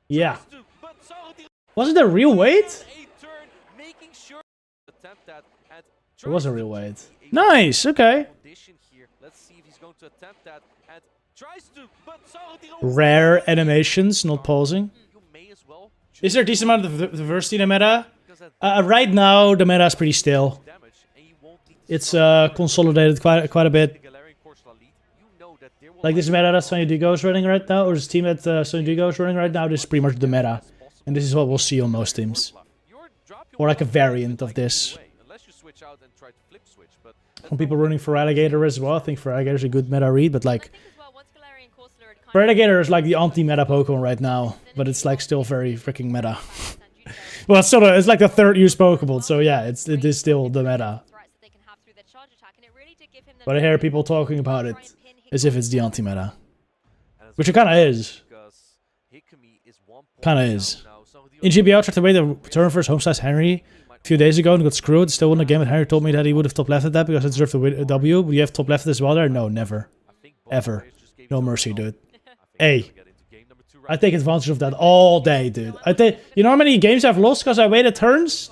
S4: Yeah. Was it a real wait? It was a real wait. Nice, okay. Rare animations, not pausing. Is there a decent amount of diversity in the meta? Right now, the meta is pretty still. It's consolidated quite a bit. Like this meta that Sonyidigo is running right now, or this team that Sonyidigo is running right now, this is pretty much the meta. And this is what we'll see on most teams. Or like a variant of this. Some people running for Alligator as well. I think for Alligator is a good meta read, but like... Alligator is like the anti-meta Pokemon right now, but it's like still very freaking meta. Well, it's sort of, it's like the third used Pokemon, so yeah, it is still the meta. But I hear people talking about it as if it's the anti-meta. Which it kinda is. Kinda is. In GBL, tried to wait a turn for his home/slash Henry a few days ago and got screwed. Still won the game, and Henry told me that he would have top lefted that because it deserved a W. Would you have top lefted as well there? No, never. Ever. No mercy, dude. Hey. I take advantage of that all day, dude. You know how many games I've lost because I waited turns?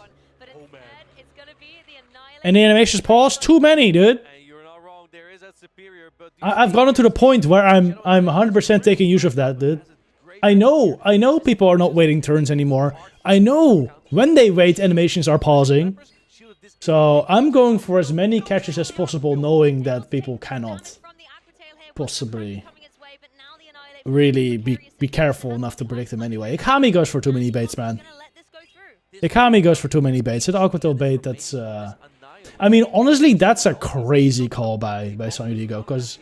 S4: And the animations paused? Too many, dude. I've gotten to the point where I'm 100% taking use of that, dude. I know people are not waiting turns anymore. I know when they wait, animations are pausing. So I'm going for as many catches as possible, knowing that people cannot possibly really be careful enough to predict them anyway. Ikami goes for too many baits, man. Ikami goes for too many baits. An Aquatil bait, that's... I mean, honestly, that's a crazy call by Sonyidigo, because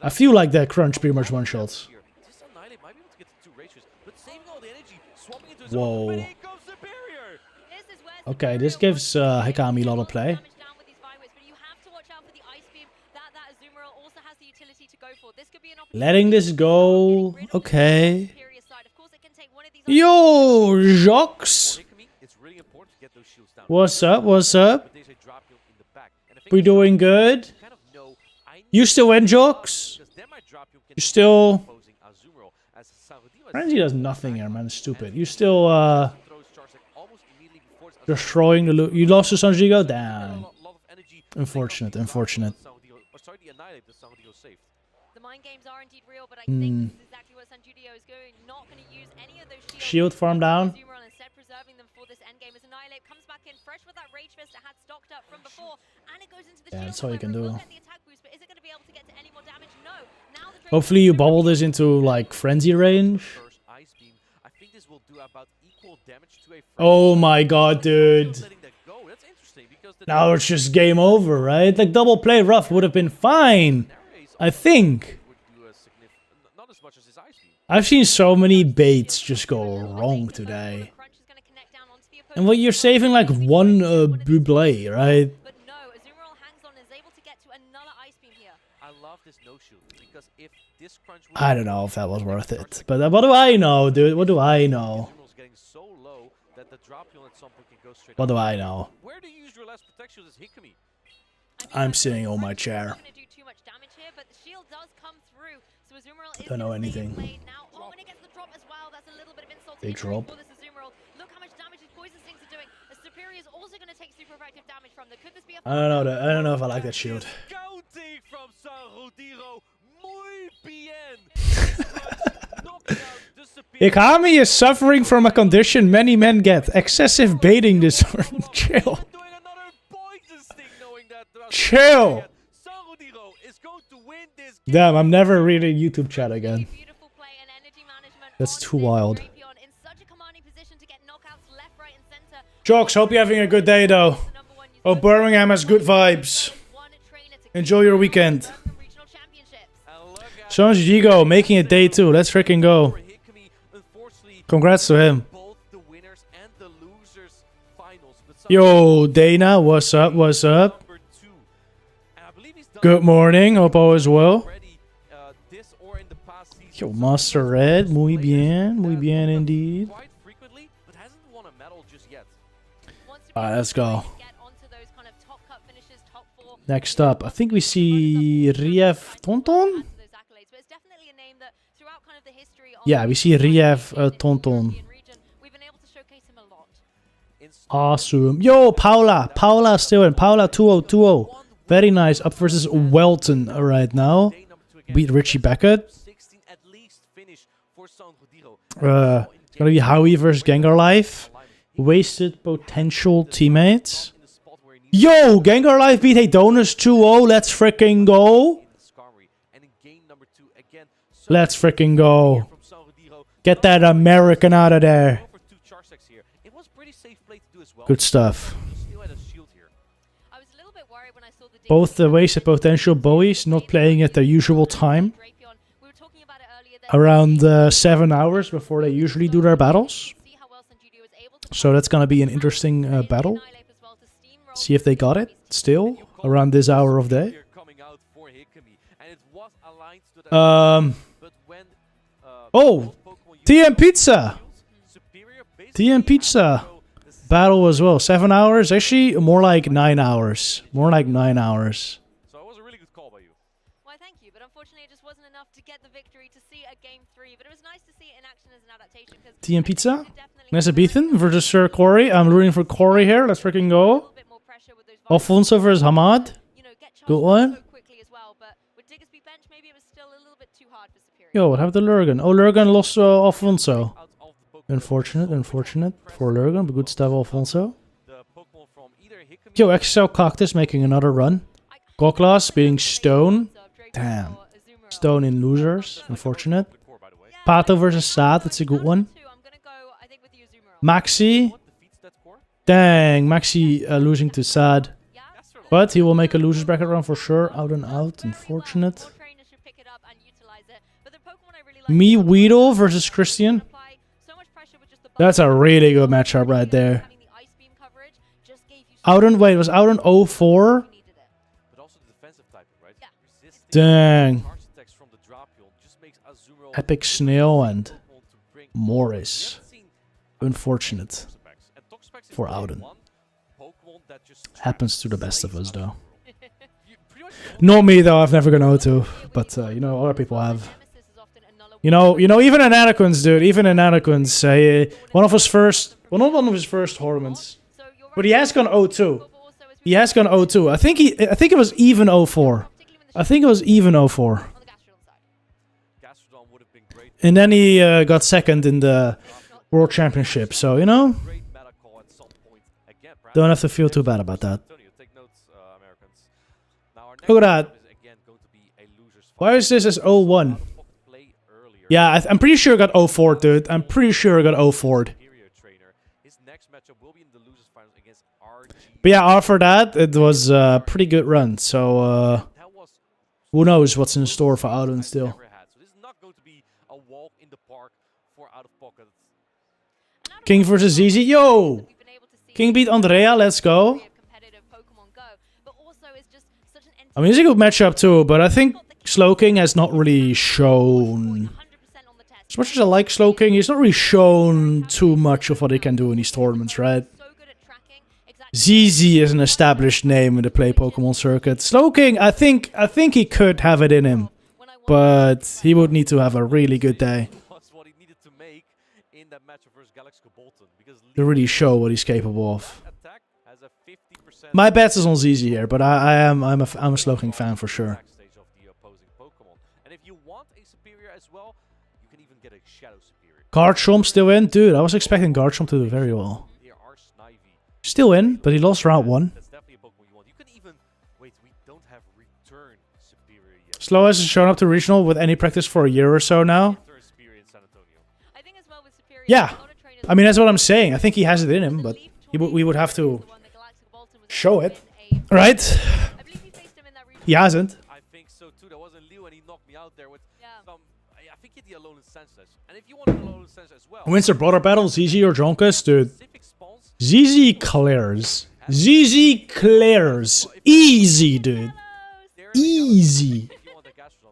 S4: I feel like that crunch pretty much one-shots. Whoa. Okay, this gives Hikami a lot of play.
S2: has the utility to go for. This could be an
S4: Letting this go. Okay. Yo, Jox. What's up? What's up? We doing good? You still in, Jox? You still... Frenzy does nothing here, man. It's stupid. You still, destroying the loot. You lost to Sanjigo? Damn. Unfortunate, unfortunate.
S2: The mind games are indeed real, but I think this is exactly what Sanjudio is going. Not going to use any of those
S4: Shield farm down.
S2: Instead preserving them for this end game as Annihilate comes back in fresh with that Rage Fist it had stocked up from before, and it goes into the shield.
S4: That's all you can do.
S2: Get the attack boost, but is it going to be able to get to any more damage? No. Now the
S4: Hopefully you bubble this into like frenzy range. Oh my god, dude. Now it's just game over, right? Like double play rough would have been fine. I think. I've seen so many baits just go wrong today. And what you're saving like one Buble, right? I don't know if that was worth it. But what do I know, dude? What do I know? What do I know? I'm sitting on my chair. Don't know anything. They drop. I don't know if I like that shield. Ikami is suffering from a condition many men get. Excessive baiting disorder. Chill. Chill. Damn, I'm never reading YouTube chat again. That's too wild. Jokes, hope you're having a good day though. Hope Birmingham has good vibes. Enjoy your weekend. Son's Jigo making it day 2. Let's freaking go. Congrats to him. Yo, Dana, what's up? What's up? Good morning. Hope all is well. Yo, Master Red. Muy bien. Muy bien indeed. Alright, let's go. Next up, I think we see Riev Tonton? Yeah, we see Riev Tonton. Awesome. Yo, Paula. Paula still in. Paula 2020. Very nice. Up versus Welton right now. Beat Richie Beckett. It's gonna be Howie versus Gengar Life. Wasted potential teammates. Yo, Gengar Life beat Adonis 2-0. Let's freaking go. Let's freaking go. Get that American out of there. Good stuff. Both the wasted potential Bowies not playing at their usual time. Around 7 hours before they usually do their battles. So that's gonna be an interesting battle. See if they got it still around this hour of day. Oh, TM Pizza. TM Pizza battle as well. 7 hours. Actually, more like 9 hours. More like 9 hours.
S2: So it was a really good call by you. Well, thank you, but unfortunately, it just wasn't enough to get the victory to see a game 3. But it was nice to see it in action as an adaptation.
S4: TM Pizza. Nessa Beathan versus Sir Corey. I'm rooting for Corey here. Let's freaking go. Alfonso versus Hamad. Good one. Yo, what happened to Lurgan? Oh, Lurgan lost Alfonso. Unfortunate, unfortunate for Lurgan, but good stuff, Alfonso. Yo, XL Cactus making another run. Goklas beating Stone. Damn. Stone in losers. Unfortunate. Pato versus Sad. That's a good one. Maxi. Dang, Maxi losing to Sad. But he will make a losers bracket run for sure. Out and out. Unfortunate. Me Weedle versus Christian. That's a really good matchup right there. Out on, wait, it was out on 04? Dang. Epic Snail and Morris. Unfortunate for Ouden. Happens to the best of us, though. Not me, though. I've never gone O2, but you know, other people have. You know, even in Anaquins, dude. Even in Anaquins, one of his first tournaments, but he has gone O2. He has gone O2. I think it was even 04. I think it was even 04. And then he got second in the World Championship. So, you know, don't have to feel too bad about that. Look at that. Why is this as 01? Yeah, I'm pretty sure I got 04, dude. I'm pretty sure I got 04. But yeah, after that, it was a pretty good run. So, who knows what's in store for Ouden still. King versus ZZ. Yo! King beat Andrea, let's go. I mean, it's a good matchup too, but I think Slowking has not really shown... As much as I like Slowking, he's not really shown too much of what he can do in these tournaments, right? ZZ is an established name in the play Pokemon circuit. Slowking, I think he could have it in him, but he would need to have a really good day to really show what he's capable of. My bet is on ZZ here, but I'm a Slowking fan for sure. Garchomp still in? Dude, I was expecting Garchomp to do very well. Still in, but he lost round 1. Slow hasn't shown up to regional with any practice for a year or so now. Yeah, I mean, that's what I'm saying. I think he has it in him, but we would have to show it, right? He hasn't.
S7: I think so too. There was a Liu and he knocked me out there with some... I think he did alone in senseless. And if you want alone in senseless as well...
S4: Wins the brother battle, ZZ or Jonkus? Dude. ZZ clears. ZZ clears. Easy, dude. Easy.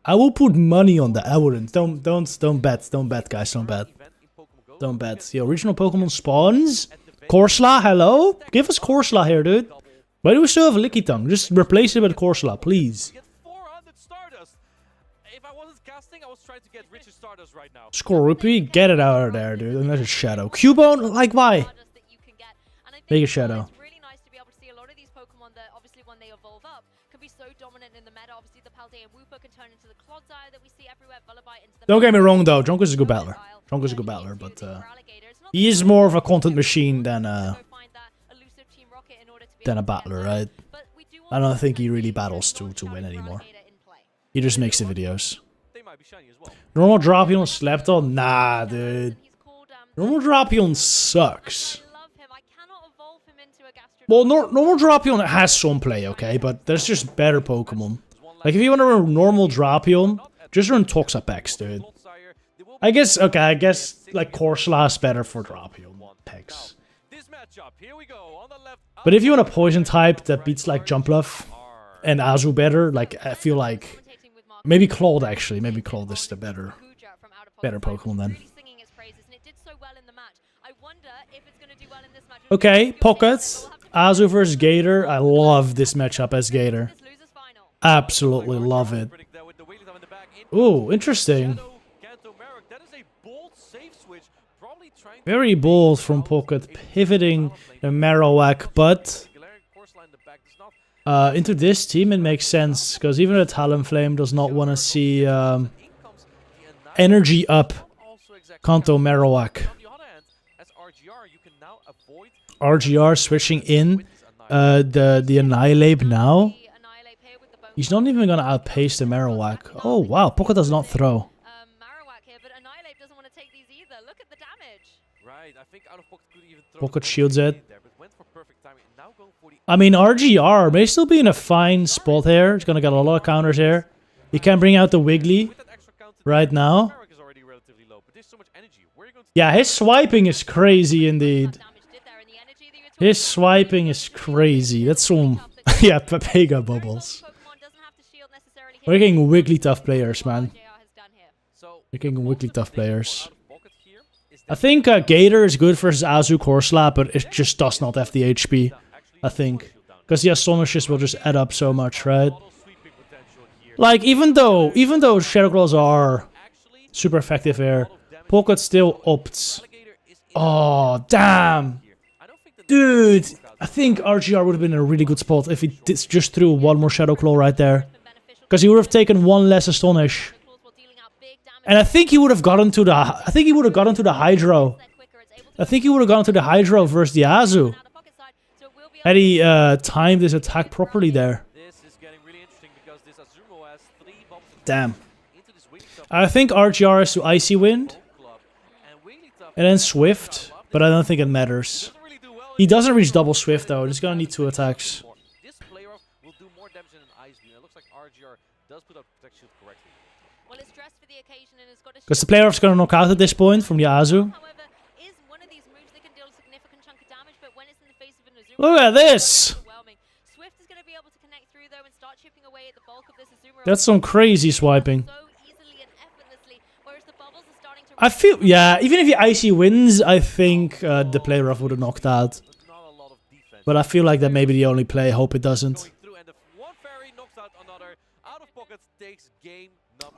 S4: I will put money on that. I wouldn't. Don't bet. Don't bet, guys. Don't bet. Don't bet. Yo, regional Pokemon spawns. Corsola, hello? Give us Corsola here, dude. Why do we still have a Lickitung? Just replace it with Corsola, please. Scorupi, get it out of there, dude. Unless it's Shadow. Cubone, like why? Make a Shadow. Don't get me wrong though, Jonkus is a good battler. Jonkus is a good battler, but he is more of a content machine than a battler, right? I don't think he really battles to win anymore. He just makes the videos. Normal Drapion Slapdoll? Nah, dude. Normal Drapion sucks. Well, normal Drapion has some play, okay? But there's just better Pokemon. Like, if you want to run normal Drapion, just run Toxapex, dude. I guess, like, Corsola is better for Drapion packs. But if you want a poison type that beats, like, Jumpluff and Azu better, like, I feel like... Maybe Claude, actually. Maybe Claude is the better Pokemon then. Okay, Pocket. Azu versus Gator. I love this matchup as Gator. Absolutely love it. Ooh, interesting. Very bold from Pocket, pivoting the Marowak, but into this team it makes sense, because even a Talonflame does not want to see energy up Kanto Marowak. RGR switching in the Annihilate now. He's not even going to outpace the Marowak. Oh wow, Pocket does not throw. Pocket shields it. I mean, RGR may still be in a fine spot here. He's going to get a lot of counters here. He can bring out the Wiggly right now. Yeah, his swiping is crazy indeed. His swiping is crazy. That's some... yeah, Papega bubbles. We're getting wiggly tough players, man.
S7: So
S4: We're getting wiggly tough players.
S7: OutOfPoket here is
S4: I think Gator is good versus Azu Core Slap, but it just does not have the HP. I think. Because the Astonishes will just add up so much, right? Like, even though Shadow Claws are super effective here, Pocket still opts. Oh, damn! Dude! I think RGR would have been in a really good spot if he just threw one more Shadow Claw right there. Because he would have taken one less Astonish. And I think he would have gotten to the Hydro. I think he would have gone to the Hydro versus the Azu. Had he timed his attack properly there. Damn. I think RGR is to Icy Wind. And then Swift. But I don't think it matters. He doesn't reach double Swift though. He's gonna need 2 attacks.
S7: this player will do more damage than an Ice Beam. It looks like RGR does put up Protect Shield correctly.
S2: Well, it's dressed for the occasion and has got a
S4: Because the player is gonna knock out at this point from the Azu.
S2: however, is one of these moves that can deal a significant chunk of damage, but when it's in the face of an Azumarill,
S4: Look at this!
S2: overwhelming. Swift is going to be able to connect through though and start chipping away at the bulk of this Azumarill.
S4: That's some crazy swiping.
S2: So easily and effortlessly, whereas the bubbles are starting to
S4: I feel, yeah, even if he Icy wins, I think the player off would have knocked out. But I feel like that may be the only play. Hope it doesn't.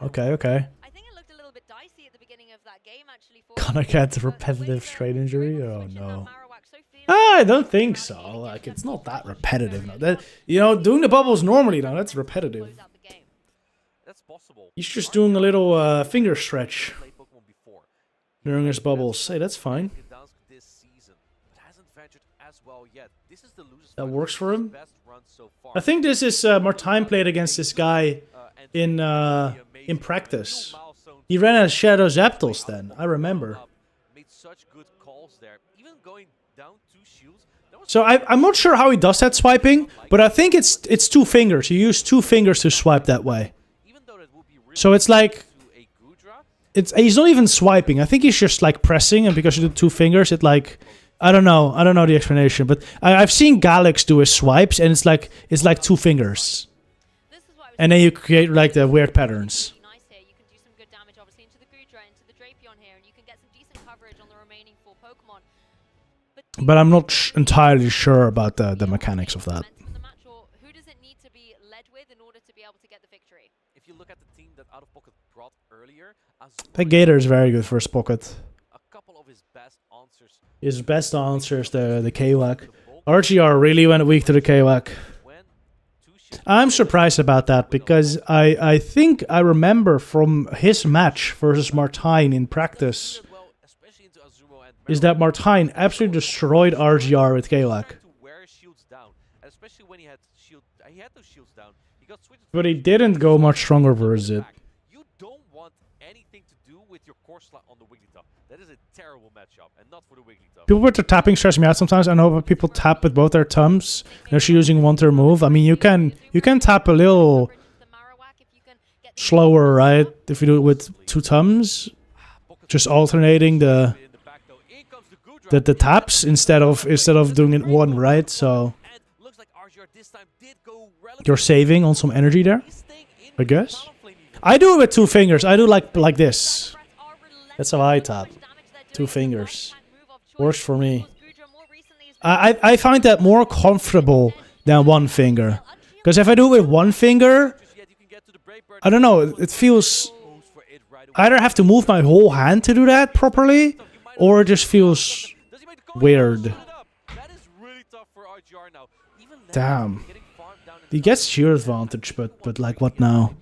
S4: Okay, okay.
S2: I think it looked a little bit dicey at the beginning of that game actually for
S4: Gonna get repetitive strain injury? Oh no. I don't think so. Like, it's not that repetitive. No. That, you know, doing the bubbles normally now, that's repetitive.
S7: That's possible.
S4: He's just doing a little finger stretch during his bubbles. Hey, that's fine. That works for him. I think this is Martijn played against this guy in practice. He ran as Shadow Zapdos then, I remember. So I'm not sure how he does that swiping, but I think it's 2 fingers. You use 2 fingers to swipe that way. So it's like he's not even swiping. I think he's just like pressing, and because you do 2 fingers, it like I don't know the explanation, but I've seen Galax do his swipes, and it's like 2 fingers, and then you create like the weird patterns. But I'm not entirely sure about the mechanics of that.
S2: Who does it need to be led with in order to be able to get the victory?
S7: If you look at the team that OutOfPoket brought earlier,
S4: That Gator is very good for his pocket.
S7: a couple of his best answers.
S4: His best answer is the KOAC. RGR really went weak to the KOAC. I'm surprised about that because I think I remember from his match versus Martijn in practice is that Martijn absolutely destroyed RGR with KOAC. But he didn't go much stronger versus it.
S7: You don't want anything to do with your core slot on the Wigglytuff. That is a terrible matchup, and not for the Wigglytuff.
S4: People with their tapping stress me out sometimes. I know people tap with both their thumbs. They're actually using one turn move. I mean, you can tap a little slower, right? If you do it with 2 thumbs, just alternating the taps instead of doing it one, right? So you're saving on some energy there, I guess. I do it with 2 fingers. I do like this. That's how I tap. 2 fingers. Works for me. I find that more comfortable than 1 finger. Because if I do it with 1 finger, I don't know, it feels... I either have to move my whole hand to do that properly, or it just feels weird. Damn. He gets sheer advantage, but like what now?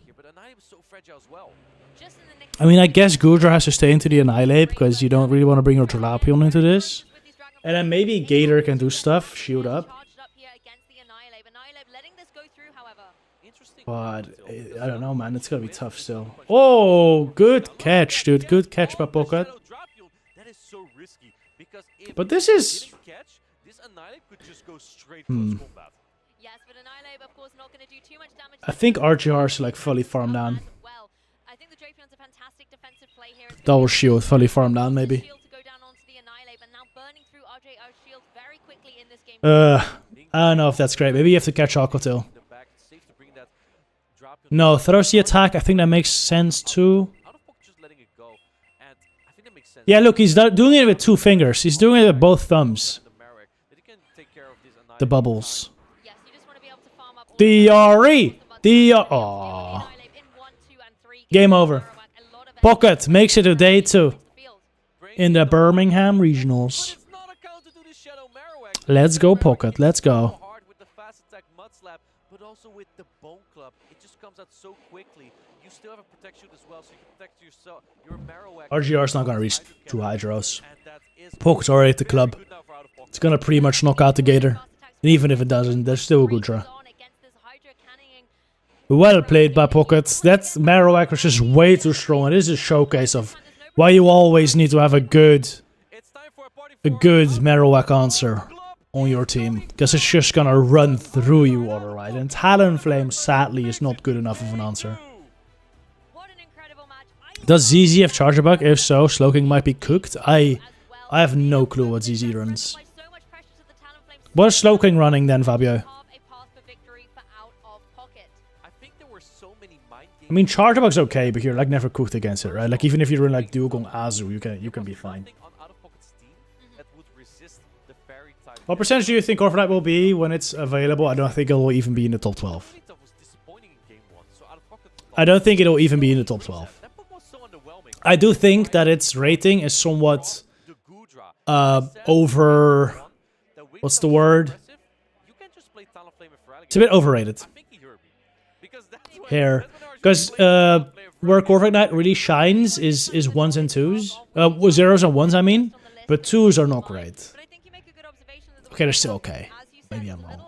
S4: I mean, I guess Goodra has to stay into the Annihilate because you don't really want to bring your Drapion into this. And then maybe Gator can do stuff, shield up. But I don't know, man. It's gonna be tough still. Oh, good catch, dude. Good catch by Pocket. But this is... I think RGR is like fully farmed down. Double shield, fully farmed down maybe. I don't know if that's great. Maybe you have to catch Aqua Tail. No, throws the attack. I think that makes sense too.
S7: OutOfPoket just letting it go, and I think that makes sense.
S4: Yeah, look, he's doing it with 2 fingers. He's doing it with both thumbs. The bubbles.
S2: Yes, you just want to be able to farm up all the
S4: DRE! Aww. Game over. Pocket makes it a day 2 in the Birmingham regionals. Let's go, Pocket. Let's go.
S7: With the fast attack mud slap, but also with the bone club, it just comes out so quickly. You still have a protect shoot as well, so you can protect yourself. Your Marowak.
S4: RGR's not gonna reach 2 Hydros. Pocket's already at the club. It's gonna pretty much knock out the Gator. And even if it doesn't, there's still a good draw. Well played by Pocket. That Marowak was just way too strong. It is a showcase of why you always need to have a good Marowak answer on your team. Because it's just gonna run through you otherwise. And Talonflame, sadly, is not good enough of an answer. Does ZZ have Charger Bug? If so, Slowking might be cooked. I have no clue what ZZ runs. What is Slowking running then, Fabio? I mean, Charger Bug's okay, but you're like never cooked against it, right? Like even if you run like Dugong Azu, you can be fine. What percentage do you think Corviknight will be when it's available? I don't think it will even be in the top 12. I don't think it'll even be in the top 12. I do think that its rating is somewhat over... What's the word? It's a bit overrated. Here. Because where Corviknight really shines is 1s and 2s. 0s and 1s, I mean. But 2s are not great. Okay, they're still okay. Maybe I'm wrong.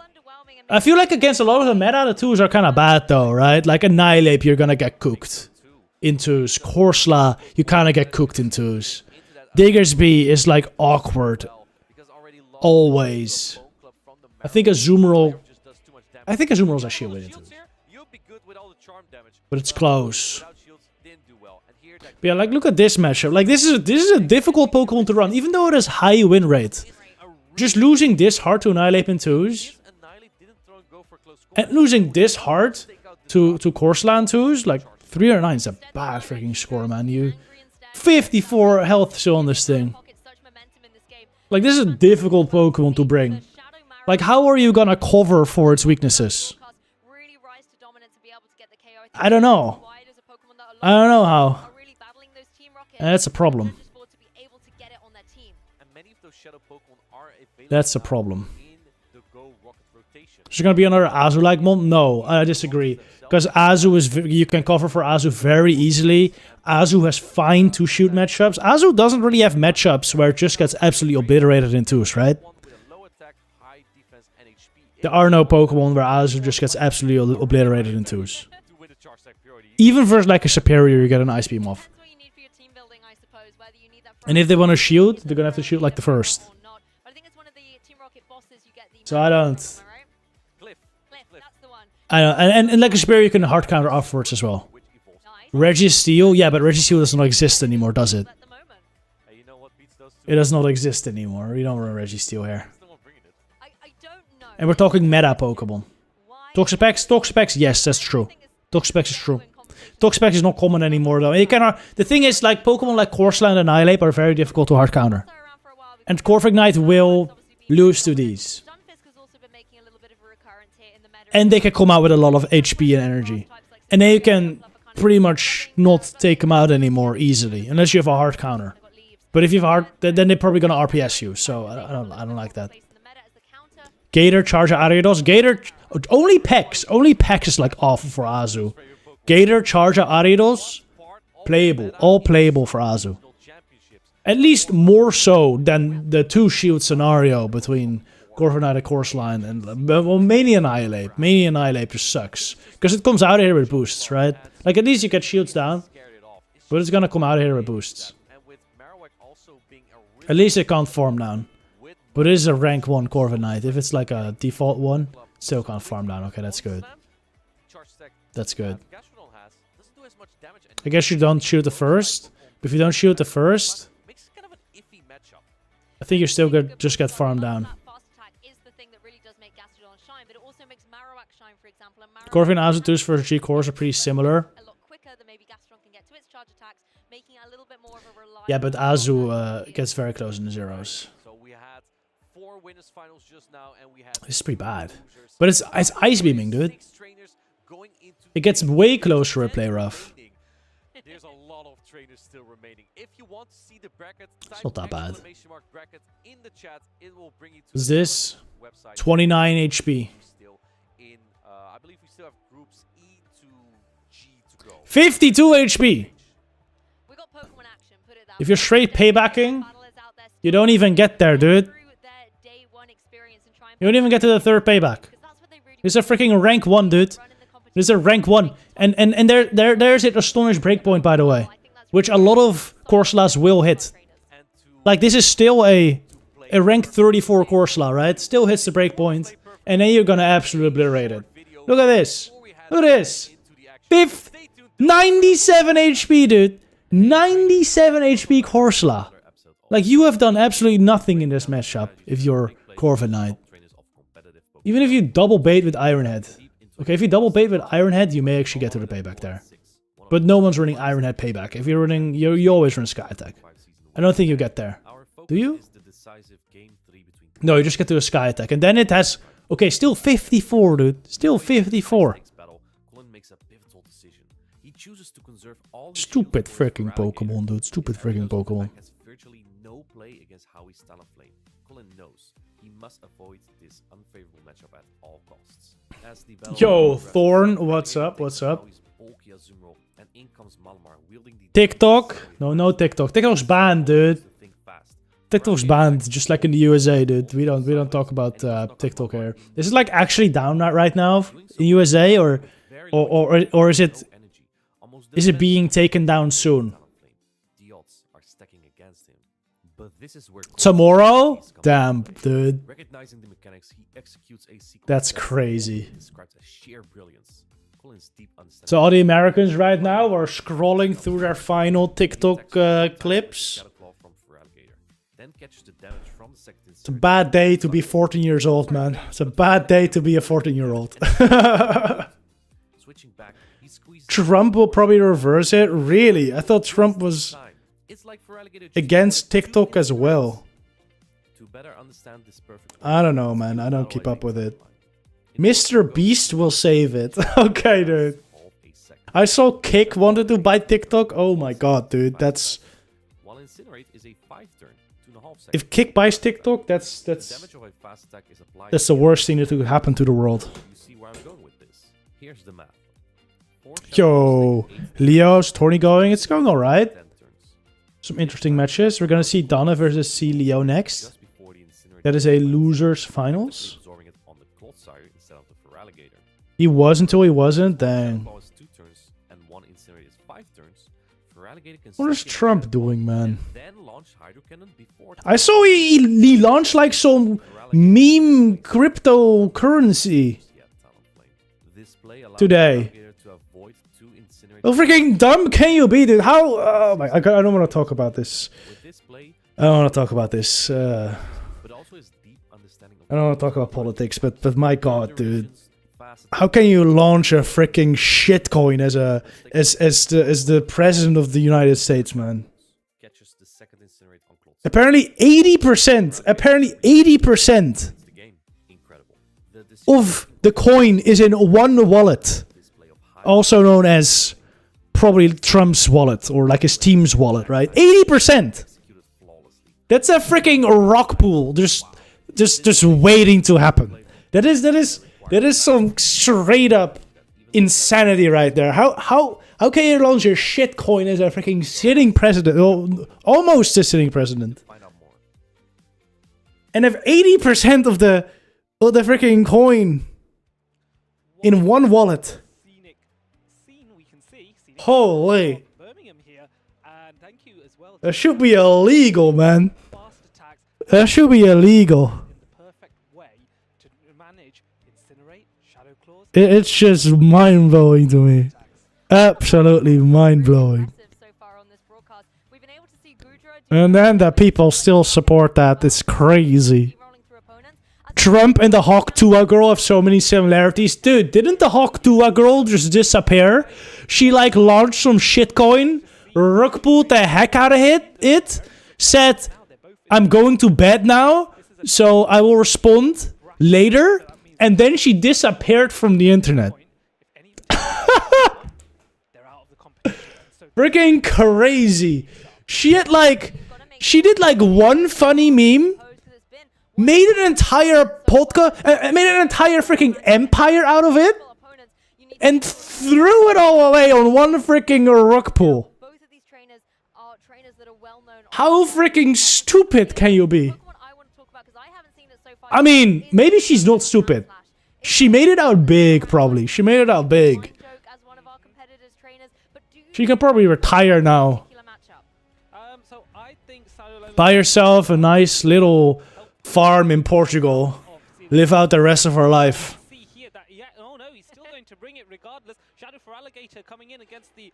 S4: I feel like against a lot of the meta, the 2s are kind of bad though, right? Like Annihilate, you're gonna get cooked in 2s. Korsla, you kind of get cooked in 2s. Diggersby is like awkward. Always. I think Azumarill is actually a win in 2s. But it's close. But yeah, like look at this matchup. Like this is a difficult Pokemon to run, even though it has high win rate. Just losing this hard to Annihilate in 2s, and losing this hard to Corsola in 2s, like 309 is a bad freaking score, man. You 54 health still on this thing. Like this is a difficult Pokemon to bring. Like how are you gonna cover for its weaknesses? I don't know. I don't know how. And that's a problem. That's a problem. Is there gonna be another Azu-like mon? No, I disagree. Because Azu is, you can cover for Azu very easily. Azu has fine 2-shoot matchups. Azu doesn't really have matchups where it just gets absolutely obliterated in 2s, right? There are no Pokemon where Azu just gets absolutely obliterated in 2s. Even versus like a superior, you get an Ice Beam off. And if they want to shield, they're gonna have to shoot like the first. So I don't. And like a superior, you can hard counter afterwards as well. Registeel, yeah, but Registeel does not exist anymore, does it? It does not exist anymore. We don't run Registeel here. And we're talking meta Pokemon. Toxapex, yes, that's true. Toxapex is true. Toxapex is not common anymore though. The thing is, like Pokemon like Corsola and Annihilate are very difficult to hard counter. And Corviknight will lose to these. And they can come out with a lot of HP and energy. And they can pretty much not take them out anymore easily. Unless you have a hard counter. But if you have a hard, then they're probably gonna RPS you. So I don't like that. Gator, Charger, Ariados. Gator, only Pex. Only Pex is like awful for Azu. Gator, Charger, Ariados, playable. All playable for Azu. At least more so than the 2-shield scenario between Corviknight and Corsola and well, mainly Annihilate. Mainly Annihilate just sucks. Because it comes out of here with boosts, right? Like at least you get shields down. But it's gonna come out of here with boosts. At least it can't farm down. But it is a rank 1 Corviknight. If it's like a default one, still can't farm down. Okay, that's good. That's good. I guess you don't shoot the first. If you don't shoot the first, I think you're still good. Just get farmed down. Corvin and Azutus versus G cores are pretty similar.
S2: A lot quicker than maybe Gastron can get to its charge attacks, making it a little bit more of a reliable.
S4: Yeah, but Azu gets very close in the zeros.
S7: So we had 4 winners finals just now, and we had
S4: This is pretty bad. But it's ice beaming, dude. It gets way closer at play rough.
S7: There's a lot of trainers still remaining. If you want to see the bracket,
S4: It's not that bad.
S7: bracket in the chat. It will bring you to
S4: Is this
S7: the website.
S4: 29 HP?
S7: Still in, I believe we still have groups E to G to go.
S4: 52 HP!
S2: We got Pokemon action, put it that
S4: If you're
S2: way.
S4: straight paybacking, you don't even get there, dude.
S2: Through their day 1 experience and try and
S4: You don't even get to the 3rd payback. This is a freaking rank 1, dude. This is a rank 1. And there's it, Astonish Breakpoint, by the way. Which a lot of Corsolas will hit. Like, this is still a rank 34 Corsola, right? Still hits the breakpoint. And then you're gonna absolutely obliterate it. Look at this. Look at this. 97 HP, dude. 97 HP Corsola. Like, you have done absolutely nothing in this matchup if you're Corviknight. Even if you double bait with Ironhead. Okay, if you double bait with Ironhead, you may actually get to the payback there. But no one's running Ironhead payback. If you're running, you always run Sky Attack. I don't think you get there. Do you? No, you just get to a Sky Attack. And then it has... Okay, still 54, dude. Still 54. Stupid freaking Pokemon, dude. Stupid freaking Pokemon. Yo, Thorn, what's up? What's up? TikTok? No TikTok. TikTok's banned, dude. TikTok's banned, just like in the USA, dude. We don't talk about TikTok here. Is it like actually down right now in USA, or is it being taken down soon? Tomorrow? Damn, dude. That's crazy. So all the Americans right now are scrolling through their final TikTok clips. It's a bad day to be 14 years old, man. It's a bad day to be a 14-year-old. Trump will probably reverse it. Really? I thought Trump was against TikTok as well. I don't know, man. I don't keep up with it. Mr. Beast will save it. Okay, dude. I saw Kick wanted to buy TikTok. Oh my god, dude. That's... If Kick buys TikTok, that's the worst thing that could happen to the world. Yo, Leo's tourney going. It's going alright. Some interesting matches. We're gonna see Donna versus C Leo next. That is a losers finals. He was until he wasn't. Dang. What is Trump doing, man? I saw he launched like some meme cryptocurrency today. How freaking dumb can you be, dude? How? Oh my! I don't want to talk about this. I don't want to talk about this. I don't want to talk about politics, but my god, dude. How can you launch a freaking shitcoin as the president of the United States, man? Apparently 80%. Apparently 80% of the coin is in one wallet, also known as probably Trump's wallet or like his team's wallet, right? 80%. That's a freaking rock pool, just waiting to happen. That is some straight up insanity right there. How can you launch your shitcoin as a freaking sitting president, or almost a sitting president, and have 80% of the freaking coin in one wallet? Holy! That should be illegal, man. That should be illegal. It's just mind-blowing to me. Absolutely mind-blowing. And then the people still support that. It's crazy. Trump and the Hawk Tuah girl have so many similarities. Dude, didn't the Hawk Tuah girl just disappear? She like launched some shitcoin, rug pulled the heck out of it, said, I'm going to bed now, so I will respond later, and then she disappeared from the internet. Freaking crazy. She did like one funny meme, made an entire podcast, made an entire freaking empire out of it, and threw it all away on one freaking rug pull. How freaking stupid can you be? I mean, maybe she's not stupid. She made it out big, probably. She made it out big. She can probably retire now. Buy herself a nice little farm in Portugal. Live out the rest of her life.
S5: Oh no, he's still going to bring it regardless. Shadow for Alligator coming in against the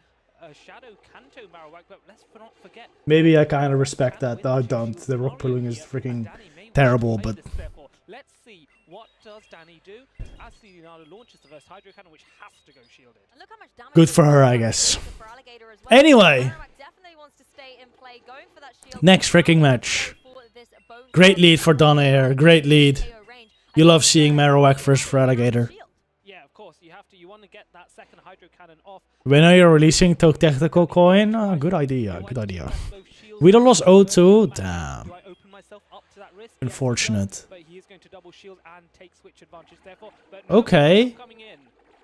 S5: Shadow Kanto Marowak, but let's not forget.
S4: Maybe I kind of respect that. I don't. The rock pulling is freaking terrible, but...
S5: Let's see, what does Danny do? As Leonardo launches the first Hydro Cannon, which has to go shielded.
S4: Good for her, I guess. Anyway. Next freaking match. Great lead for Donna here. Great lead. You love seeing Marowak first for Alligator.
S5: Yeah, of course. You want to get that second Hydro Cannon off.
S4: When are you releasing Tactical Coin? Oh, good idea. Good idea. We don't lost O2? Damn. Unfortunate. Okay.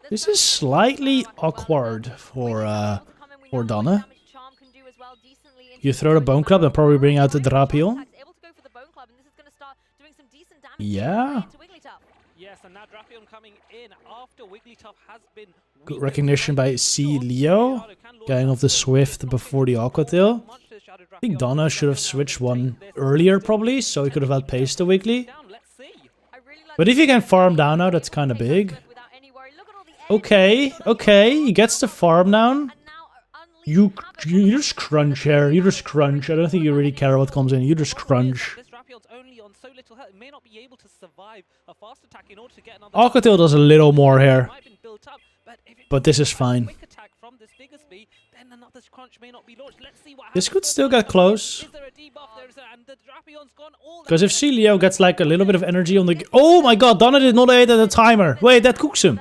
S4: This is slightly awkward for Donna. You throw the Bone Club and probably bring out the Drapion. Yeah.
S5: Yes, and now Drapion coming in after Wigglytuff has been
S4: Good recognition by C. Leo. Getting off the Swift before the Aqua Tail. I think Donna should have switched one earlier probably, so he could have outpaced the Wiggly. But if you can farm down now, that's kind of big. Okay, okay, he gets the farm down. You just crunch here, you just crunch. I don't think you really care what comes in, you just crunch. Aquatail does a little more here. But this is fine. This could still get close. Because if Celio gets like a little bit of energy on the... Oh my god, Donna did not aid at the timer. Wait, that cooks him.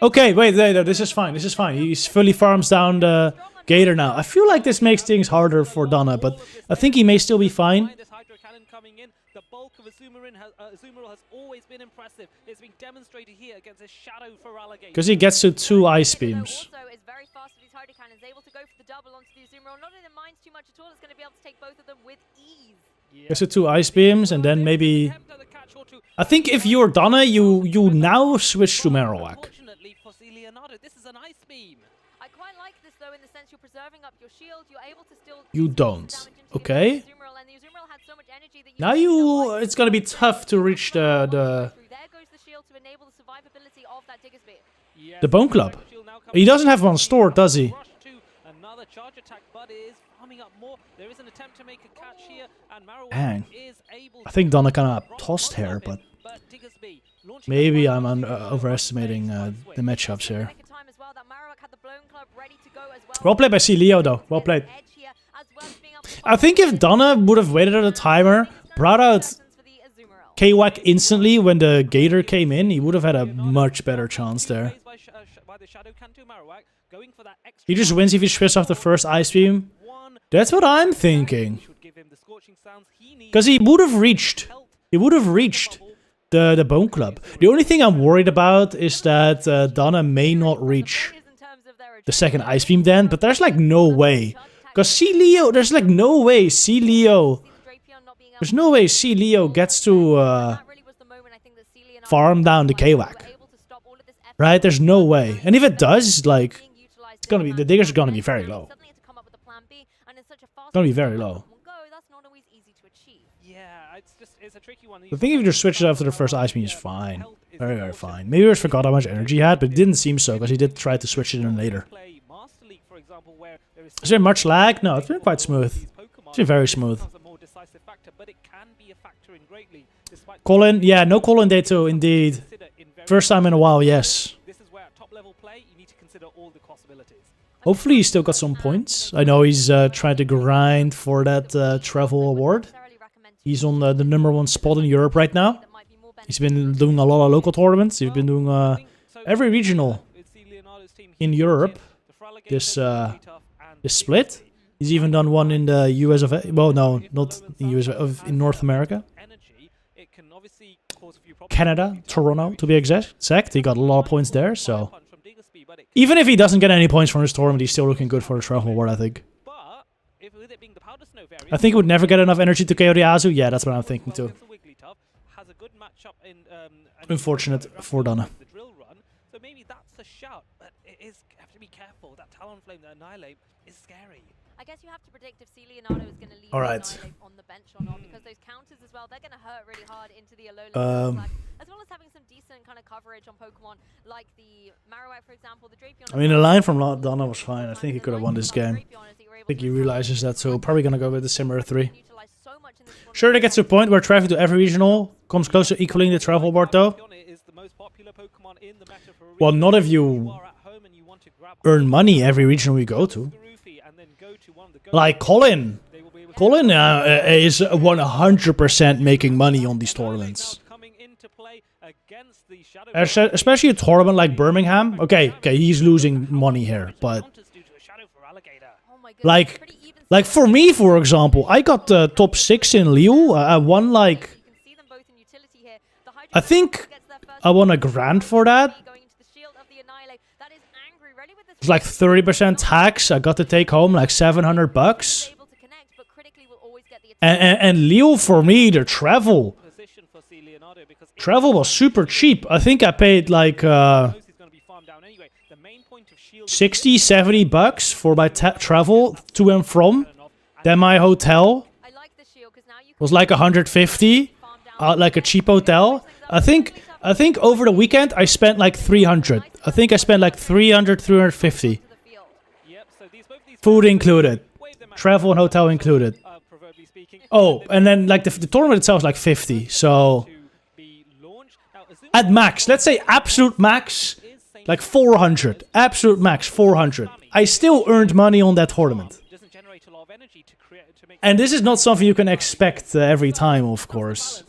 S4: Okay, wait, this is fine, this is fine. He fully farms down the Gator now. I feel like this makes things harder for Donna, but I think he may still be fine.
S5: The bulk of Azumarill has always been impressive. It's been demonstrated here against a Shadow for Alligator.
S4: Because he gets to 2 Ice Beams. Gets to 2 Ice Beams, and then maybe... I think if you're Donna, you now switch to Marowak. You don't. Okay. Now it's gonna be tough to reach the Bone Club. He doesn't have one stored, does he? Dang. I think Donna kind of tossed here, but maybe I'm overestimating the matchups here. Well played by C. Leo, though. Well played. I think if Donna would have waited at a timer, brought out KingOWT instantly when the Gator came in, he would have had a much better chance there. He just wins if he switches off the first Ice Beam. That's what I'm thinking. Because he would have reached the Bone Club. The only thing I'm worried about is that Donna may not reach the second Ice Beam then, but there's like no way. Because C-Leo, there's like no way C-Leo... There's no way C-Leo gets to farm down the KingOWT. Right? There's no way. And if it does, like... It's gonna be... The diggers are gonna be very low. It's gonna be very low. The thing if you just switch it after the first Ice Beam is fine. Very, very fine. Maybe I just forgot how much energy he had, but it didn't seem so, because he did try to switch it in later. Is there much lag? No, it's been quite smooth. It's very smooth. Colin, yeah, no Colin day 2, indeed. First time in a while, yes.
S5: This is where at top level play, you need to consider all the possibilities.
S4: Hopefully he's still got some points. I know he's trying to grind for that travel award. He's on the #1 spot in Europe right now. He's been doing a lot of local tournaments. He's been doing every regional in Europe. This split. He's even done one in the US of A. Well, no, not in US of in North America. Canada, Toronto, to be exact. He got a lot of points there, so even if he doesn't get any points from this tournament, he's still looking good for the travel award, I think. I think he would never get enough energy to KO the Azu. Yeah, that's what I'm thinking too. Unfortunate for Donna.
S5: So maybe that's a shout, but it is have to be careful. That Talonflame, the Annihilate, is scary.
S2: I guess you have to predict if Leonardo is going to leave Annihilate on the bench or not, because those counters as well, they're going to hurt really hard into the Alolan as well as having some decent kind of coverage on Pokemon like the Marowak, for example, the Drapion.
S4: I mean, the line from Donna was fine. I think he could have won this game. I think he realizes that, so probably going to go with the Simmer 3. Sure, they get to a point where traffic to every regional comes close to equaling the travel board, though. Well, not if you earn money every regional you go to. Like Colin. Colin is 100% making money on these tournaments. Especially a tournament like Birmingham. Okay, he's losing money here, but like for me, for example, I got top 6 in Leo. I won like, I think I won a grand for that. It's like 30% tax. I got to take home like $700. And Leo, for me, the travel was super cheap. I think I paid like 60, $70 for my travel to and from. Then my hotel was like 150, like a cheap hotel. I think over the weekend I spent like 300. I think I spent like 300, 350. Food included, travel and hotel included. Oh, and then like the tournament itself is like 50. So at max, let's say absolute max, like 400. Absolute max 400. I still earned money on that tournament. And this is not something you can expect every time, of course.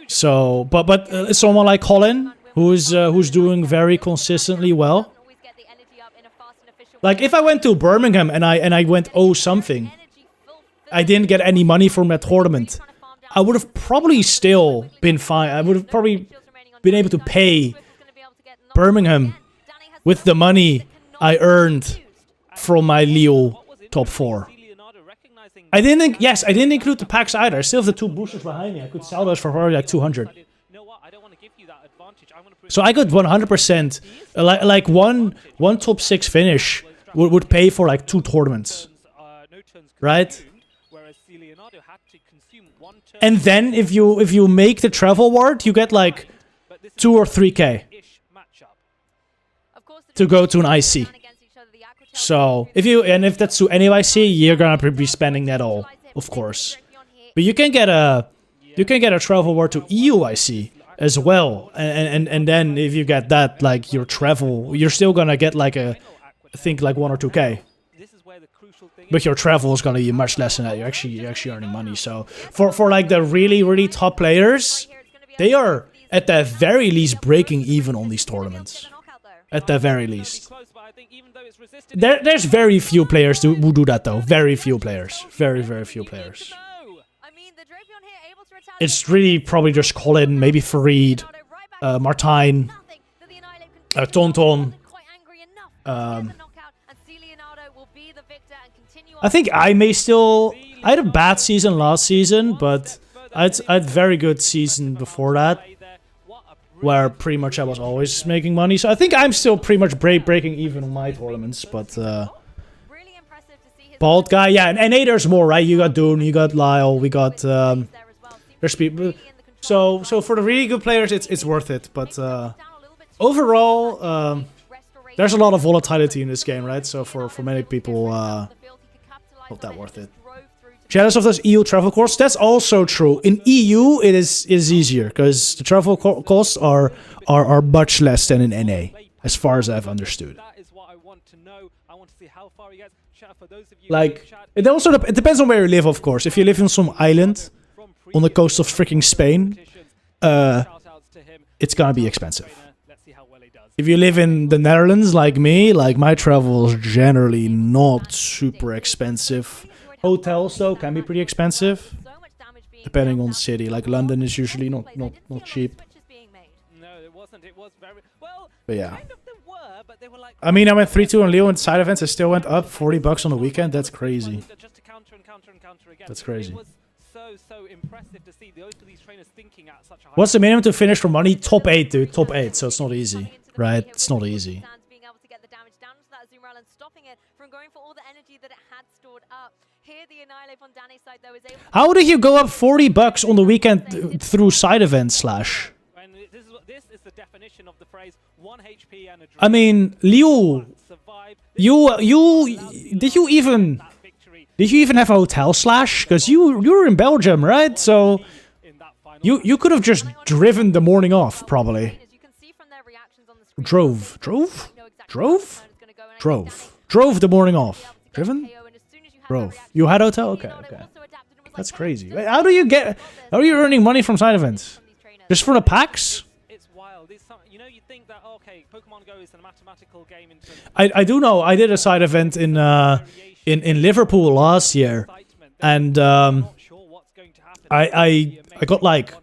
S4: So, but someone like Colin, who's doing very consistently well. Like if I went to Birmingham and I went something, I didn't get any money from that tournament, I would have probably still been fine. I would have probably been able to pay Birmingham with the money I earned from my Leo top 4. I didn't include the packs either. I still have the 2 boosters behind me. I could sell those for probably like 200. So I got 100%, like one top 6 finish would pay for like 2 tournaments, right? And then if you make the travel award, you get like 2 or 3k to go to an IC. So if that's to any IC, you're gonna be spending that all, of course. But you can get a travel award to EU IC as well, and then if you get that, like your travel, you're still gonna get like I think like 1 or 2k. But your travel is gonna be much less than that. You're actually earning money. So for like the really top players, they are at the very least breaking even on these tournaments. At the very least. There's very few players who do that though. Very few players. Very few players. It's really probably just Colin, maybe Farid, Martijn, Tonton. I think I may still... I had a bad season last season, but I had very good season before that, where pretty much I was always making money. So I think I'm still pretty much breaking even on my tournaments, but... Bald guy, yeah, and there's more, right? You got Dune, you got Lyle, we got... there's people... So for the really good players, it's worth it, but... overall, there's a lot of volatility in this game, right? So for many people... not that worth it. Jealous of those EU travel costs? That's also true. In EU, it is easier because the travel costs are much less than in NA, as far as I've understood. Like, it also it depends on where you live, of course. If you live in some island on the coast of freaking Spain, it's gonna be expensive. If you live in the Netherlands, like me, like my travel is generally not super expensive. Hotels, though, can be pretty expensive, depending on the city. Like London is usually not cheap. But yeah. I mean, I went 3-2 on Leo in side events. I still went up $40 on the weekend. That's crazy. That's crazy. What's the minimum to finish for money? Top 8, dude. Top 8. So it's not easy, right? It's not easy. How did you go up $40 on the weekend through side events slash? I mean, Leo, did you even have a hotel slash? Because you were in Belgium, right? So you could have just driven the morning off, probably. Drove the morning off. Driven? Drove. You had hotel? Okay. That's crazy. How are you earning money from side events? Just for the packs?
S5: You think that Pokemon Go is a mathematical game in terms
S4: I do know. I did a side event in Liverpool last year, and I got like,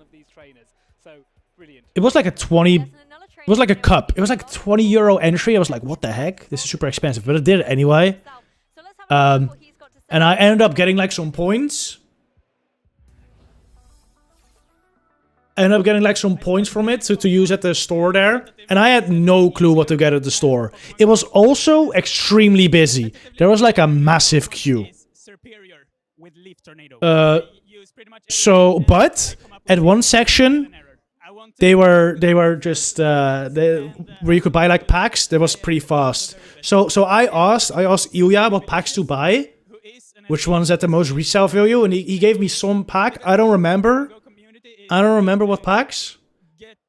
S4: it was like a 20. It was like a cup. It was like a €20 entry. I was like, what the heck? This is super expensive, but I did it anyway. And I ended up getting like some points. I ended up getting like some points from it to use at the store there. And I had no clue what to get at the store. It was also extremely busy. There was like a massive queue. But at one section, they were just where you could buy like packs. That was pretty fast. So I asked Ilya what packs to buy, which one's at the most resale value, and he gave me some pack. I don't remember what packs.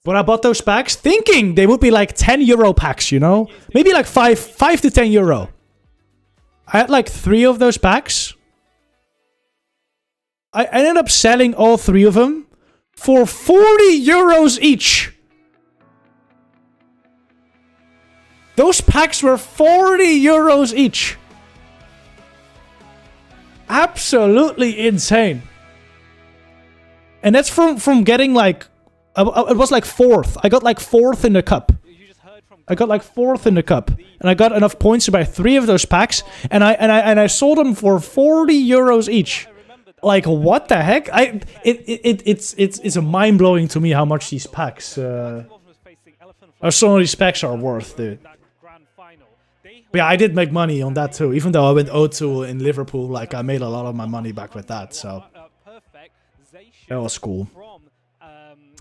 S4: But I bought those packs thinking they would be like €10 packs, you know? Maybe like 5 to €10. I had like 3 of those packs. I ended up selling all 3 of them for €40 each. Those packs were €40 each. Absolutely insane. And that's from getting like, it was like 4th. I got like 4th in the cup. And I got enough points to buy 3 of those packs, and I sold them for €40 each. Like, what the heck? It's a mind blowing to me how much these packs, some of these packs are worth, dude. But yeah, I did make money on that too. Even though I went 0-2 in Liverpool, like I made a lot of my money back with that. So that was cool.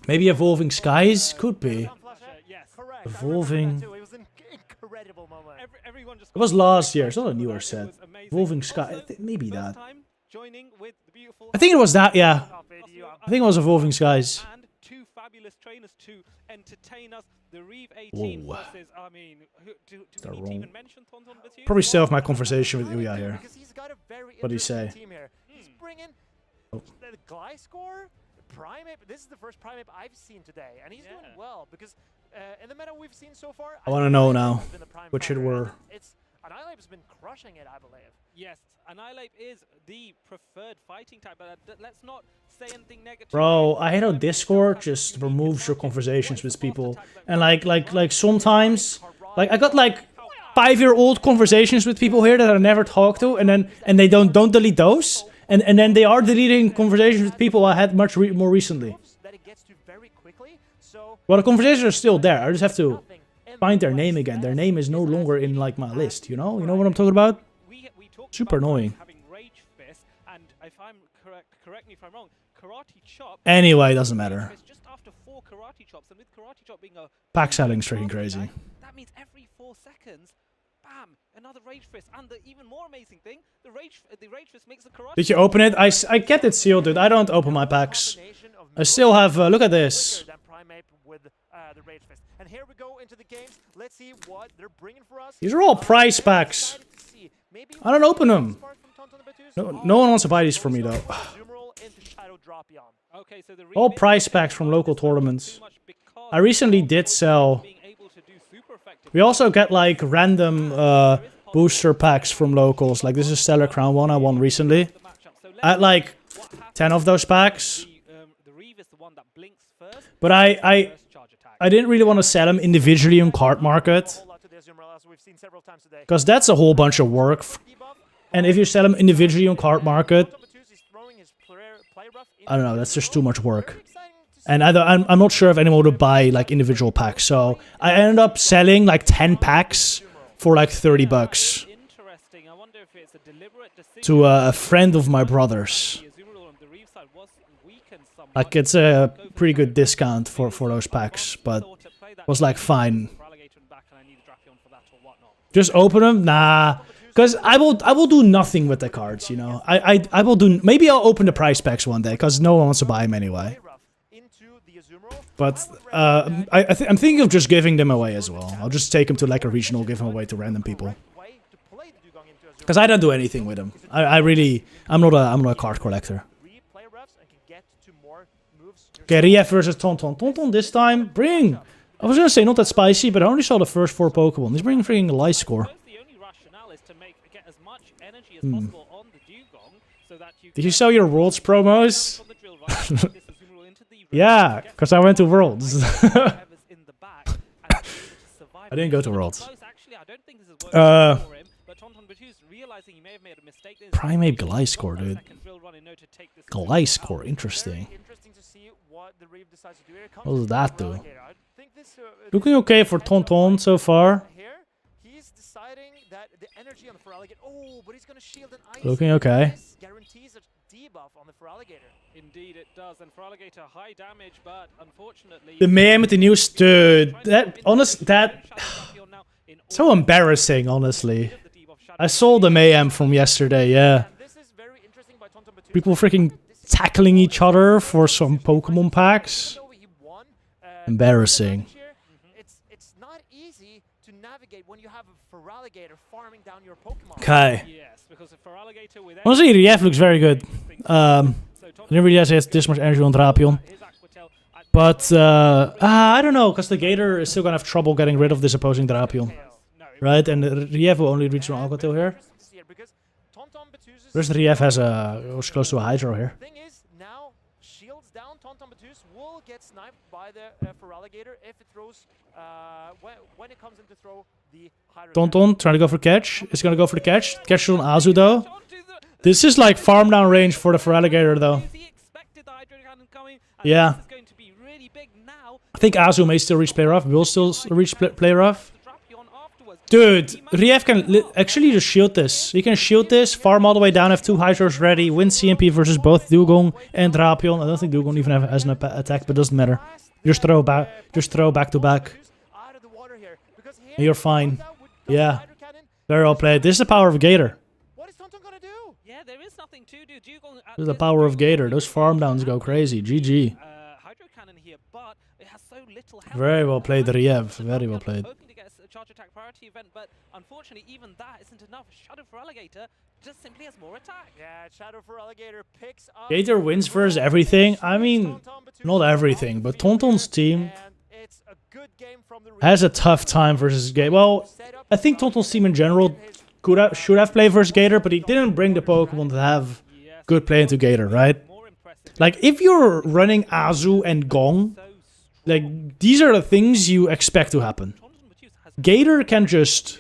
S4: Maybe Evolving Skies? Could be. Evolving. It was last year. It's not a newer set. Evolving Skies. Maybe that. I think it was that, yeah. I think it was Evolving Skies. Whoa. Probably still have my conversation with Ilya here. What do you say?
S3: Oh. The Gliscor Primate. This is the first Primate I've seen today, and he's doing well because in the meta we've seen so far,
S4: I want to know now which it were.
S3: Annihilape's been crushing it, I believe.
S5: Yes, Annihilape is the preferred fighting type, but let's not say anything negative.
S4: Bro, I hate how Discord just removes your conversations with people, and like sometimes, like I got like 5-year-old conversations with people here that I never talked to, and they don't delete those. And then they are deleting conversations with people I had much more recently. Well, the conversations are still there. I just have to find their name again. Their name is no longer in like my list. You know what I'm talking about? Super annoying. Anyway, it doesn't matter. Pack selling's freaking crazy.
S5: That means every 4 seconds, bam, another Rage Fist. And the even more amazing thing, the Rage Fist makes the Karate.
S4: Did you open it? I get it sealed, dude. I don't open my packs. I still have, look at this.
S3: And here we go into the games. Let's see what they're bringing for us.
S4: These are all prize packs. I don't open them. No one wants to buy these for me, though. All prize packs from local tournaments. I recently did sell. We also get like random booster packs from locals. Like this is Stellar Crown one I won recently. I had like 10 of those packs. But I didn't really want to sell them individually on card market. Because that's a whole bunch of work. And if you sell them individually on card market, I don't know, that's just too much work. And I'm not sure if anyone would buy like individual packs. So I ended up selling like 10 packs for like 30 bucks. To a friend of my brother's. Like it's a pretty good discount for those packs. But it was like fine. Just open them? Nah. Because I will do nothing with the cards, you know. I will do... Maybe I'll open the prize packs one day, because no one wants to buy them anyway. But I'm thinking of just giving them away as well. I'll just take them to like a regional, give them away to random people. Because I don't do anything with them. I'm not a card collector. Okay, Rief versus Tonton. Tonton this time, bring... I was going to say not that spicy, but I only saw the first 4 Pokemon. He's bringing freaking light score. Did you sell your Worlds promos? Yeah, because I went to Worlds. I didn't go to Worlds. Primate Gliscor, dude. Gliscor, interesting. What does that do? Looking okay for Tonton so far. Looking okay.
S5: Indeed it does, and for Alligator high damage, but unfortunately
S4: the man with the new dude. So embarrassing, honestly. I saw the mayhem from yesterday, yeah. People freaking tackling each other for some Pokemon packs. Embarrassing.
S3: It's not easy to navigate when you have a Feraligatr farming down your Pokemon.
S4: Okay. Honestly, Rief looks very good. Never really has this much energy on Drapion. But, I don't know, because the Gator is still going to have trouble getting rid of this opposing Drapion. Right? And Rief will only reach on Alcatel here. Whereas Rief was close to a Hydro here.
S3: Get sniped by the Feraligatr if it throws when it comes in to throw the
S4: Tonton trying to go for catch. It's gonna go for the catch. Catch on Azu though. This is like farm down range for the Feraligatr though. Yeah. I think Azu may still reach play rough. Will still reach play rough. Dude, Rief can actually just shield this. He can shield this, farm all the way down, have 2 Hydros ready, win CMP versus both Dugong and Drapion. I don't think Dugong even has an attack, but doesn't matter. Just throw back to back. And you're fine. Yeah. Very well played. This is the power of Gator.
S5: Yeah, there is nothing to do.
S4: This is the power of Gator. Those farm downs go crazy. GG. Very well played, Rief. Very well played.
S5: Charge attack priority event, but unfortunately even that isn't enough. Shadow Feraligatr just simply has more attack.
S3: Yeah, Shadow Feraligatr picks up.
S4: Gator wins versus everything. I mean, not everything, but Tonton's team has a tough time versus Gator. Well, I think Tonton's team in general should have played versus Gator, but he didn't bring the Pokemon to have good play into Gator, right? Like, if you're running Azu and Gong, like, these are the things you expect to happen. Gator can just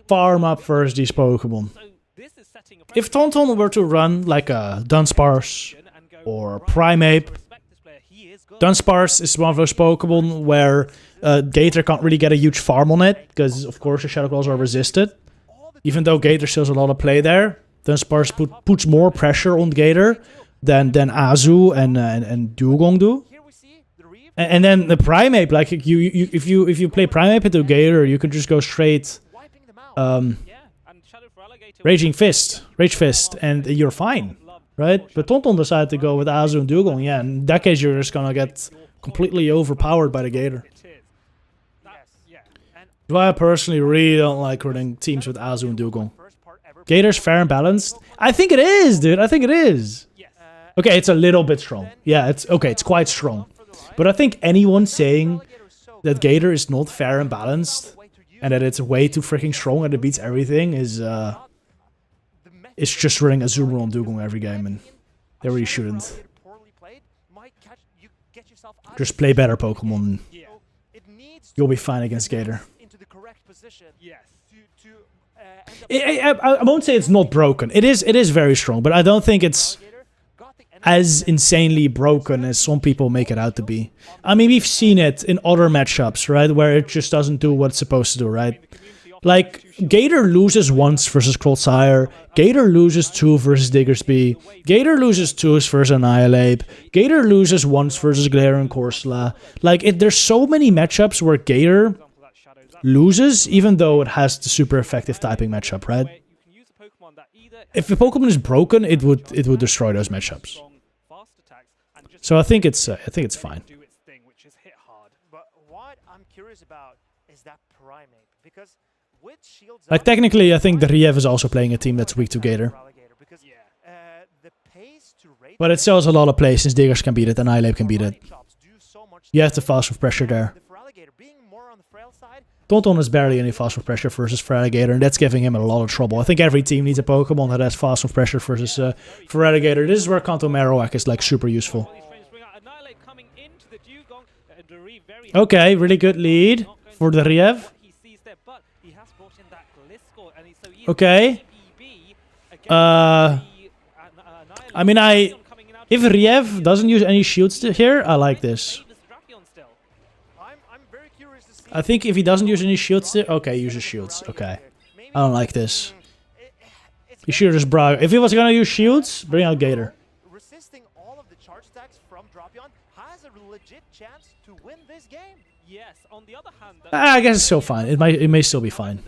S4: farm up first these Pokemon. If Tonton were to run like a Dunsparce or Primeape, Dunsparce is one of those Pokemon where Gator can't really get a huge farm on it, because of course the Shadow Claws are resisted. Even though Gator still has a lot of play there, Dunsparce puts more pressure on Gator than Azu and Dugong do. And then the Primeape, like if you play Primeape into Gator, you could just go straight Rage Fist, and you're fine, right? But Tonton decided to go with Azu and Dugong, yeah, in that case you're just gonna get completely overpowered by the Gator. That's why I personally really don't like running teams with Azu and Dugong. Gator's fair and balanced. I think it is, dude. I think it is. Okay, it's a little bit strong. Yeah, it's okay. It's quite strong. But I think anyone saying that Gator is not fair and balanced and that it's way too freaking strong and it beats everything is just running a Azumarill on Dugong every game, and they really shouldn't. Just play better Pokemon. You'll be fine against Gator. I won't say it's not broken. It is very strong, but I don't think it's as insanely broken as some people make it out to be. I mean, we've seen it in other matchups, right? Where it just doesn't do what it's supposed to do, right? Like, Gator loses once versus Clodsire. Gator loses 2 versus Diggersby. Gator loses 2 versus Annihilate. Gator loses once versus Galarian Corsola. Like, there's so many matchups where Gator loses, even though it has the super effective typing matchup, right? If the Pokemon is broken, it would destroy those matchups. So I think it's fine.
S3: But what I'm curious about is that Primeape, because with shields
S4: Like, technically, I think the Riev is also playing a team that's weak to Gator. But it still has a lot of play since Diggers can beat it and Annihilate can beat it. You have the fast with pressure there. Tonton is barely any fast with pressure versus Feraligatr, and that's giving him a lot of trouble. I think every team needs a Pokemon that has fast with pressure versus Feraligatr. This is where Kanto Marowak is like super useful. Okay, really good lead for the Riev. Okay. I mean, if Riev doesn't use any shields here, I like this. I think if he doesn't use any shields, okay, uses shields. Okay, I don't like this. He should just brag. If he was gonna use shields, bring out Gator.
S3: Resisting all of the charge attacks from Drapion has a legit chance to win this game.
S5: Yes. On the other hand,
S4: I guess it's still fine. It may still be fine.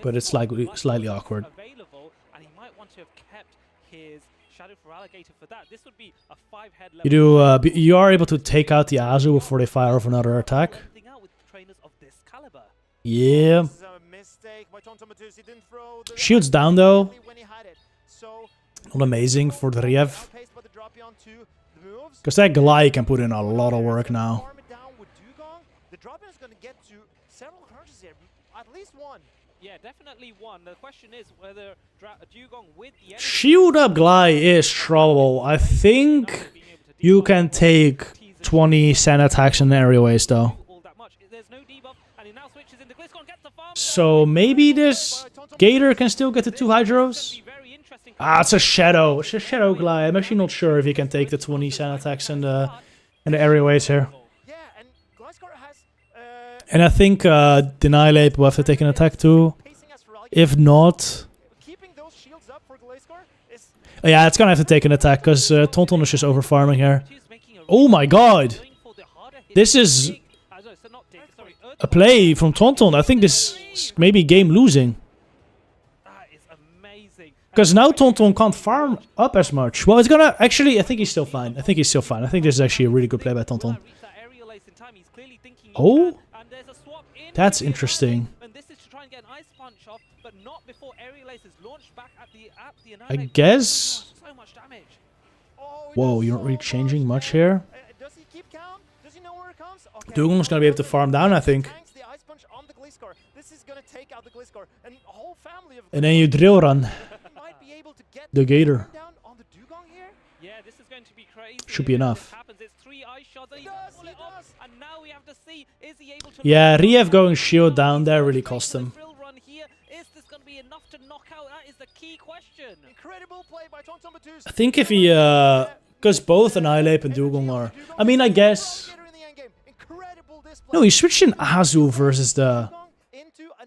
S4: But it's like slightly awkward. You are able to take out the Azu before they fire off another attack. Yeah. Shields down though. Not amazing for the Riev. Because that Glide can put in a lot of work now.
S5: Yeah, definitely one. The question is whether Dugong with the
S4: Shield up Glide is trouble. I think you can take 20 sand attacks in area waste though. So maybe this Gator can still get the 2 Hydros? Ah, it's a Shadow. It's a Shadow Glide. I'm actually not sure if he can take the 20 sand attacks in the area waste here. And I think Annihilate will have to take an attack too. If not... yeah, it's gonna have to take an attack because Tonton is just over farming here. Oh my god! This is a play from Tonton. I think this is maybe game losing. Because now Tonton can't farm up as much. Well, it's gonna... actually, I think he's still fine. I think he's still fine. I think this is actually a really good play by Tonton. Oh? That's interesting. I guess... whoa, you're not really changing much here. Dugong's gonna be able to farm down, I think. And then you drill run the Gator. Should be enough. Yeah, Riev going shield down there really cost him. I think if he, because both Annihilate and Dugong are... I mean, I guess... no, he switched in Azu versus the...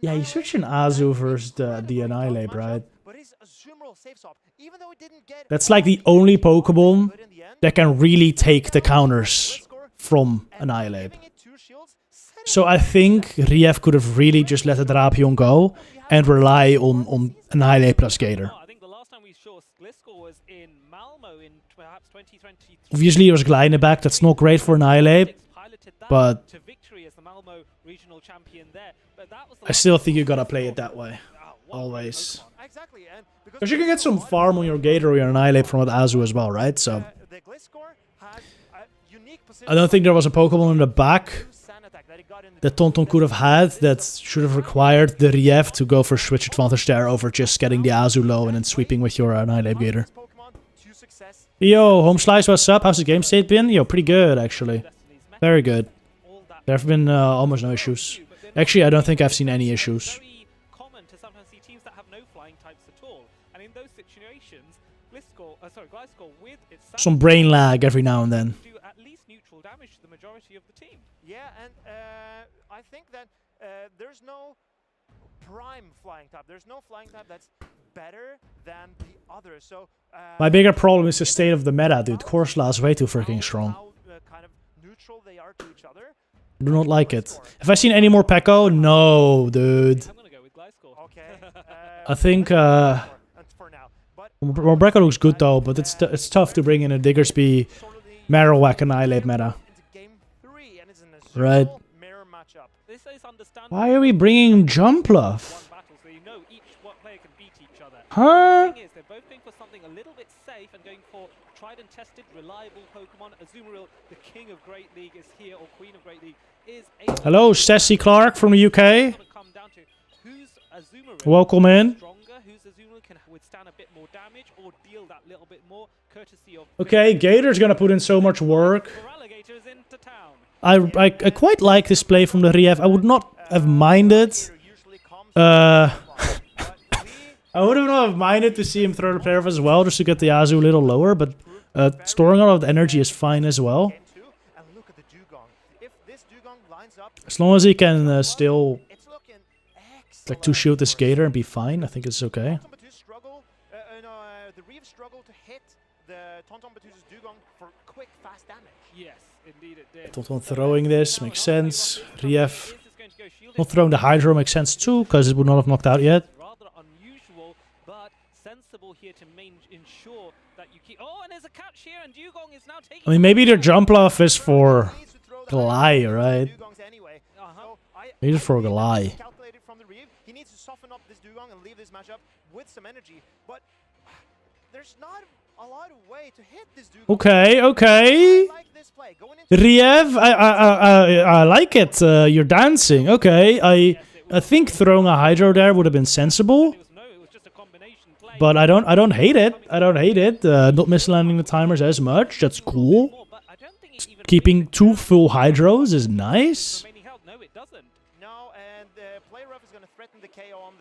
S4: yeah, he switched in Azu versus the Annihilate, right? That's like the only Pokemon that can really take the counters from Annihilate. So I think Rief could have really just let the Drapion go and rely on Annihilate plus Gator.
S5: I think the last time we saw Gliscor was in Malmo in perhaps 2023.
S4: Obviously, there's Gleine back. That's not great for Annihilate, but
S5: To victory as the Malmo regional champion there. But that was the
S4: I still think you gotta play it that way. Always. Because you can get some farm on your Gator or your Annihilate from an Azu as well, right? So I don't think there was a Pokemon in the back that Tonton could have had that should have required the Rief to go for switch advantage there over just getting the Azu low and then sweeping with your Annihilate Gator. Yo, Home Slice, what's up? How's the game state been? Yo, pretty good, actually. Very good. There have been almost no issues. Actually, I don't think I've seen any issues.
S5: very common to sometimes see teams that have no flying types at all. And in those situations, Gliscor with its
S4: Some brain lag every now and then.
S5: do at least neutral damage to the majority of the team.
S3: Yeah, and I think that there's no prime flying type. There's no flying type that's better than the others. So
S4: My bigger problem is the state of the meta, dude. Corsola is way too freaking strong.
S3: how kind of neutral they are to each other.
S4: I do not like it. Have I seen any more Pekko? No, dude.
S5: I'm gonna go with Gliscor.
S3: Okay.
S4: I think
S3: for now, but
S4: Morbreka looks good though, but it's tough to bring in a Diggersby, Marowak, Annihilate meta.
S3: into game 3, and it's an
S4: Right.
S3: mirror matchup.
S5: This is understandable.
S4: Why are we bringing Jumpluff?
S5: One battle, so you know what player can beat each other.
S4: Huh?
S5: The thing is, they're both going for something a little bit safe and going for tried and tested, reliable Pokemon. Azumarill, the king of Great League, is here, or queen of Great League, is able
S4: Hello, Sassy Clark from the UK.
S5: to come down to whose Azumarill
S4: Welcome in.
S5: stronger, whose Azumarill can withstand a bit more damage or deal that little bit more, courtesy of
S4: Okay, Gator's gonna put in so much work.
S5: Alligator is into town.
S4: I quite like this play from the Rief. I would not have minded. I would have not have minded to see him throw the player off as well, just to get the Azu a little lower, but storing all of the energy is fine as well.
S3: Game 2, and look at the Dugong. If this Dugong lines up,
S4: As long as he can still
S3: it's looking excellent.
S4: like two-shield this Gator and be fine, I think it's okay.
S3: Tonton Batus struggle, the Reeves struggle to hit the Tonton Batus' Dugong for quick, fast damage.
S5: Yes, indeed it did.
S4: Tonton throwing this makes sense. Rief not throwing the Hydro makes sense too, because it would not have knocked out yet.
S5: Rather unusual, but sensible here to ensure that you keep. Oh, and there's a catch here, and Dugong is now taking.
S4: I mean, maybe their Jumpluff is for Galai, right?
S3: Dugongs anyway. So
S4: Maybe it's for Galai.
S3: calculated from the Reeve. He needs to soften up this Dugong and leave this matchup with some energy. But there's not a lot of way to hit this Dugong.
S4: Okay, okay.
S3: I like this play. Going into
S4: Riev, I like it. You're dancing. Okay, I think throwing a Hydro there would have been sensible,
S5: It was just a combination play.
S4: but I don't hate it. I don't hate it. Not mislanding the timers as much. That's cool.
S5: More, but I don't think it even
S4: Keeping 2 full Hydros is nice.
S5: remaining health. No, it doesn't.
S3: no, and play rough is going to threaten the KO on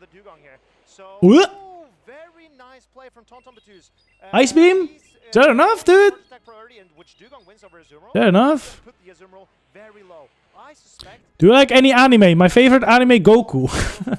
S3: the Dugong here. So
S4: What?
S3: ooh, very nice play from Tonton Batus.
S4: Ice Beam?
S3: He's,
S4: Is that enough, dude?
S3: first attack priority, and which Dugong wins over Azumarill.
S4: Fair enough.
S3: Put the Azumarill very low. I suspect
S4: Do you like any anime? My favorite anime, Goku.
S3: Gliscor.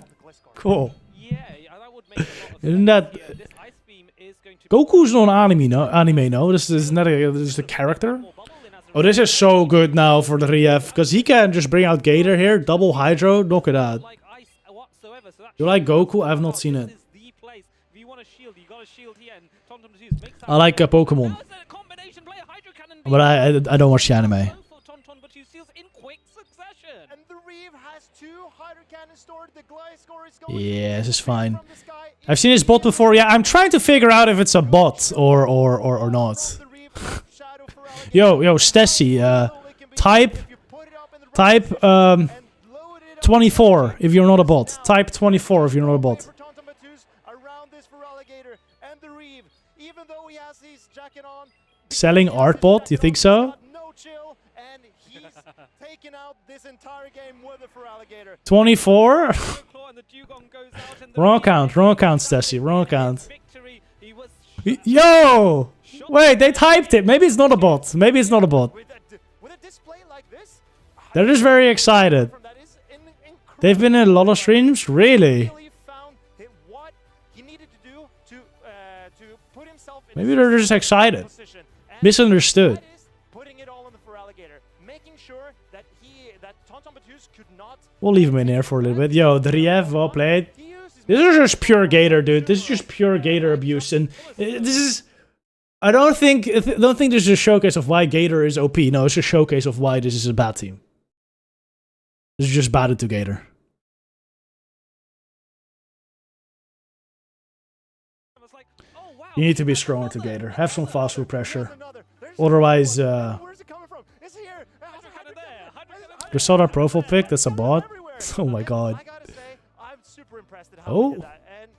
S4: Cool.
S5: Yeah, that would make a lot of
S4: Isn't
S5: sense.
S4: that-
S5: Yeah, this ice beam is going to
S4: Goku's not an anime, no. This is not a character.
S5: more bubble in as a
S4: Oh, this is so good now for the Rief, because he can just bring out Gator here, double Hydro, knock it out.
S5: like ice whatsoever. So that
S4: You like Goku? I have not seen it.
S5: This is the place. If you want a shield, you got a shield here, and Tonton Batus makes that.
S4: I like Pokemon,
S5: Now it's a combination play. Hydro Cannon
S4: but I don't watch the anime.
S5: Both for Tonton Batus steals in quick succession.
S3: And the Reeve has 2 Hydro Cannons stored. The Gliscor is going
S4: Yeah, this is fine.
S3: from the sky.
S4: I've seen this bot before. Yeah, I'm trying to figure out if it's a bot or not.
S3: The Reeve shadow for Alligator.
S4: Yo, Stacy, type
S3: If you put it up in the right
S4: type
S3: and load it up
S4: 24 if you're not a bot. Type 24 if you're not a bot.
S3: for Tonton Batus, around this for Alligator and the Reeve, even though he has his jacket on,
S4: Selling art bot? You think so?
S3: got no chill, and he's taken out this entire game with it for Alligator.
S4: 24?
S5: Claw and the Dugong goes out and the
S4: Wrong
S5: Reeve
S4: count, Stacy. Wrong count.
S5: victory. He was
S4: Yo! Wait, they typed it. Maybe it's not a bot. Maybe it's not a bot.
S3: With a display like this,
S4: They're just very excited.
S3: that is incredible.
S4: They've been in a lot of streams? Really?
S3: Really found what he needed to do to
S4: Maybe they're just excited.
S3: Position. And
S4: Misunderstood.
S3: that is putting it all on the Feraligatr, making sure that Tonton Batus could not.
S4: We'll leave him in here for a little bit. Yo, Driev, well played. This is just pure Gator, dude. This is just pure Gator abuse, and this is. I don't think this is a showcase of why Gator is OP. No, it's a showcase of why this is a bad team. This is just bad to Gator. You need to be stronger to Gator. Have some fast food pressure. Otherwise, you saw that profile pic? That's a bot? Oh my god.
S3: I gotta say, I'm super impressed at how
S4: Oh.
S3: he did that. And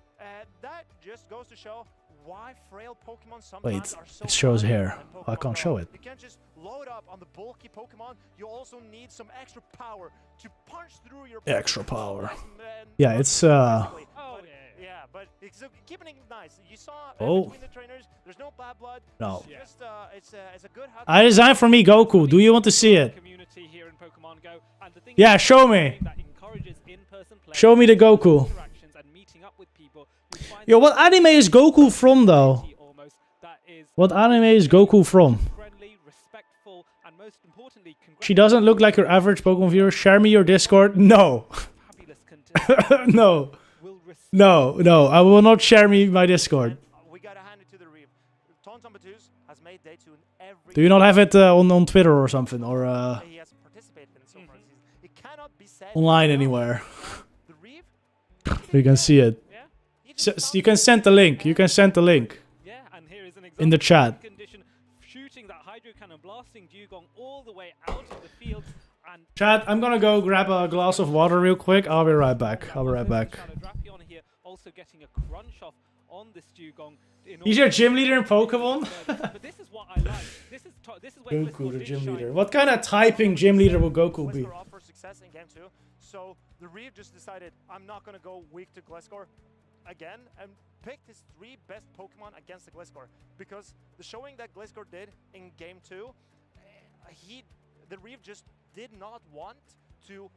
S3: that just goes to show why frail Pokemon sometimes
S4: Wait,
S3: are so
S4: it shows
S3: fun
S4: here.
S3: in
S4: I
S3: Pokemon
S4: can't
S3: Go.
S4: show it.
S3: You can't just load up on the bulky Pokemon. You also need some extra power to punch through your
S4: Extra
S3: Pokemon.
S4: power.
S3: And
S4: Yeah, it's
S3: basically,
S5: Oh,
S3: but, yeah, but it's keeping it nice. You saw
S4: Oh.
S3: between the trainers, there's no bad blood.
S4: No.
S3: It's just it's a good.
S4: I designed for me Goku. Do you want to see it?
S5: Community here in Pokemon Go, and the thing
S4: Yeah,
S5: is,
S4: show me.
S5: that encourages in-person play,
S4: Show me the Goku.
S5: interactions, and meeting up with people. You find
S4: Yo, what anime is Goku from though?
S5: almost that is
S4: What anime is Goku from?
S5: friendly, respectful, and most importantly,
S4: She doesn't look like your average Pokemon viewer. Share me your Discord. No.
S5: fabulous content.
S4: No.
S5: will respect
S4: No. I will not share me my Discord.
S3: We gotta hand it to the Reeve. Tonton Batus has made day 2 in every.
S4: Do you not have it on Twitter or something? Or
S3: he has participated in so far this season. It cannot be said
S4: online
S3: enough.
S4: anywhere?
S3: The Reeve.
S4: You can see it.
S5: Yeah,
S4: You can send the link. You can send the link
S5: yeah, and here is an example
S4: in the chat.
S5: condition, shooting that hydro cannon, blasting Dugong all the way out of the field, and
S4: Chat, I'm gonna go grab a glass of water real quick. I'll be right back.
S5: Drapion here also getting a crunch off on this Dugong.
S4: He's your gym leader in Pokemon?
S5: But this is what I like. This is where
S4: Goku, the
S5: did
S4: gym
S5: shine.
S4: leader. What kind of typing gym leader will Goku be?
S3: Gliscor off for success in game 2. So the Reeve just decided I'm not gonna go weak to Gliscor again and picked his 3 best Pokemon against the Gliscor because the showing that Gliscor did in game 2, the Reeve just did not want to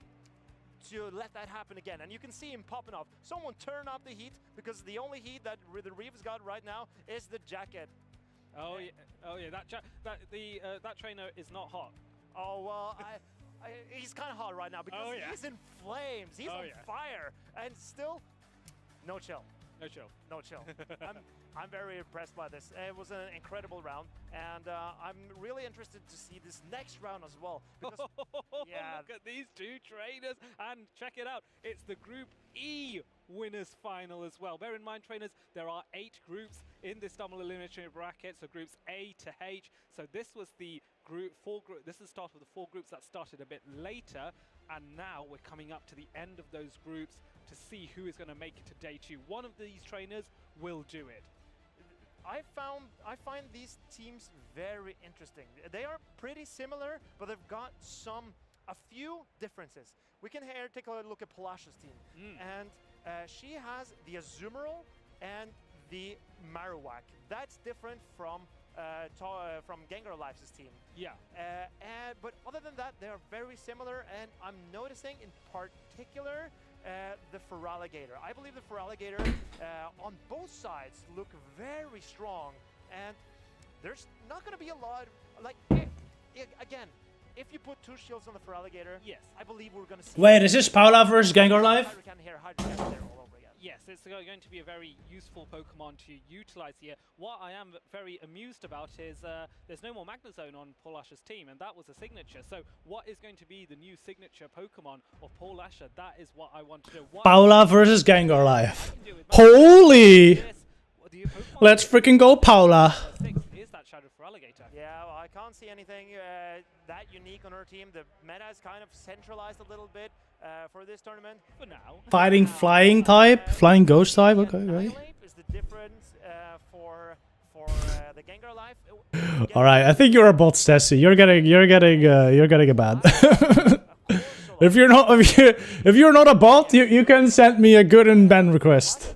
S3: let that happen again. And you can see him popping off. Someone turn up the heat because the only heat that the Reeve's got right now is the jacket.
S5: Oh yeah, that trainer is not hot.
S3: Oh well, he's kind of hot right now because he's in flames. He's on fire, and still, no chill.
S5: No chill.
S3: No chill. I'm very impressed by this. It was an incredible round, and I'm really interested to see this next round as well. Because, yeah,
S5: look at these 2 trainers, and check it out. It's the Group E winners final as well. Bear in mind, trainers, there are 8 groups in this double eliminatory bracket, so groups A to H. So this was the this is the start of the 4 groups that started a bit later, and now we're coming up to the end of those groups to see who is going to make it to day 2. One of these trainers will do it.
S3: I find these teams very interesting. They are pretty similar, but they've got a few differences. We can here take a look at Palasha's team, and she has the Azumarill and the Marowak. That's different from Gengar Life's team.
S5: Yeah.
S3: But other than that, they are very similar, and I'm noticing in particular the Feraligatr. I believe the Feraligatr on both sides look very strong, and there's not going to be a lot. Like again, if you put 2 shields on the Feraligatr,
S5: yes,
S3: I believe we're going to see.
S4: Wait, is this Paula versus Gengar Life?
S3: Hydrocan here, Hydrocan there, all over again.
S5: Yes, it's going to be a very useful Pokemon to utilize here. What I am very amused about is there's no more Magnezone on Paul Asher's team, and that was a signature. So what is going to be the new signature Pokemon of Paul Asher? That is what I want to know.
S4: Paula versus Gengar Life. Holy! Let's freaking go, Paula.
S5: Is that Shadow Feraligatr?
S3: Yeah, well, I can't see anything that unique on her team. The meta is kind of centralized a little bit for this tournament.
S5: For now.
S4: Fighting flying type? Flying ghost type? Okay, right.
S3: Annihilate is the difference for the Gengar Life.
S4: All right, I think you're a bot, Stassi. You're getting a bad. If you're not a bot, you can send me a good and ban request.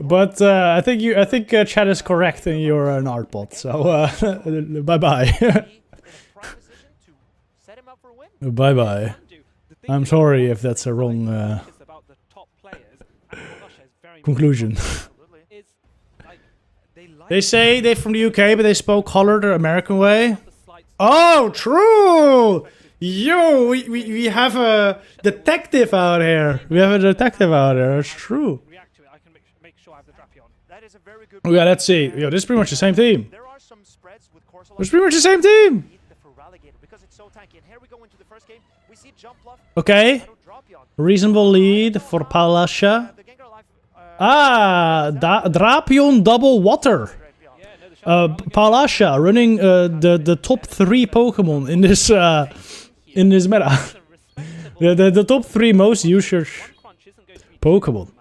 S4: But I think chat is correct, and you're an art bot. So bye bye. Bye bye. I'm sorry if that's a wrong conclusion. They say they're from the UK, but they spoke color the American way. Oh, true! Yo, we have a detective out here. We have a detective out here. It's true. Oh, yeah, let's see. Yo, this is pretty much the same team. It's pretty much the same team. Okay. Reasonable lead for Palasha. Ah, Drapion double water. Palasha running the top 3 Pokemon in this meta. the top 3 most used Pokemon.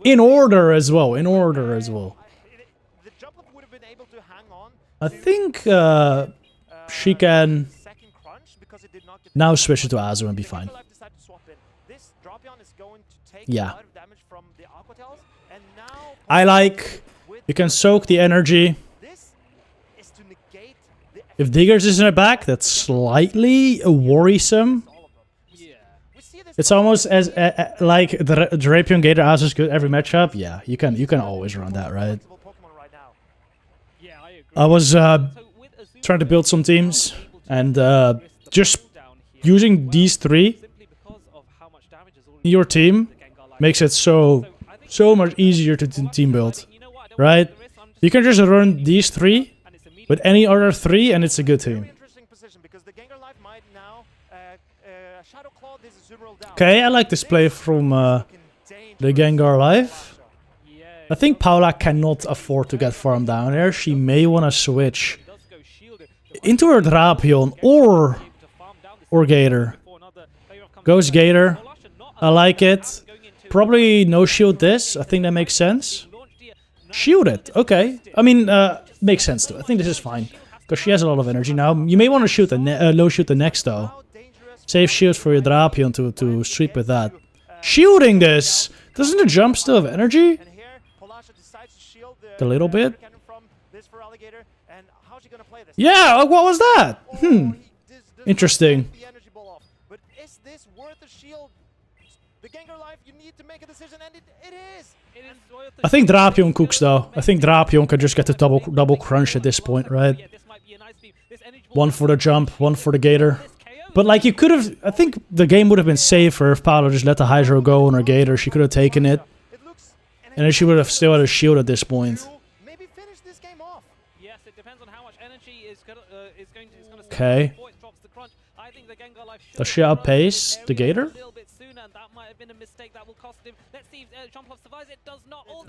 S4: In order as well. I think she can now switch it to Azu and be fine. Yeah. I like... You can soak the energy. If Diggers is in the back, that's slightly worrisome. It's almost as like the Drapion Gator Azu is good every matchup. Yeah, you can always run that, right? I was trying to build some teams and just using these 3 in your team makes it so much easier to team build, right? You can just run these 3 with any other 3 and it's a good team. Okay, I like this play from the Gengar Life. I think Paula cannot afford to get farmed down here. She may want to switch into her Drapion or Gator. Goes Gator. I like it. Probably no shield this. I think that makes sense. Shield it. Okay. I mean, makes sense too. I think this is fine. Because she has a lot of energy now. You may want to shoot the low shoot the next though. Save shields for your Drapion to sweep with that. Shielding this! Doesn't the jump still have energy? A little bit. Yeah, what was that? Interesting. I think Drapion cooks though. I think Drapion can just get the double crunch at this point, right? One for the jump, one for the Gator. But like you could have, I think the game would have been safer if Paolo just let the Hydro go on her Gator. She could have taken it. And then she would have still had a shield at this point. Okay. Does she outpace the Gator?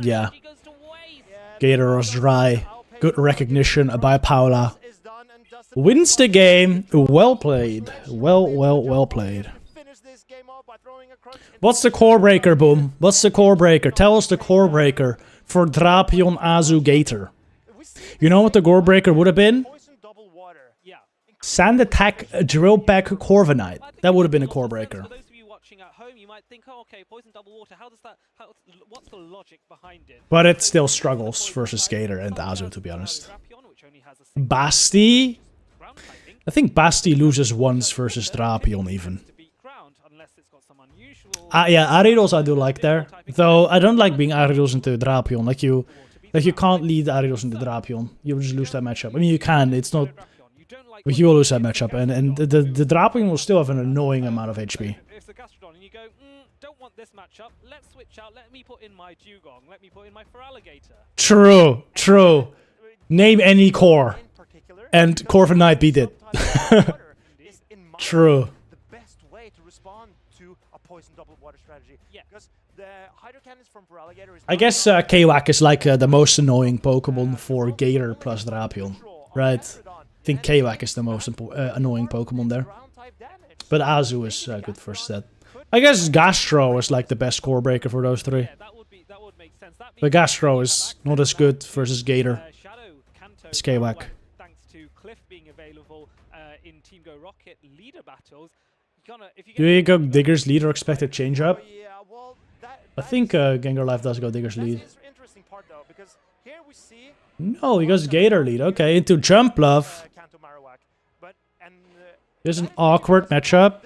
S4: Yeah. Gator was dry. Good recognition by Paula. Wins the game. Well played. Well played. What's the core breaker, Boom? What's the core breaker? Tell us the core breaker for Drapion Azu Gator. You know what the core breaker would have been? Sand Attack Drill Back Corviknight. That would have been a core breaker. But it still struggles versus Gator and Azu, to be honest. Basti? I think Basti loses once versus Drapion even. Yeah, Aridos I do like there. Though I don't like being Aridos into Drapion. Like you can't lead Aridos into Drapion. You will just lose that matchup. I mean you can, it's not... But you will lose that matchup, and the Drapion will still have an annoying amount of HP. True. Name any core, and Corviknight beat it. True. I guess KingOWT is like the most annoying Pokemon for Gator plus Drapion, right? I think KingOWT is the most annoying Pokemon there. But Azu is good for set. I guess Gastro is like the best core breaker for those 3. But Gastro is not as good versus Gator. It's KingOWT. Do you go Digger's lead or expected change up? I think Gengar Life does go Digger's lead. No, he goes Gator lead. Okay, into Jump Bluff. There's an awkward matchup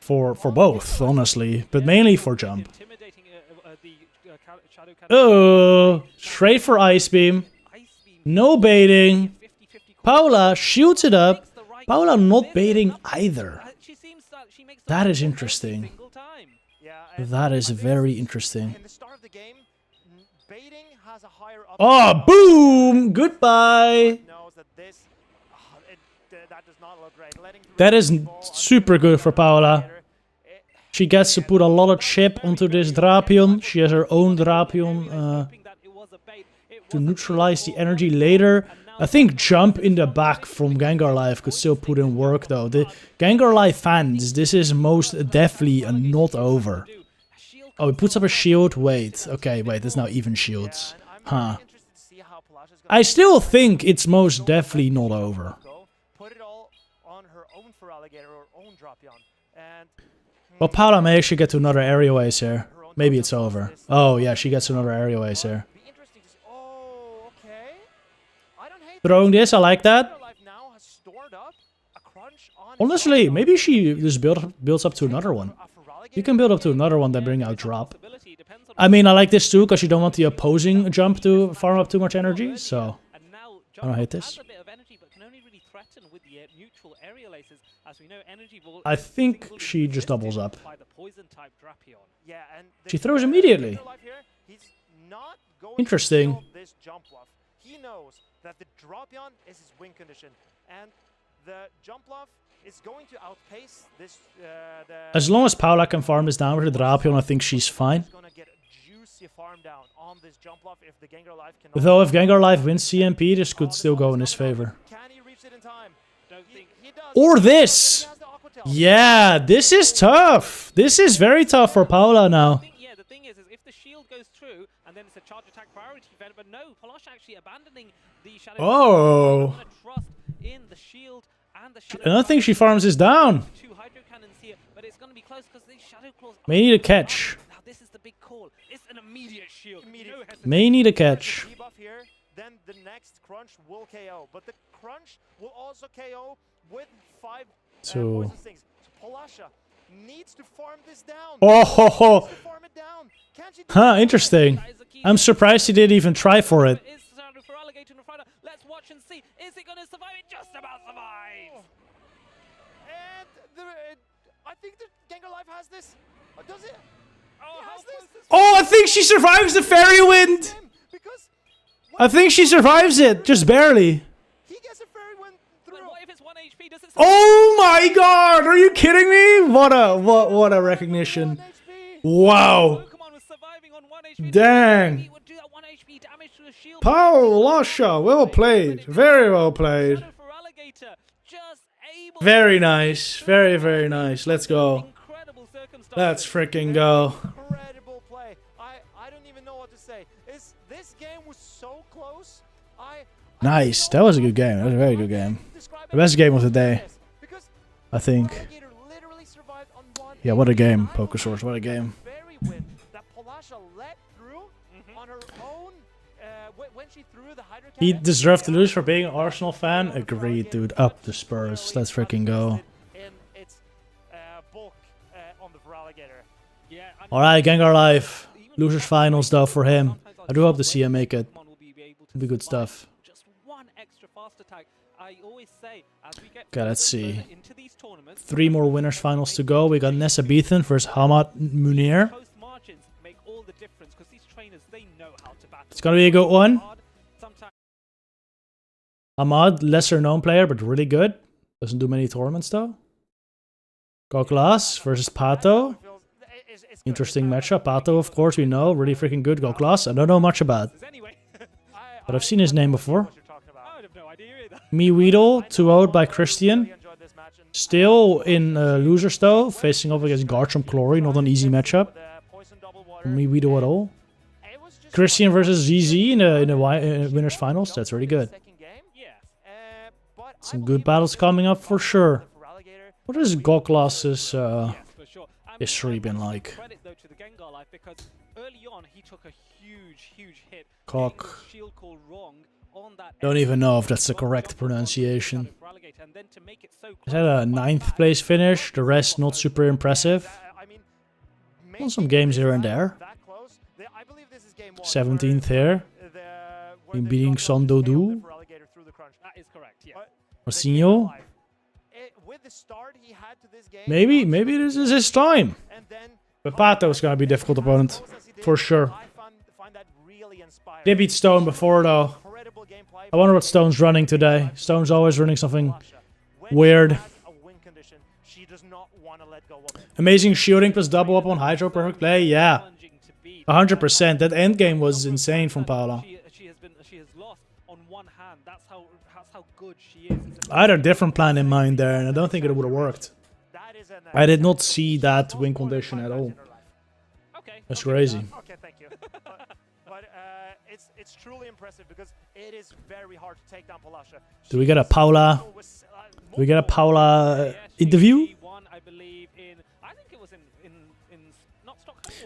S4: for both, honestly, but mainly for Jump. Oh, straight for Ice Beam. No baiting. Paula shoots it up. Paula not baiting either. That is interesting. That is very interesting. Oh, boom! Goodbye! That is super good for Paula. She gets to put a lot of chip onto this Drapion. She has her own Drapion to neutralize the energy later. I think jump in the back from Gengar Life could still put in work though. The Gengar Life fans, this is most definitely not over. Oh, he puts up a shield. Wait. Okay, wait, there's not even shields. Huh. I still think it's most definitely not over. Well, Paula may actually get to another aerial ace here. Maybe it's over. Oh, yeah, she gets another aerial ace here. Throwing this, I like that. Honestly, maybe she just builds up to another one. You can build up to another one that bring out drop. I mean, I like this too, because you don't want the opposing jump to farm up too much energy, so I don't hate this. I think she just doubles up. She throws immediately. Interesting.
S3: He knows that the Drapion is his win condition, and the jump bluff is going to outpace this.
S4: As long as Paula can farm this down with the Drapion, I think she's fine. Though if Gengar Life wins CMP, this could still go in his favor. Or this! Yeah, this is tough. This is very tough for Paula now.
S5: Yeah, the thing is if the shield goes through, and then it's a charge attack priority event, but no, Palosh actually abandoning the Shadow.
S4: Oh.
S5: Trust in the shield and the Shadow.
S4: I don't think she farms this down.
S5: Two Hydro Cannons here, but it's going to be close because these Shadow Claws.
S4: May need a catch.
S5: Now this is the big call. It's an immediate shield.
S4: May need a catch.
S3: Here, then the next crunch will KO, but the crunch will also KO with 5 poison stings. So Palasha needs to farm this down.
S4: Oh ho ho. Huh, interesting. I'm surprised he didn't even try for it.
S5: Let's watch and see. Is it going to survive? It just about survives.
S3: And I think the Gengar Life has this. Does it?
S4: Oh, I think she survives the Fairy Wind. I think she survives it, just barely.
S3: He gets a Fairy Wind through.
S5: What if it's 1 HP? Does it
S4: Oh my god, are you kidding me? What a recognition. Wow. Dang. Palasha, well played. Very well played. Very nice. Very, very nice. Let's go. Let's freaking go.
S3: Incredible play. I don't even know what to say. This game was so close.
S4: Nice. That was a good game. That was a very good game. The best game of the day, I think. Yeah, what a game, Pokesource. What a game. He deserved to lose for being an Arsenal fan. Agreed, dude. Up the Spurs. Let's freaking go. Alright, Gengar Life. Losers finals though for him. I do hope to see him make it. It'll be good stuff. Okay, let's see. 3 more winners finals to go. We got Nessa Beathen versus Hamad Munir. It's gonna be a good one. Hamad, lesser known player, but really good. Doesn't do many tournaments though. Goklas versus Pato. Interesting matchup. Pato, of course, we know. Really freaking good. Goklas, I don't know much about. But I've seen his name before. Weedle, 2-0'd by Christian. Still in losers though, facing off against Garchomp Glory. Not an easy matchup. Weedle at all. Christian versus ZZ in the winners finals. That's really good. Some good battles coming up for sure. What has Goklas's history been like? Cock. Don't even know if that's the correct pronunciation. Is that a 9th place finish? The rest not super impressive. Won some games here and there.
S3: I believe this is game 1.
S4: 17th here. In beating Sondodu.
S5: That is correct, yeah.
S4: Marcinho. Maybe this is his time. But Pato is going to be a difficult opponent. For sure. Did beat Stone before though. I wonder what Stone's running today. Stone's always running something weird. Amazing shooting plus double up on Hydro, perfect play. Yeah. 100%. That end game was insane from Paula.
S5: She has lost on one hand. That's how good she is.
S4: I had a different plan in mind there, and I don't think it would have worked. I did not see that win condition at all. That's crazy.
S3: Okay, thank you. But it's truly impressive because it is very hard to take down Palasha.
S4: Do we get a Paula? Do we get a Paula interview?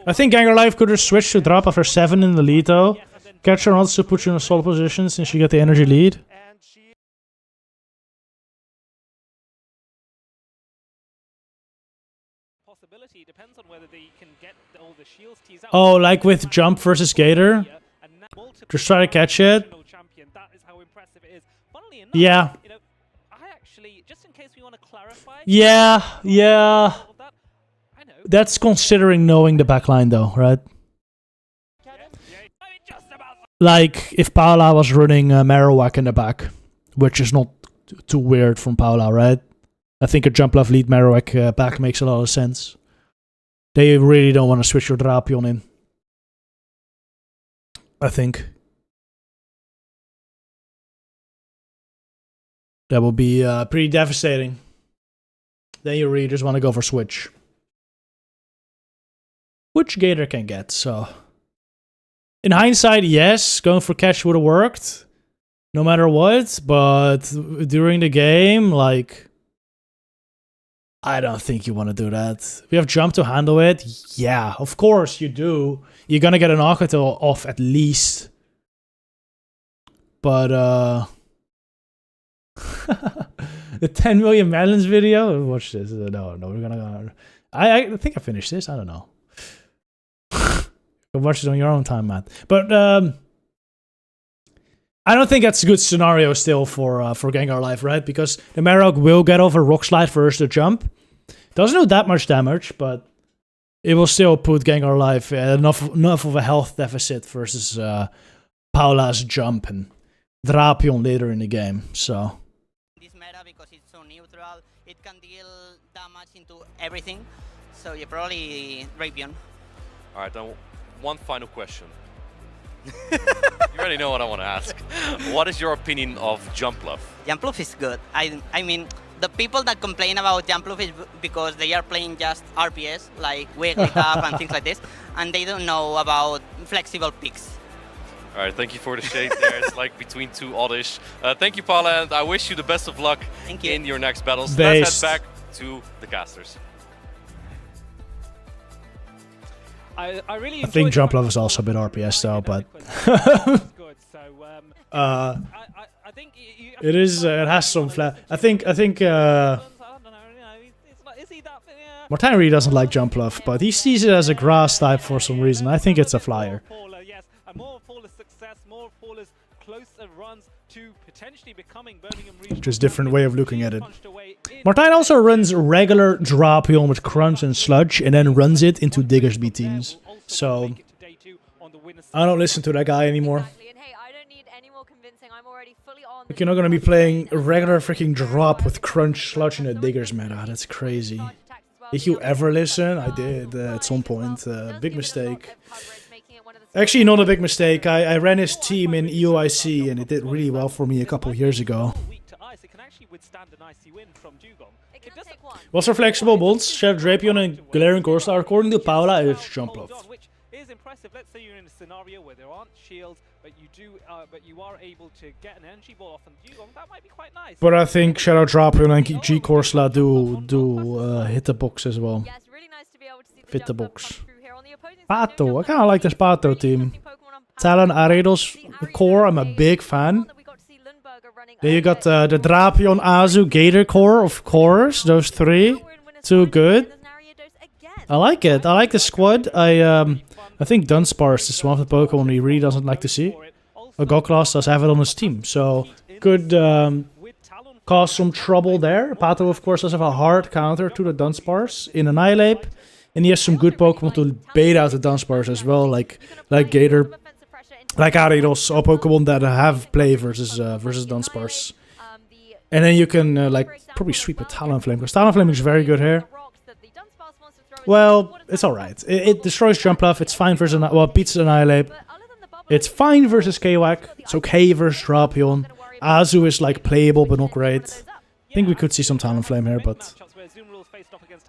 S4: I think Ganger Life could have switched to drop after 7 in the lead though. Catch her also put you in a solid position since you get the energy lead. Oh, like with Jump versus Gator? Just try to catch it. Yeah. Yeah. That's considering knowing the backline though, right? Like, if Paula was running Marowak in the back, which is not too weird from Paula, right? I think a jump left lead Marowak back makes a lot of sense. They really don't want to switch your Drapion in. I think. That will be pretty devastating. Then you really just want to go for switch. Which Gator can get, so... In hindsight, yes, going for catch would have worked. No matter what, but during the game, like... I don't think you want to do that. We have jump to handle it. Yeah, of course you do. You're gonna get an Akato off at least. But, the 10 million melons video? Watch this. No, we're gonna... I think I finished this. I don't know. Watch it on your own time, Matt. But I don't think that's a good scenario still for Gengar Life, right? Because the Marowak will get over Rock Slide first to jump. Doesn't do that much damage, but it will still put Gengar Life enough of a health deficit versus Paula's jump and Drapion later in the game. So
S12: this meta, because it's so neutral, it can deal damage into everything. So you probably Drapion.
S7: All right, then. One final question. You already know what I want to ask. What is your opinion of Jumpluff?
S12: Jumpluff is good. I mean, the people that complain about Jumpluff is because they are playing just RPS, like Wigglytuff and things like this, and they don't know about flexible picks.
S7: All right, thank you for the shade there. It's like between two oddish. Thank you, Paula, and I wish you the best of luck in your next battles. Let's head back to the casters.
S5: I
S4: think Jumpluff is also a bit RPS though, but it is. It has some flat. I think. Martin really doesn't like Jumpluff, but he sees it as a grass type for some reason. I think it's a flyer. Just different way of looking at it. Martijn also runs regular Drapion with Crunch and Sludge and then runs it into Diggersby teams. So I don't listen to that guy anymore. Like, you're not gonna be playing a regular freaking drop with Crunch, Sludge in a Diggers meta. That's crazy. Did you ever listen? I did at some point. Big mistake. Actually, not a big mistake. I ran his team in EOIC and it did really well for me a couple of years ago. What's our flexible bolts? Chef Drapion and Galarian Corsair. According to Paula, it's Jumpluff.
S5: Which is impressive. Let's say you're in a scenario where there aren't shields, but you are able to get an energy ball off on Dugong. That might be quite nice.
S4: But I think Shadow Drapion and G Corsair do hit the box as well. Fit the box. Pato. I kind of like this Pato team. Talon, Aridos, core. I'm a big fan. Then you got the Drapion, Azu, Gator core, of course. Those three. Too good. I like it. I like the squad. I I think Dunsparce is one of the Pokemon he really doesn't like to see. Goklas does have it on his team, so could cause some trouble there. Pato, of course, does have a hard counter to the Dunsparce in Annihilate, and he has some good Pokemon to bait out the Dunsparce as well, like Gator, like Aridos, all Pokemon that have play versus Dunsparce. And then you can probably sweep a Talonflame, because Talonflame is very good here. Well, it's alright. It destroys Jumpluff, it's fine versus, well, it beats Annihilate. It's fine versus KingOWT, it's okay versus Drapion. Azu is like playable but not great. I think we could see some Talonflame here, but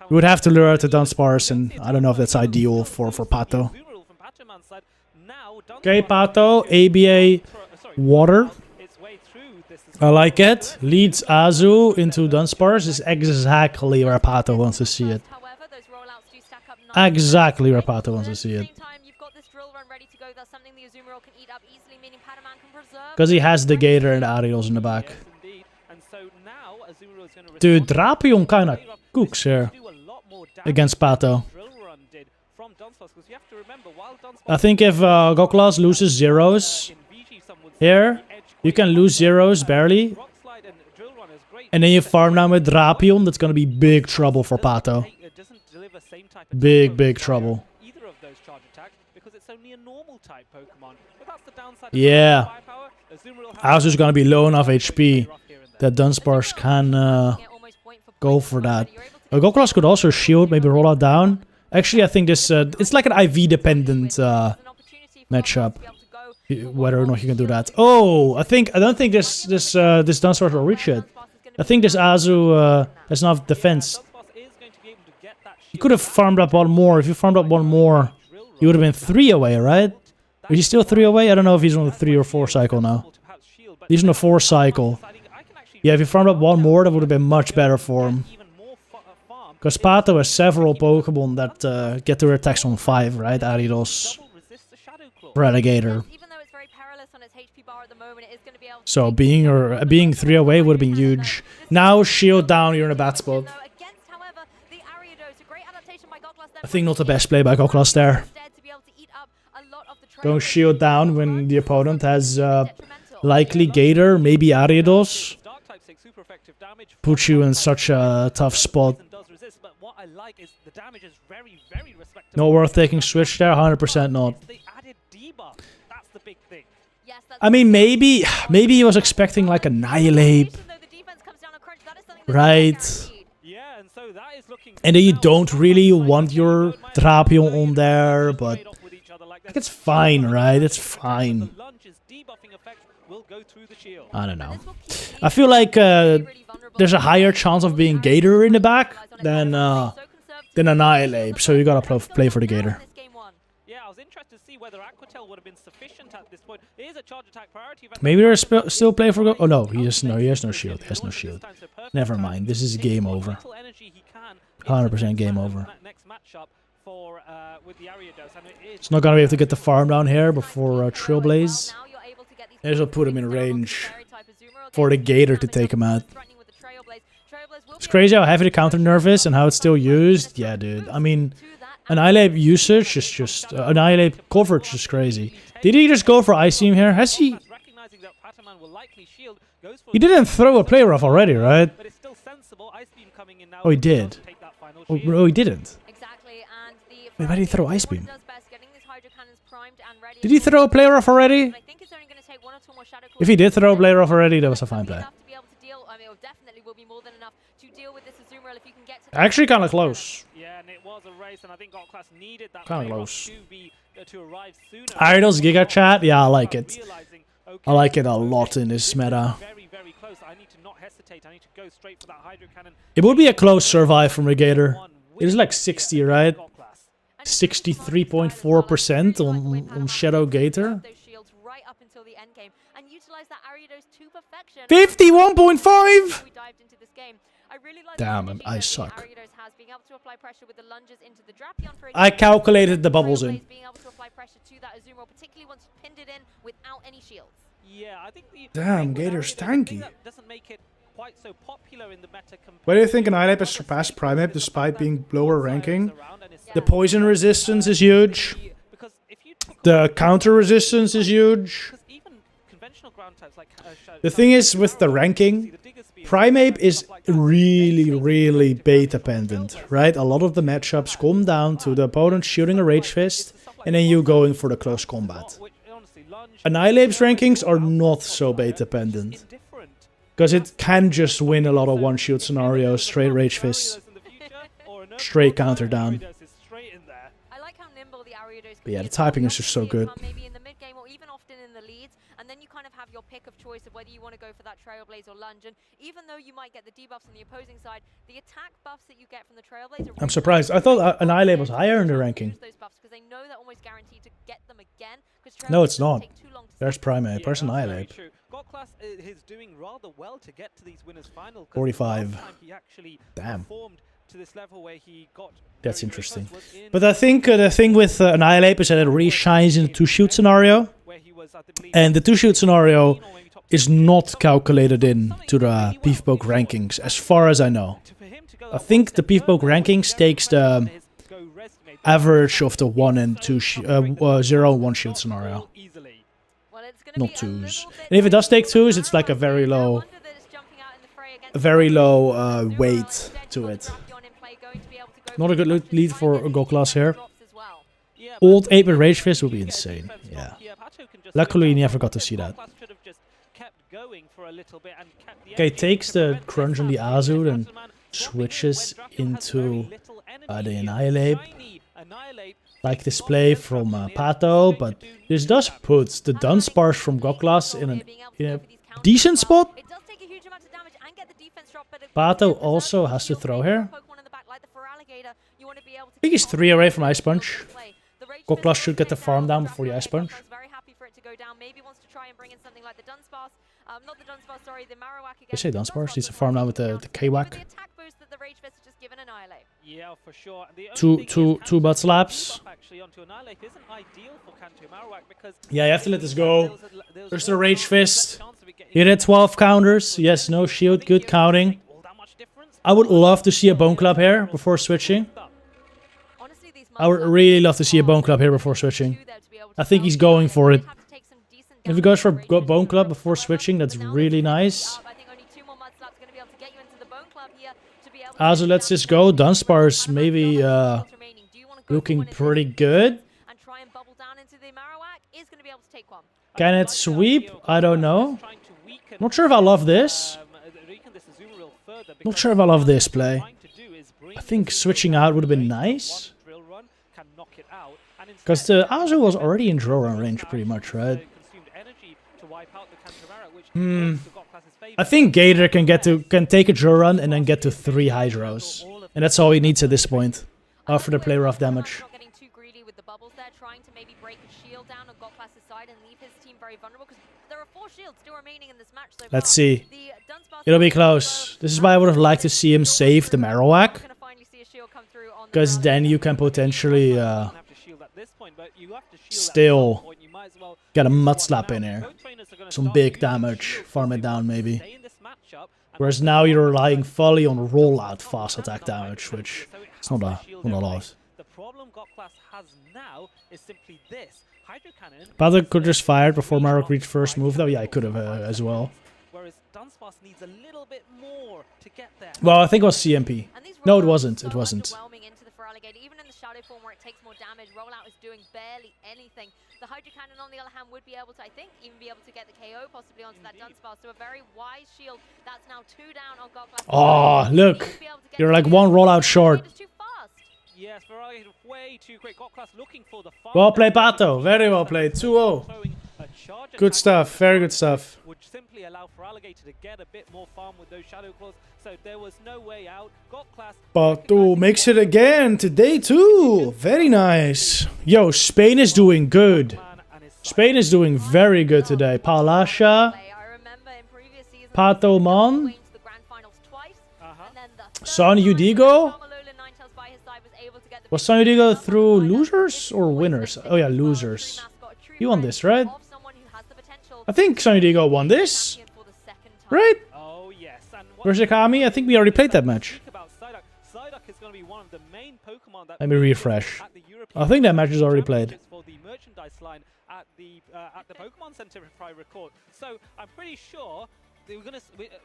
S4: we would have to lure out the Dunsparce, and I don't know if that's ideal for Pato. Okay, Pato, ABA Water. I like it. Leads Azu into Dunsparce is exactly where Pato wants to see it. Exactly where Pato wants to see it. Because he has the Gator and the Ariels in the back. Dude, Drapion kind of cooks here against Pato. I think if Goklas loses zeros here, you can lose zeros barely. And then you farm down with Drapion, that's going to be big trouble for Pato. Big trouble. Yeah. Azu's going to be low enough HP that Dunsparce can go for that. Goklas could also shield, maybe roll out down. Actually, I think this it's like an IV dependent matchup, whether or not you can do that. Oh, I don't think this Dunsparce will reach it. I think this Azu has enough defense. You could have farmed up one more. If you farmed up one more, you would have been 3 away, right? Is he still 3 away? I don't know if he's on the 3 or 4 cycle now. He's on the 4 cycle. Yeah, if you farmed up one more, that would have been much better for him. Because Pato has several Pokemon that get their attacks on 5, right? Aridos, Relegator. So being 3 away would have been huge. Now shield down, you're in a bad spot. I think not the best play by Goklas there. Going shield down when the opponent has likely Gator, maybe Aridos. Puts you in such a tough spot. Not worth taking switch there, 100% not. I mean, maybe he was expecting like Annihilate, right? And then you don't really want your Drapion on there, but like, it's fine, right? It's fine. I don't know. I feel like there's a higher chance of being Gator in the back than Annihilate, so you gotta play for the Gator. Maybe there's still play for Go. Oh no, he has no shield. He has no shield. Never mind. This is game over. 100% game over. It's not gonna be able to get the farm down here before Trailblaze. This will put him in range for the Gator to take him out. It's crazy how heavy the counter nerf is and how it's still used. Yeah, dude. I mean, Annihilate usage is just... Annihilate coverage is crazy. Did he just go for Ice Beam here? Has he... He didn't throw a play rough already, right? Oh, he did. Oh, no, he didn't. Wait, why did he throw Ice Beam? Did he throw a play rough already? If he did throw a play rough already, that was a fine play. Actually, kind of close. Kind of close. Idol's Giga Chat? Yeah, I like it. I like it a lot in this meta. It would be a close survive from Regator. It is like 60, right? 63.4% on Shadow Gator. 51.5! Damn, I suck. I calculated the bubbles in. Damn, Gator's tanky. Why do you think Annihilate has surpassed Primeape despite being lower ranking? The poison resistance is huge. The counter resistance is huge. The thing is, with the ranking, Primeape is really bait dependent, right? A lot of the matchups come down to the opponent shooting a Rage Fist, and then you going for the close combat. Annihilape's rankings are not so bait dependent, because it can just win a lot of one-shield scenarios, straight Rage Fist, straight counter down. But yeah, the typing is just so good.
S2: Maybe in the mid game or even often in the leads, and then you kind of have your pick of choice of whether you want to go for that Trailblaze or lunge. And even though you might get the debuffs on the opposing side, the attack buffs that you get from the Trailblaze are
S4: I'm surprised. I thought Annihilate was higher in the ranking.
S2: those buffs because they know they're almost guaranteed to get them again.
S4: No, it's not. There's Primeape. There's Annihilate.
S5: Gotclass is doing rather well to get to these winners final.
S4: 45. Damn.
S5: To this level where he got
S4: That's interesting. But I think the thing with Annihilate is that it really shines in the two-shoot scenario. And the two-shoot scenario is not calculated into the Beefpoke rankings, as far as I know. I think the Beefpoke rankings takes the average of the 1 and 2 0 and 1 shoot scenario. Not 2s. And if it does take 2s, it's like a very low weight to it. Not a good lead for a Gotclass here. Old 8-bit Rage Fist would be insane. Yeah. Luckily, you never got to see that. Okay, takes the crunch on the Azul and switches into the Annihilate. Like this play from Pato, but this does put the Dunsparce from Gotclass in a decent spot. Pato also has to throw here. I think he's 3 away from Ice Punch. Gotclass should get the farm down before the Ice Punch. I say Dunsparce, he's a farm down with the K-Wack. Two butt slaps. Yeah, you have to let this go. There's the Rage Fist. Hit at 12 counters. Yes, no shield, good counting. I would love to see a Bone Club here before switching. I would really love to see a Bone Club here before switching. I think he's going for it. If he goes for Bone Club before switching, that's really nice. Azul lets this go. Dunsparce maybe looking pretty good. Can it sweep? I don't know. Not sure if I love this. Not sure if I love this play. I think switching out would have been nice. Because the Azul was already in draw run range pretty much, right? I think Gator can take a draw run and then get to 3 Hydros. And that's all he needs at this point. After the play rough damage. Let's see. It'll be close. This is why I would have liked to see him save the Marowak. Because then you can potentially still get a Mud Slap in here. Some big damage. Farm it down maybe. Whereas now you're relying fully on rollout fast attack damage, which is not a lot. Pato could just fire it before Marowak reached first move though. Yeah, I could have as well. Well, I think it was CMP. No, it wasn't. It wasn't.
S2: Even in the shadow form where it takes more damage, rollout is doing barely anything. The Hydro Cannon, on the other hand, would be able to, I think, even be able to get the KO possibly onto that Dunsparce. So a very wise shield. That's now 2 down on Gotclass.
S4: Oh, look. You're like 1 rollout short.
S5: Yes, way too quick. Gotclass looking for the
S4: well played, Pato. Very well played. 2-0. Good stuff. Very good stuff.
S5: Would simply allow for Alligator to get a bit more farm with those Shadow Claws. So there was no way out. Gotclass.
S4: Pato makes it again today too. Very nice. Yo, Spain is doing good. Spain is doing very good today. Palasha. Pato Mon. Son Udigo. Was Son Udigo through losers or winners? Oh yeah, losers. You won this, right? I think Son Udigo won this. Right? Where's Akami? I think we already played that match. Let me refresh. I think that match is already played.
S5: merchandise line at the Pokemon Center, if I recall. So I'm pretty sure they were gonna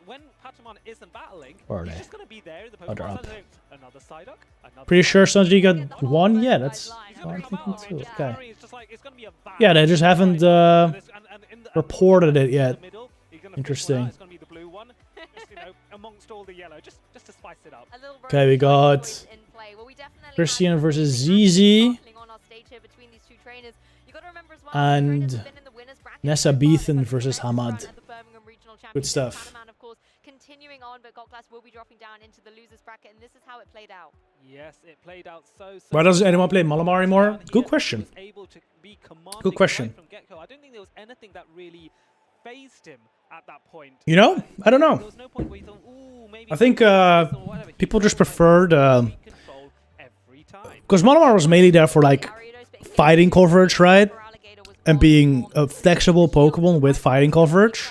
S5: when Patamon isn't battling, he's just gonna be there in the Pokemon Center. Another Psyduck.
S4: Pretty sure Sanji got 1. Yeah, that's. I think too. Okay. Yeah, they just haven't reported it yet. Interesting.
S5: It's gonna be the blue one, just, amongst all the yellow, just to spice it up.
S4: Okay, we got Christian versus ZZ and Nessa Beethan versus Hamad. Good stuff.
S2: Continuing on, but Galax will be dropping down into the losers bracket, and this is how it played out.
S5: Yes, it played out so.
S4: Why doesn't anyone play Malamar anymore? Good question. Good question.
S5: I don't think there was anything that really phased him at that point.
S4: You know, I don't know.
S5: There was no point where you thought, ooh, maybe
S4: I think people just preferred because Malamar was mainly there for like fighting coverage, right? And being a flexible Pokemon with fighting coverage.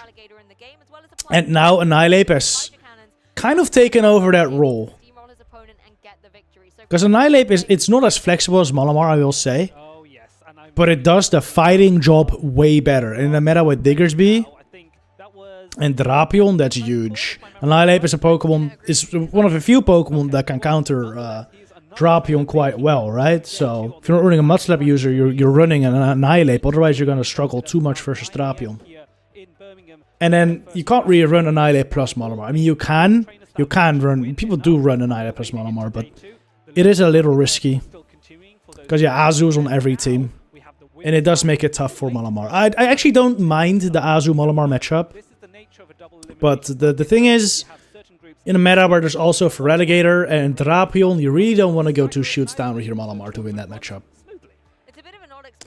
S4: And now Annihilate has kind of taken over that role. Because Annihilate it's not as flexible as Malamar, I will say. But it does the fighting job way better. In the meta with Diggersby and Drapion, that's huge. Annihilate is a Pokemon, is one of the few Pokemon that can counter Drapion quite well, right? So if you're not running a Mudslap user, you're running an Annihilate, otherwise you're going to struggle too much versus Drapion. And then you can't really run Annihilate plus Malamar. I mean, you can run, people do run Annihilate plus Malamar, but it is a little risky. Because yeah, Azu's on every team. And it does make it tough for Malamar. I actually don't mind the Azu-Malamar matchup. But the thing is, in a meta where there's also Feraligatr and Drapion, you really don't want to go 2 shoots down with your Malamar to win that matchup.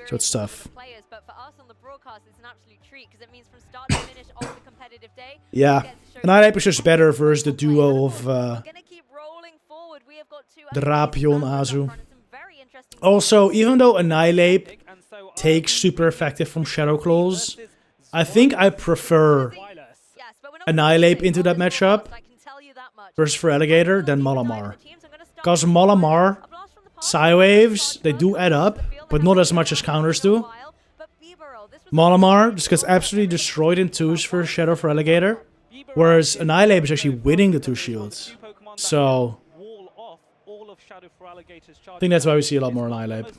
S4: So it's tough. Yeah, Annihilate is just better versus the duo of Drapion, Azu. Also, even though Annihilate takes super effective from Shadow Claws, I think I prefer Annihilate into that matchup versus Feraligatr than Malamar. Because Malamar, Psywaves, they do add up, but not as much as counters do. Malamar just gets absolutely destroyed in 2s for Shadow Feraligatr, whereas Annihilate is actually winning the 2 shields. So I think that's why we see a lot more Annihilate.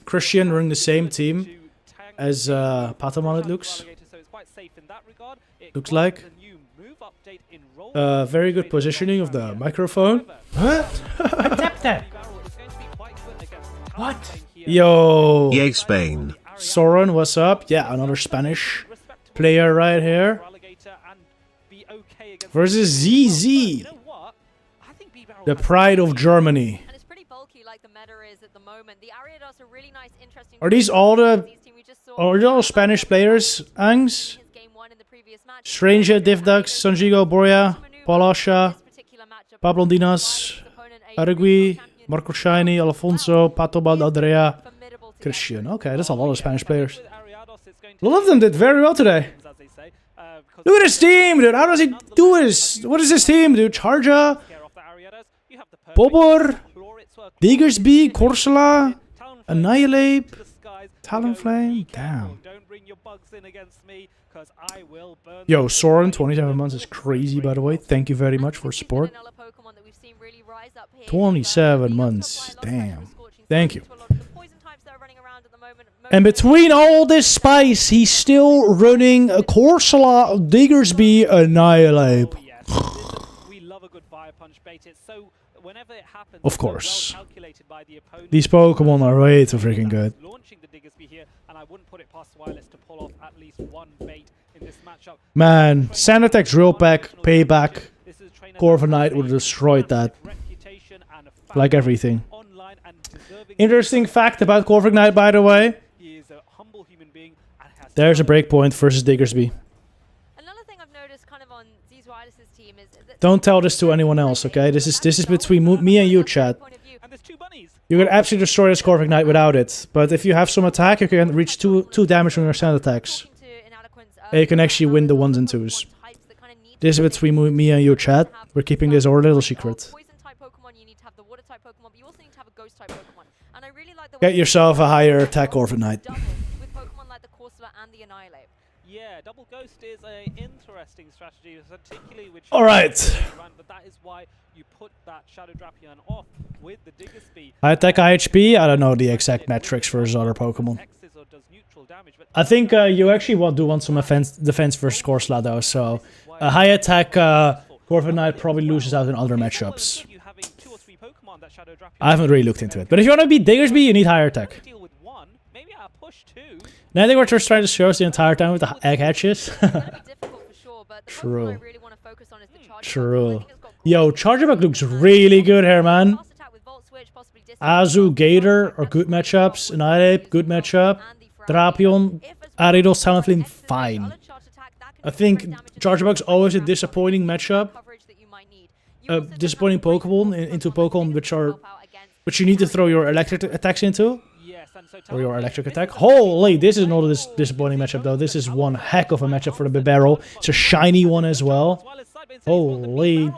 S4: Christian running the same team as Patamon, it looks. Looks like. Very good positioning of the microphone. What? I tapped that. What? Yo.
S8: Yay, Spain.
S4: Soren, what's up? Yeah, another Spanish player right here. Versus ZZ. The pride of Germany. Are these all the Spanish players, Angs? Stranger, Divdux, Sanjigo, Boria, Palasha, Pablo Dinas, Aragui, Marco Shiny, Alfonso, Pato Baldadrea, Christian. Okay, that's a lot of Spanish players. A lot of them did very well today. Look at this team, dude. How does he do this? What is this team, dude? Charger, Bobor, Diggersby, Corsola, Annihilate, Talonflame. Damn. Yo, Soren, 27 months is crazy, by the way. Thank you very much for support. 27 months. Damn. Thank you. And between all this spice, he's still running a Corsola, Diggersby, Annihilate. Of course. These Pokemon are way too freaking good. Man, Sand-Attack, Drill Pack, Payback, Corviknight would have destroyed that. Like everything. Interesting fact about Corviknight, by the way. There's a breakpoint versus Diggersby. Don't tell this to anyone else, okay? This is between me and you, chat. You can absolutely destroy this Corviknight without it. But if you have some attack, you can reach 2 damage from your sand attacks. And you can actually win the 1s and 2s. This is between me and you, chat. We're keeping this our little secret.
S2: type Pokemon, but you also need to have a ghost type Pokemon. And I really like the
S4: Get yourself a higher attack Corviknight.
S2: with Pokemon like the Corsola and the Annihilate.
S5: Yeah, double ghost is an interesting strategy, particularly with.
S4: All right.
S5: But that is why you put that Shadow Drapion off with the Digger Speed.
S4: High attack IHP. I don't know the exact metrics for his other Pokemon. I think you actually want some defense versus Corsola though. So a high attack Corviknight probably loses out in other matchups. I haven't really looked into it, but if you want to beat Diggersby, you need higher attack. And I think we're just trying to show us the entire time with the egg hatches. True. True. Yo, Charjabug looks really good here, man. Azu, Gator are good matchups. Annihilate, good matchup. Drapion, Aridos, Talonflame, fine. I think Charjabug's always a disappointing matchup. Disappointing Pokemon into Pokemon which you need to throw your electric attacks into. Or your electric attack. Holy, this is not a disappointing matchup though. This is one heck of a matchup for the Bibarel. It's a shiny one as well. Holy.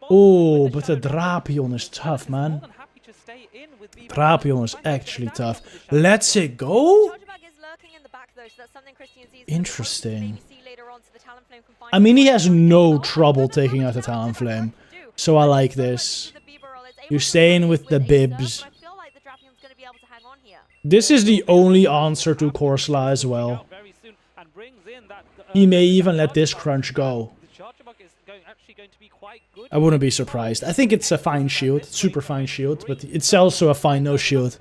S4: Oh, but the Drapion is tough, man. Drapion is actually tough. Let's it go? Interesting. I mean, he has no trouble taking out the Talonflame. So I like this. You're staying with the Bibs. This is the only answer to Corsola as well. He may even let this crunch go. I wouldn't be surprised. I think it's a fine shield, super fine shield, but it's also a fine no shield.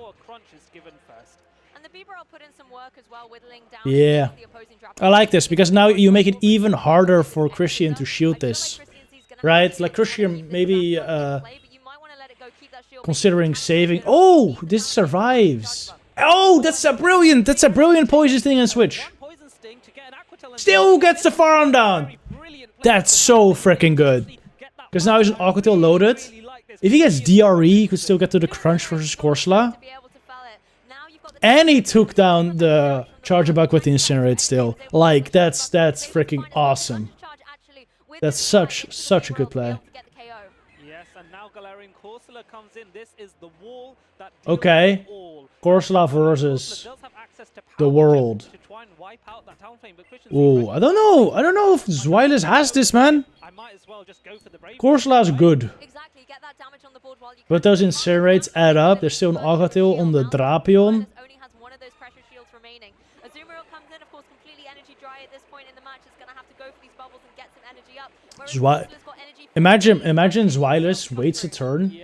S4: Yeah. I like this, because now you make it even harder for Christian to shield this. Right? Like Christian maybe considering saving... Oh! This survives! Oh! That's a brilliant poison sting and switch! Still gets the farm down! That's so freaking good. Because now he's an Aqua Tail loaded. If he gets DRE, he could still get to the crunch versus Corsola. And he took down the Charjabug with the Incinerate still. Like, that's freaking awesome. That's such a good play. Okay. Corsola versus the world. Ooh, I don't know if Zweilous has this, man. Corsola's good. But those Incinerates add up. There's still an Agatil on the Drapion. Imagine Zweilous waits a turn.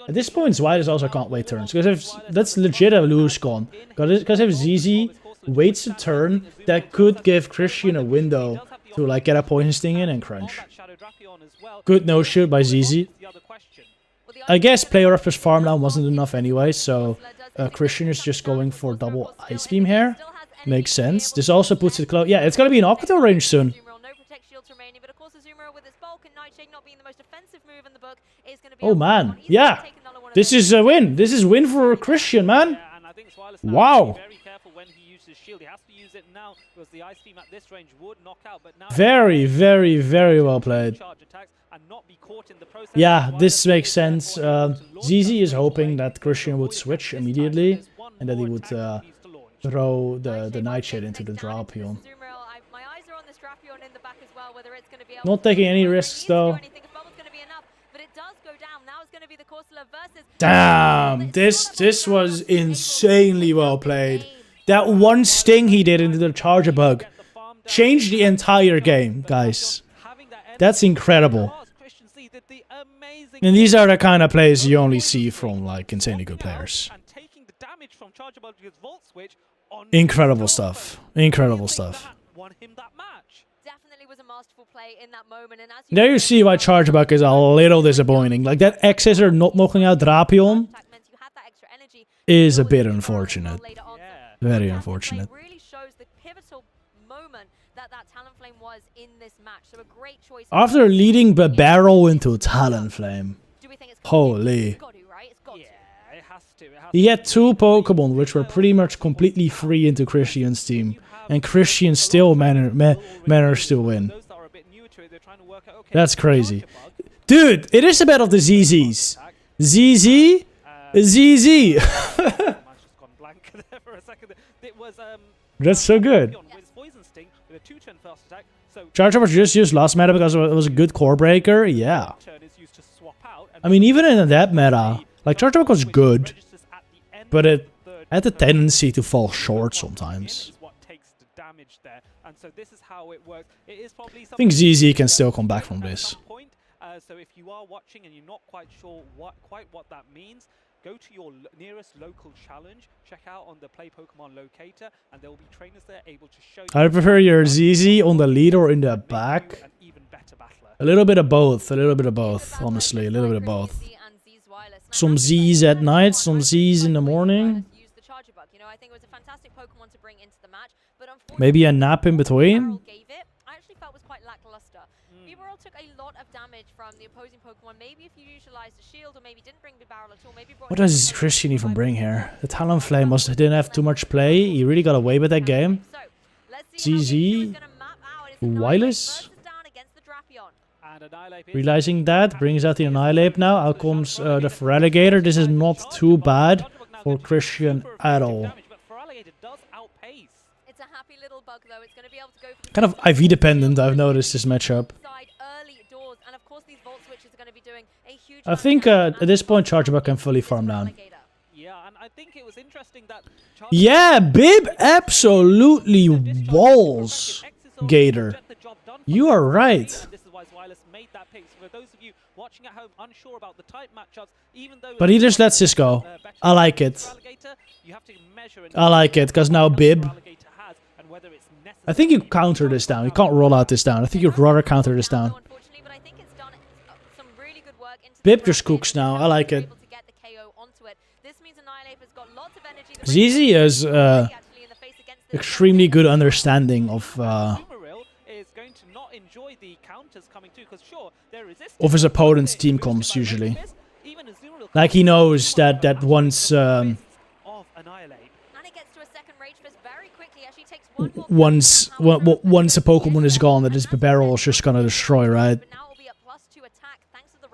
S4: At this point, Zweilous also can't wait turns. Because if that's legit a lose con. Because if ZZ waits a turn, that could give Christian a window to like get a Poison Sting in and crunch. Good no shield by ZZ. I guess player up his farm now wasn't enough anyway, so Christian is just going for double Ice Beam here. Makes sense. This also puts it close. Yeah, it's gonna be an Aqua Tail range soon. Oh man, yeah. This is a win. This is win for Christian, man. Wow. Very, very, very well played. Yeah, this makes sense. ZZ is hoping that Christian would switch immediately and that he would throw the Nightshade into the Drapion. Not taking any risks though. Damn, this was insanely well played. That one sting he did into the Charjabug changed the entire game, guys. That's incredible. And these are the kind of plays you only see from like insanely good players. Incredible stuff. Incredible stuff. There you see why Charjabug is a little disappointing. Like that X-Scissor not knocking out Drapion is a bit unfortunate. Very unfortunate. After leading Bibarel into Talonflame. Holy. He had two Pokemon which were pretty much completely free into Christian's team. And Christian still managed to win. That's crazy. Dude, it is a battle of the ZZs. ZZ? ZZ! That's so good. Charge was just used last meta because it was a good core breaker. Yeah. I mean, even in that meta, like Charge was good, but it had the tendency to fall short sometimes. I think ZZ can still come back from this.
S5: So if you are watching and you're not quite sure what that means, go to your nearest local challenge, check out on the Play Pokemon locator, and there will be trainers there able to show you.
S4: I prefer your ZZ on the lead or in the back. A little bit of both, honestly, a little bit of both. Some Z's at night, some Z's in the morning. Maybe a nap in between. What does Christian even bring here? The Talonflame didn't have too much play. He really got away with that game. ZZ. Wireless. Realizing that, brings out the Annihilate now. Out comes the Feraligatr. This is not too bad for Christian at all. Kind of IV dependent, I've noticed this matchup. I think at this point Chargeback can fully farm down. Yeah, Bib absolutely walls Gator. You are right. But he just lets this go. I like it. I like it, because now Bib... I think you counter this down. You can't roll out this down. I think you'd rather counter this down. Bib just cooks now. I like it. ZZ is extremely good understanding of his opponent's team comps usually. Like he knows that once once a Pokemon is gone, that his barrel is just gonna destroy, right?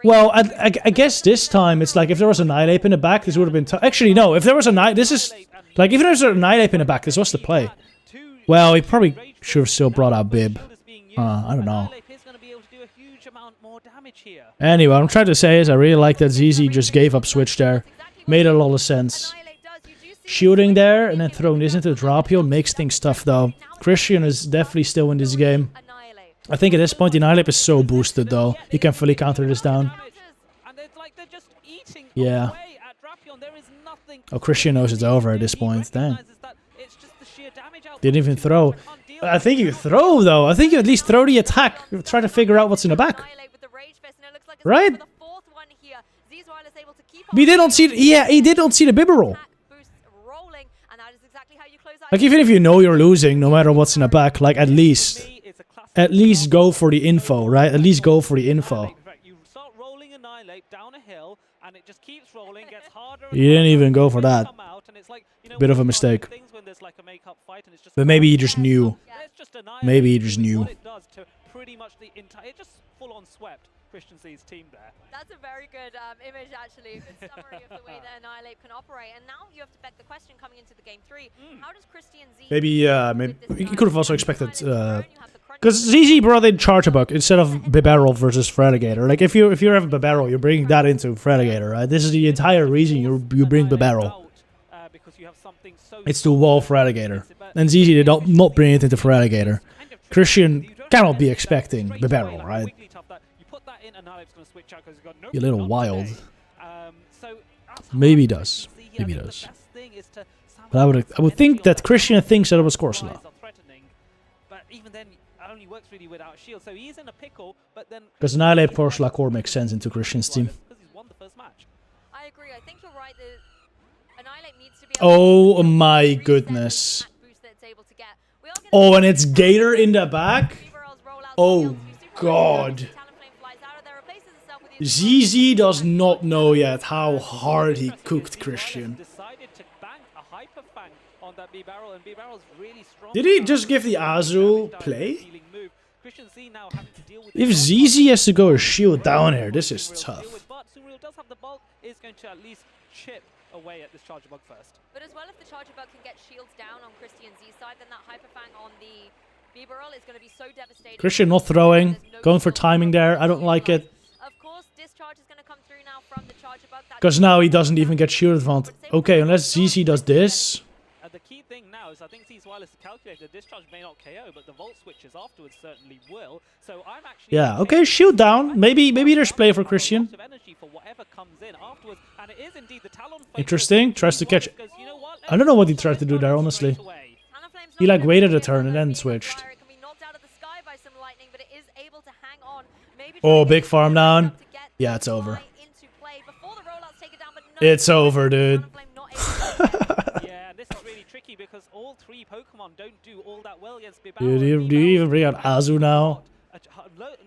S4: Well, I guess this time it's like if there was a Nihilape in the back, this would have been. Actually, no. If there was a this is like if there was a Nihilape in the back, this was the play. Well, he probably should have still brought out Bib. I don't know. Anyway, what I'm trying to say is I really like that ZZ just gave up switch there. Made a lot of sense. Shooting there and then throwing this into the Drapion makes things tough though. Christian is definitely still in this game. I think at this point the Nihilape is so boosted though. He can fully counter this down. Yeah. Oh, Christian knows it's over at this point. Dang. Didn't even throw. I think you throw though. I think you at least throw the attack. Try to figure out what's in the back. Right? We didn't see. Yeah, he didn't see the Bibarel. Like even if you know you're losing, no matter what's in the back, like at least go for the info, right? At least go for the info. You didn't even go for that. Bit of a mistake. But maybe he just knew. Maybe he just knew.
S2: Christian Z's team there. That's a very good image, actually. A good summary of the way that Annihilate can operate. And now you have to beg the question coming into the game 3. How does Christian Z... Maybe
S4: you could have also expected... Because ZZ brought in Chargebuck instead of Bibarel versus Feraligatr. Like, if you have a Bibarel, you're bringing that into Feraligatr, right? This is the entire reason you bring Bibarel. It's to wall Feraligatr. And ZZ did not bring it into Feraligatr. Christian cannot be expecting Bibarel, right? You're a little wild. Maybe he does. Maybe he does. But I would think that Christian thinks that it was Corsola. Because Annihilate Corsola core makes sense into Christian's team. Oh my goodness. Oh, and it's Gator in the back? Oh god. ZZ does not know yet how hard he cooked Christian. Did he just give the Azul play? If ZZ has to go a shield down here, this is tough.
S5: have the bulk, is going to at least chip away at this Charger Bug first.
S2: But as well, if the Charger Bug can get shields down on Christian Z's side, then that Hyperfang on the Bibarel is going to be so devastating.
S4: Christian not throwing, going for timing there. I don't like it.
S2: Of course, discharge is going to come through now from the Charger Bug.
S4: Because now he doesn't even get shield advantage. Okay, unless ZZ does this.
S5: The key thing now is I think Z's wireless calculator discharge may not KO, but the volt switches afterwards certainly will. So I'm actually
S4: Yeah, okay, shield down. Maybe there's play for Christian. Interesting. Tries to catch. I don't know what he tried to do there, honestly. He like waited a turn and then switched. Oh, big farm down. Yeah, it's over. It's over, dude.
S5: Yeah, this is really tricky because all three Pokemon don't do all that well against Bibarel.
S4: Dude, do you even bring out Azu now?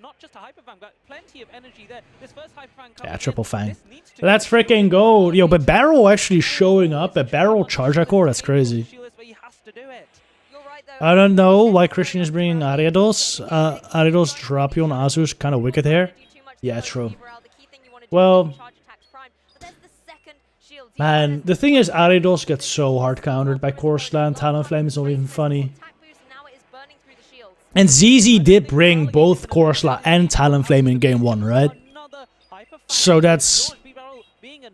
S5: Not just a Hyperfang, but plenty of energy there. This first Hyperfang comes
S4: Yeah, triple fang. Let's freaking go. Yo, but Barrel actually showing up at Barrel Charger Core, that's crazy. I don't know why Christian is bringing Ariados. Ariados Drapion Azu is kind of wicked here. Yeah, true. Well, man, the thing is Ariados gets so hard countered by Corsola and Talonflame. It's not even funny. And ZZ did bring both Corsola and Talonflame in game 1, right? So that's...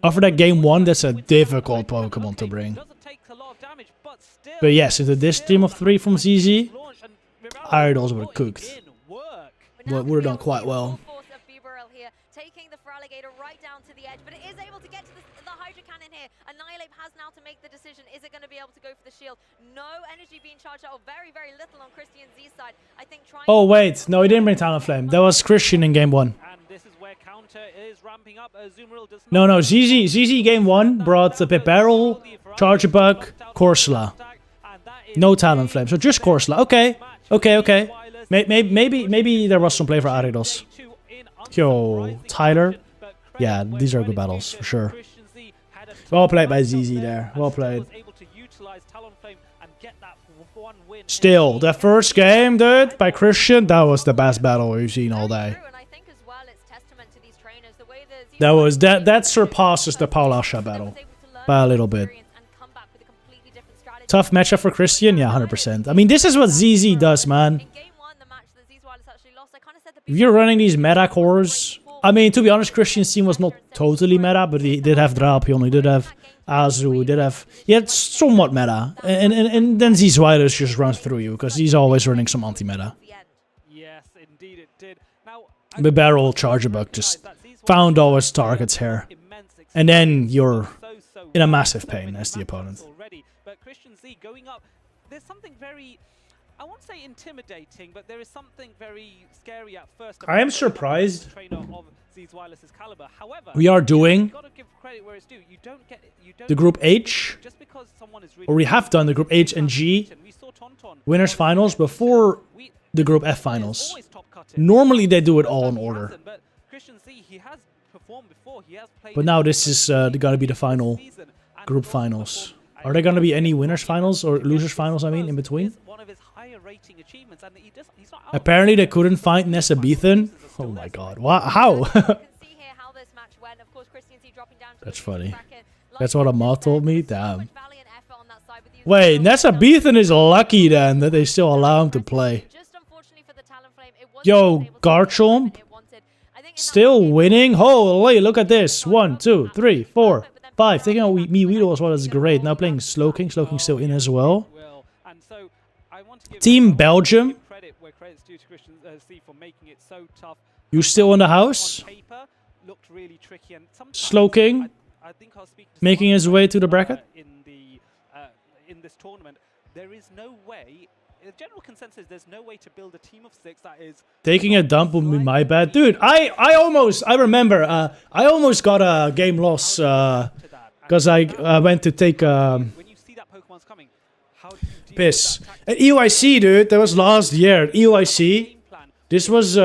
S4: After that game 1, that's a difficult Pokemon to bring. But yes, into this team of 3 from ZZ, Ariados would have cooked. But would have done quite well.
S2: Taking the Feraligatr right down to the edge, but it is able to get to the Hydro Cannon here. Annihilate has now to make the decision. Is it going to be able to go for the shield? No energy being charged out, or very, very little on Christian Z's side. I think trying.
S4: Oh wait, no, he didn't bring Talonflame. That was Christian in game 1.
S5: And this is where counter is ramping up.
S4: No, ZZ game 1 brought the Bibarel, Charger Bug, Corsola. No Talonflame, so just Corsola. Okay. Maybe there was some play for Ariados. Yo, Tyler. Yeah, these are good battles, for sure. Well played by ZZ there. Well played. Still, the first game, dude, by Christian, that was the best battle we've seen all day. That surpasses the Paulasha battle by a little bit. Tough matchup for Christian? Yeah, 100%. I mean, this is what ZZ does, man. If you're running these meta cores... I mean, to be honest, Christian's team was not totally meta, but he did have Drapion, he did have Azu, he did have... He had somewhat meta. And then ZZ Wireless just runs through you, because he's always running some anti-meta.
S5: Yes, indeed it did.
S4: The Barrel Charger Bug just found all his targets here. And then you're in a massive pain as the opponent.
S5: But Christian Z going up, there's something very, I won't say intimidating, but there is something very scary at first.
S4: I am surprised we are doing the Group H, or we have done the Group H and G Winners Finals before the Group F Finals. Normally they do it all in order. But now this is gonna be the final Group Finals. Are there gonna be any Winners Finals or Losers Finals, I mean, in between? Apparently they couldn't find Nessa Beathan. Oh my god. How? That's funny. That's what Amal told me? Damn. Wait, Nessa Beathan is lucky then that they still allow him to play. Yo, Garchomp. Still winning? Holy, look at this. 1, 2, 3, 4, 5. Taking out Weedle as well is great. Now playing Slowking. Slowking still in as well. Team Belgium. You still in the house? Slowking. Making his way to the bracket.
S5: In this tournament, there is no way. The general consensus, there's no way to build a team of 6 that is...
S4: Taking a dump would be my bad. Dude, I remember, I almost got a game loss, because I went to take, piss. At EUIC, dude, that was last year, at EUIC. This was,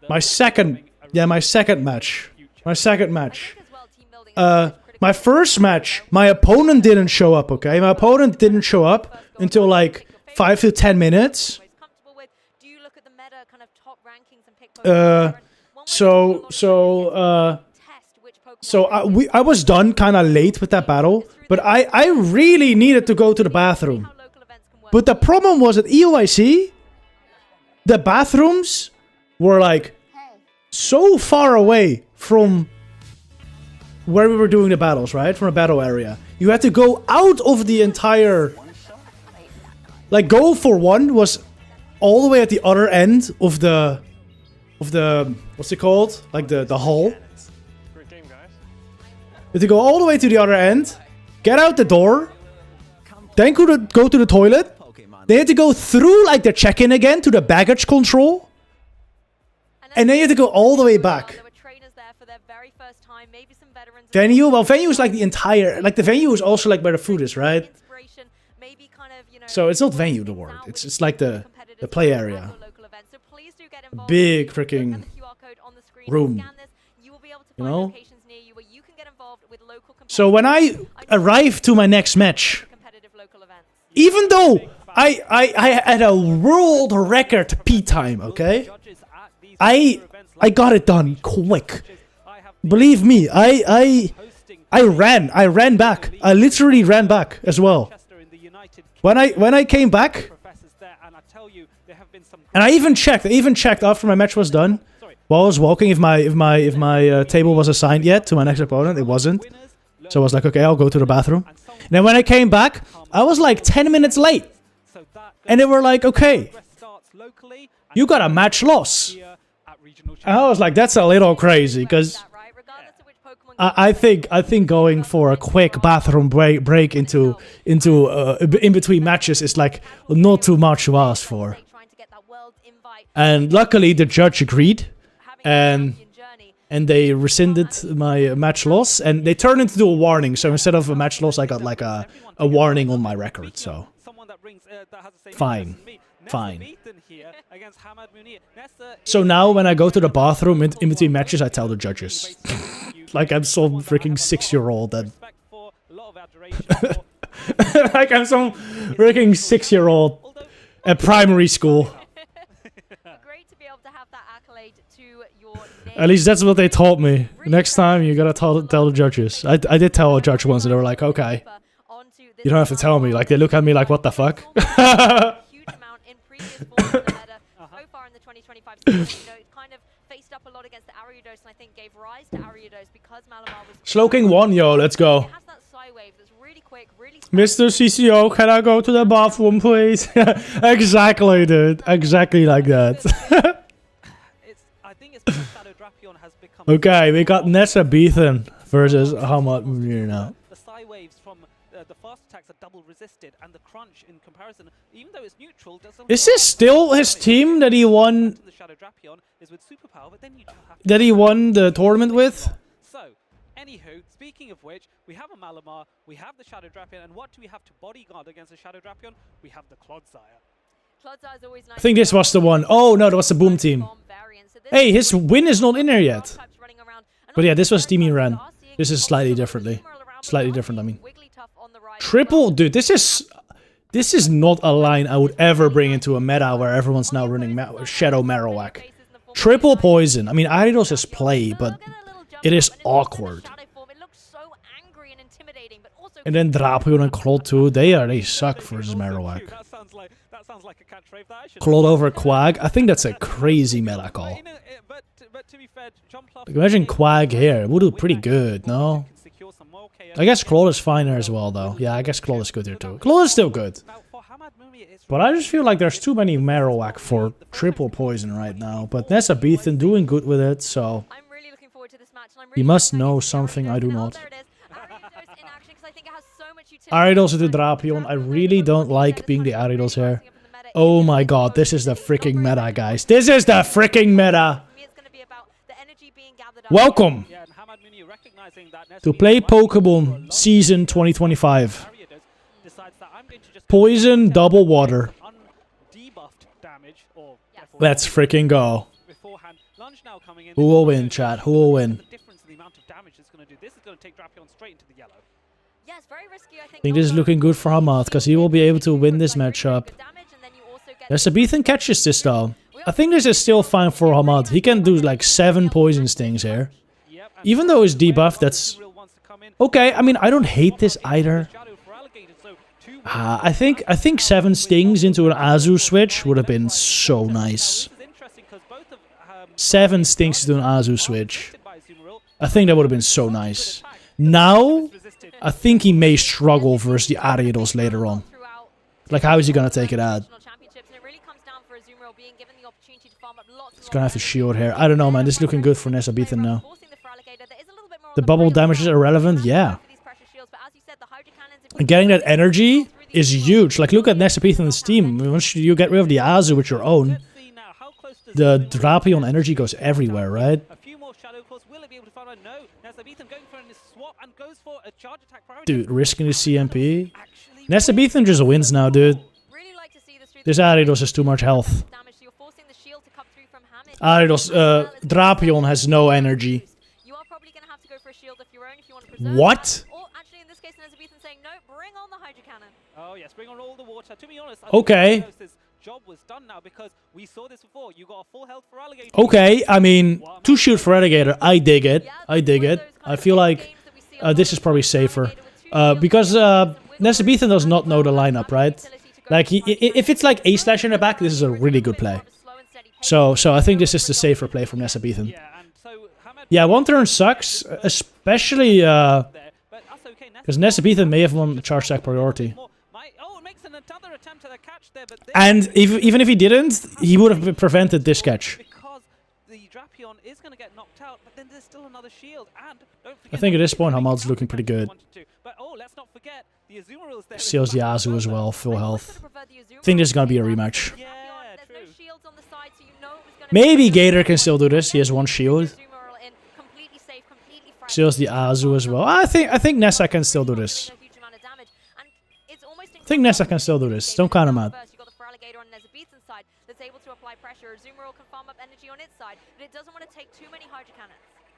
S4: my second match. My second match. My first match, my opponent didn't show up, okay? My opponent didn't show up until like 5 to 10 minutes.
S2: kind of top rankings and pick Pokemon.
S4: I was done kind of late with that battle, but I really needed to go to the bathroom. But the problem was at EOIC, the bathrooms were like so far away from where we were doing the battles, right? From a battle area. You had to go out of the entire... Like, goal for one was all the way at the other end of the... What's it called? Like, the hall.
S13: Great game, guys.
S4: You had to go all the way to the other end, get out the door, then go to the toilet. They had to go through, like, the check-in again to the baggage control. And then you had to go all the way back. Venue? Well, venue is like the entire... Like, the venue is also like where the food is, right? So it's not venue, the word. It's like the play area. Big freaking room. You know? So when I arrived to my next match, even though I had a world record P time, okay? I got it done quick. Believe me, I ran back. I literally ran back as well. When I came back, and I even checked after my match was done, while I was walking, if my table was assigned yet to my next opponent. It wasn't. So I was like, okay, I'll go to the bathroom. And then when I came back, I was like 10 minutes late. And they were like, okay, you got a match loss. And I was like, that's a little crazy, because I think going for a quick bathroom break into in between matches is like not too much to ask for. And luckily the judge agreed, and they rescinded my match loss, and they turned it into a warning. So instead of a match loss, I got like a warning on my record. So fine. So now when I go to the bathroom in between matches, I tell the judges. Like I'm some freaking 6-year-old that... like I'm some freaking 6-year-old at primary school. At least that's what they told me. Next time you gotta tell the judges. I did tell a judge once and they were like, okay. You don't have to tell me. Like they look at me like, what the fuck? Slowking 1, yo, let's go. Mr. CCO, can I go to the bathroom, please? Exactly, dude. Exactly like that. Okay, we got Nessa Beathan versus Hamad Munir now.
S5: The psi waves from the fast attacks are double resisted, and the crunch in comparison, even though it's neutral, doesn't.
S4: Is this still his team that he won? That he won the tournament with?
S5: So, anywho, speaking of which, we have a Malamar, we have the Shadow Drapion, and what do we have to bodyguard against the Shadow Drapion? We have the Clodsire.
S4: I think this was the one. Oh no, that was the Boom team. Hey, his win is not in there yet. But yeah, this was Demi Ran. This is slightly different, I mean. Triple, dude, this is not a line I would ever bring into a meta where everyone's now running Shadow Marowak. Triple poison. I mean, Aridos is play, but it is awkward. And then Drapion and Claude too, they suck versus Marowak. Claude over Quag, I think that's a crazy meta call. Like, imagine Quag here, it would do pretty good, no? I guess Claude is fine there as well, though. Yeah, I guess Claude is good here too. Claude is still good. But I just feel like there's too many Marowak for triple poison right now. But Nessa Beathan doing good with it, so... He must know something I do not. Aridos to Drapion. I really don't like being the Aridos here. Oh my god, this is the freaking meta, guys. This is the freaking meta! Welcome to Play Pokemon Season 2025. Poison, double water. Let's freaking go. Who will win, chat? Who will win? I think this is looking good for Hamad, because he will be able to win this matchup. Yes, Sabethan catches this though. I think this is still fine for Hamad. He can do like 7 poison stings here. Even though he's debuffed, that's... Okay, I mean, I don't hate this either. I think 7 stings into an Azu switch would have been so nice. 7 stings into an Azu switch. I think that would have been so nice. Now, I think he may struggle versus the Ariados later on. Like, how is he gonna take it out? He's gonna have to shield here. I don't know, man. This is looking good for Nesabithan now. The bubble damage is irrelevant? Yeah. And getting that energy is huge. Like, look at Nesabithan's team. Once you get rid of the Azu with your own, the Drapion energy goes everywhere, right? Dude, risking the CMP. Nesabithan just wins now, dude. This Ariados has too much health. Ariados, Drapion has no energy. What?
S5: Oh yes, bring on all the water. To be honest,
S4: okay.
S5: Job was done now because we saw this before. You got a full health for Alligator.
S4: Okay, I mean, 2 shield for Alligator. I dig it. I dig it. I feel like this is probably safer. Because Nesabithan does not know the lineup, right? Like, if it's like A-slash in the back, this is a really good play. So I think this is the safer play from Nesabithan. Yeah, 1 turn sucks, especially because Nesabithan may have won the charge stack priority. And even if he didn't, he would have prevented this catch. I think at this point, Hamad's looking pretty good. Seals the Azu as well, full health. I think this is going to be a rematch. Maybe Gator can still do this. He has 1 shield. Seals the Azu as well. I think Nessa can still do this. I think Nessa can still do this. Don't count him out.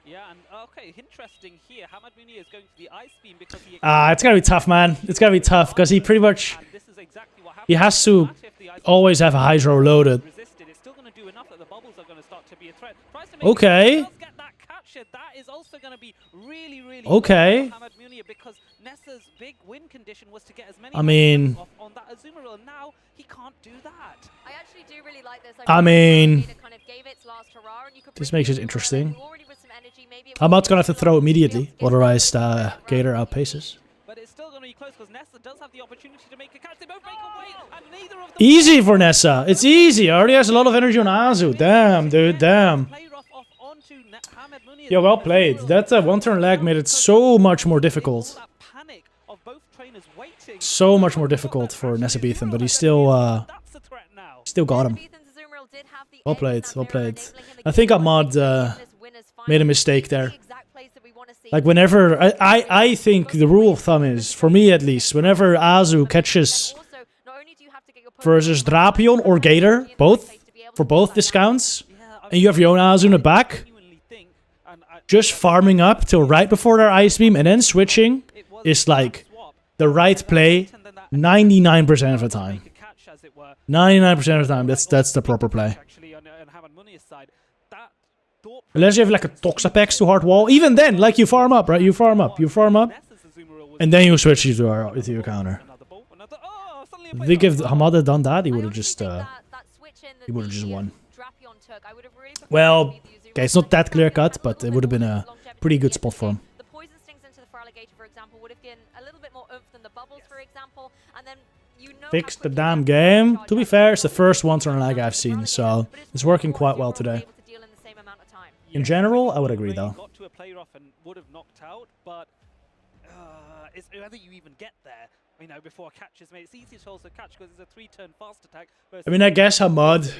S5: Yeah, and okay, interesting here. Hamad is going for the ice beam because he
S4: it's gonna be tough, man. It's gonna be tough because he pretty much he has to always have a Hydro loaded. Okay.
S5: That is also going to be really, really
S4: okay.
S5: Because Nessa's big win condition was to get as many
S4: I mean,
S5: on that Azumarill, and now he can't do that.
S2: I actually do really like this.
S4: I mean, this makes it interesting. Hamad's gonna have to throw immediately, otherwise Gator outpaces.
S5: But it's still going to be close because Nessa does have the opportunity to make a catch. They both make a weight, and neither of them.
S4: Easy for Nessa. It's easy. Already has a lot of energy on Azu. Damn, dude. Damn. Yeah, well played. That 1 turn lag made it so much more difficult. So much more difficult for Nesabithan, but he still got him. Well played, well played. I think Ahmad made a mistake there. Like whenever, I think the rule of thumb is, for me at least, whenever Azu catches versus Drapion or Gator, for both discounts, and you have your own Azu in the back, just farming up till right before their Ice Beam and then switching is like the right play 99% of the time. 99% of the time, that's the proper play. Unless you have like a Toxapex to hard wall. Even then, like you farm up, right? You farm up, and then you switch to your counter. I think if Hamad had done that, he would have just won. Well, okay, it's not that clear cut, but it would have been a pretty good spot for him. Fix the damn game. To be fair, it's the first 1 turn lag I've seen, so it's working quite well today. In general, I would agree though.
S5: Got to a player off and would have knocked out, but it's whether you even get there. You know, before a catch is made, it's easy to also catch because it's a 3-turn fast attack.
S4: I mean, I guess Hamad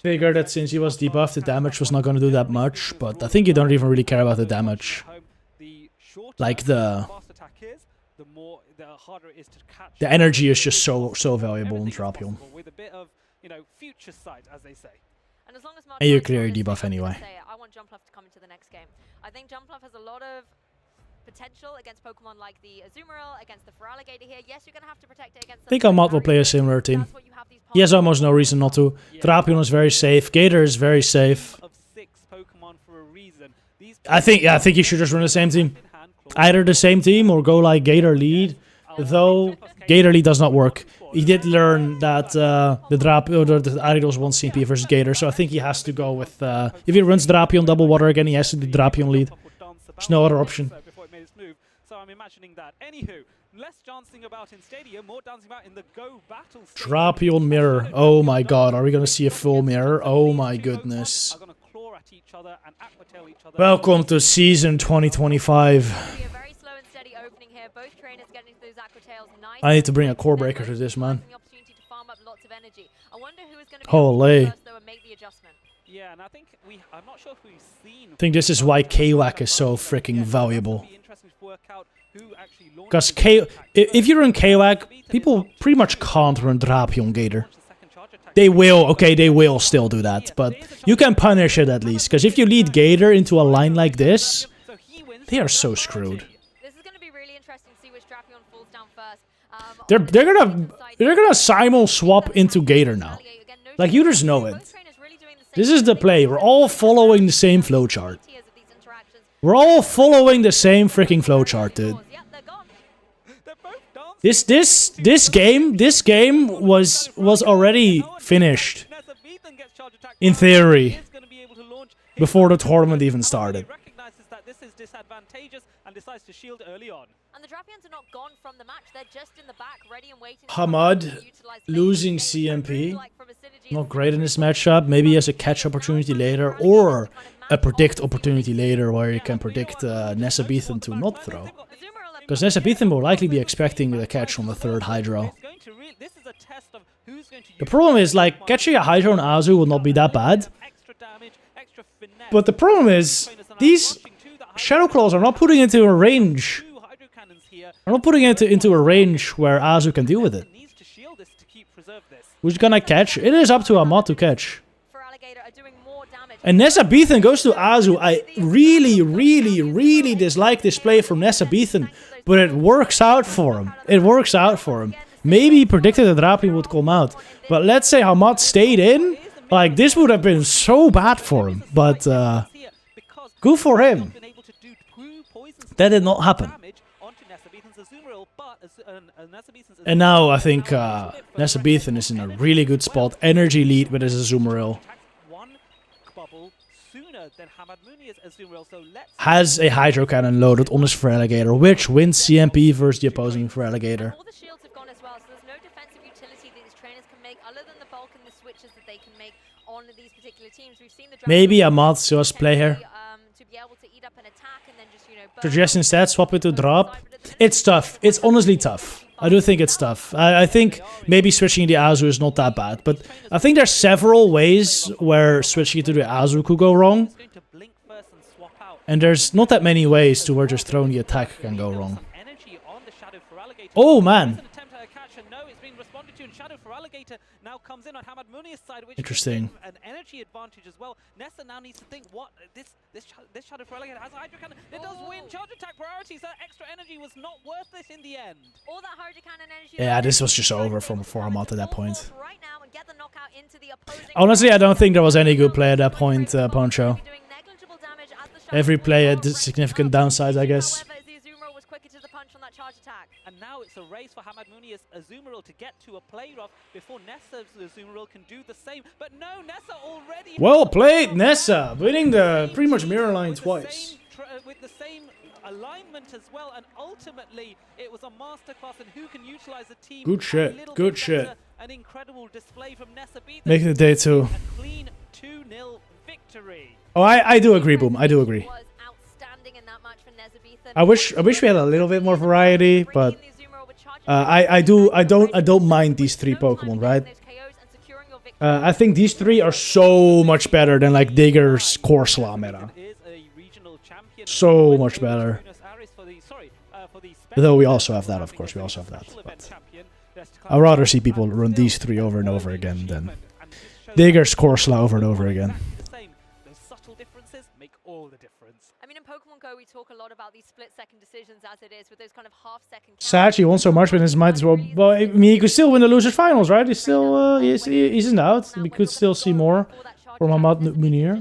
S4: figured that since he was debuffed, the damage was not going to do that much, but I think you don't even really care about the damage. Like the energy is just so valuable in Drapion.
S5: With a bit of, you know, future sight, as they say.
S4: And you clear your debuff anyway.
S2: I want Jumpluff to come into the next game. I think Jumpluff has a lot of potential against Pokemon like the Azumarill, against the Feraligatr here. Yes, you're going to have to protect it against...
S4: I think Ahmad will play a similar team. He has almost no reason not to. Drapion is very safe. Gator is very safe. I think you should just run the same team. Either the same team or go like Gator lead. Though Gator lead does not work. He did learn that the Aridos won CMP versus Gator, so I think he has to go with... if he runs Drapion double water again, he has to do Drapion lead. There's no other option.
S5: So I'm imagining that. Anywho, less dancing about in Stadium, more dancing about in the Go Battle Stadium.
S4: Drapion mirror. Oh my god, are we gonna see a full mirror? Oh my goodness. Welcome to season 2025. I need to bring a core breaker to this, man. Holy.
S5: Yeah, and I think I'm not sure if we've seen...
S4: I think this is why KingOWT is so freaking valuable. Because if you run KingOWT, people pretty much can't run Drapion Gator. They will, okay, they will still do that, but you can punish it at least. Because if you lead Gator into a line like this, they are so screwed.
S2: This is going to be really interesting to see which Drapion falls down first.
S4: They're gonna simul swap into Gator now. Like, you just know it. This is the play. We're all following the same flowchart. We're all following the same freaking flowchart, dude. This game was already finished. In theory. Before the tournament even started.
S2: And the Drapions are not gone from the match. They're just in the back, ready and waiting.
S4: Hamad losing CMP. Not great in this matchup. Maybe he has a catch opportunity later, or a predict opportunity later where you can predict Nessa Beathan to not throw. Because Nessa Beathan will likely be expecting the catch on the third Hydro. The problem is, like, catching a Hydro on Azu will not be that bad. But the problem is, these Shadow Claws are not putting it into a range. Are not putting it into a range where Azu can deal with it. Who's gonna catch? It is up to Ahmad to catch. And Nessa Beathan goes to Azu. I really dislike this play from Nessa Beathan. But it works out for him. It works out for him. Maybe he predicted that Drapion would come out. But let's say Ahmad stayed in. Like, this would have been so bad for him. But, good for him. That did not happen. And now I think Nessa Beathan is in a really good spot. Energy lead with his Azumarill. Has a Hydro Cannon loaded on his Feraligatr, which wins CMP versus the opposing Feraligatr.
S2: All the shields have gone as well, so there's no defensive utility that these trainers can make other than the bulk and the switches that they can make on these particular teams. We've seen the
S4: Maybe Ahmad just play here.
S2: To be able to eat up an attack and then just, you know,
S4: Suggest instead swap it to drop. It's tough. It's honestly tough. I do think it's tough. I think maybe switching the Azu is not that bad, but I think there's several ways where switching it to the Azu could go wrong. And there's not that many ways to where just throwing the attack can go wrong. Oh, man. Interesting.
S5: An energy advantage as well. Nessa now needs to think what this Shadow Feraligatr has a Hydro Cannon. It does win charge attack priority, so extra energy was not worth it in the end.
S2: All that Hydro Cannon energy.
S4: Yeah, this was just over for Ahmad at that point. Honestly, I don't think there was any good play at that point, Poncho. Every play had significant downsides, I guess.
S5: And now it's a race for Hamad Muni's Azumarill to get to a play rough before Nessa's Azumarill can do the same. But no, Nessa already...
S4: Well played, Nessa! Winning the pretty much mirror line twice.
S5: With the same alignment as well, and ultimately it was a masterclass in who can utilize the team.
S4: Good shit, good shit.
S5: An incredible display from Nessa Beathan.
S4: Making the day too.
S5: A clean 2-0 victory.
S4: Oh, I do agree, Boom. I do agree. I wish we had a little bit more variety, but I don't mind these three Pokemon, right? I think these three are so much better than like Digger's Corsola meta. So much better. Though we also have that, of course, we also have that. But I'd rather see people run these three over and over again than Digger's Corsola over and over again.
S5: differences make all the difference.
S2: I mean, in Pokemon Go, we talk a lot about these split-second decisions as it is, with those kind of half-second.
S4: Sad he won so much, but his might as well. Well, I mean, he could still win the losers finals, right? He's still he's in out. We could still see more from Ahmad Munir.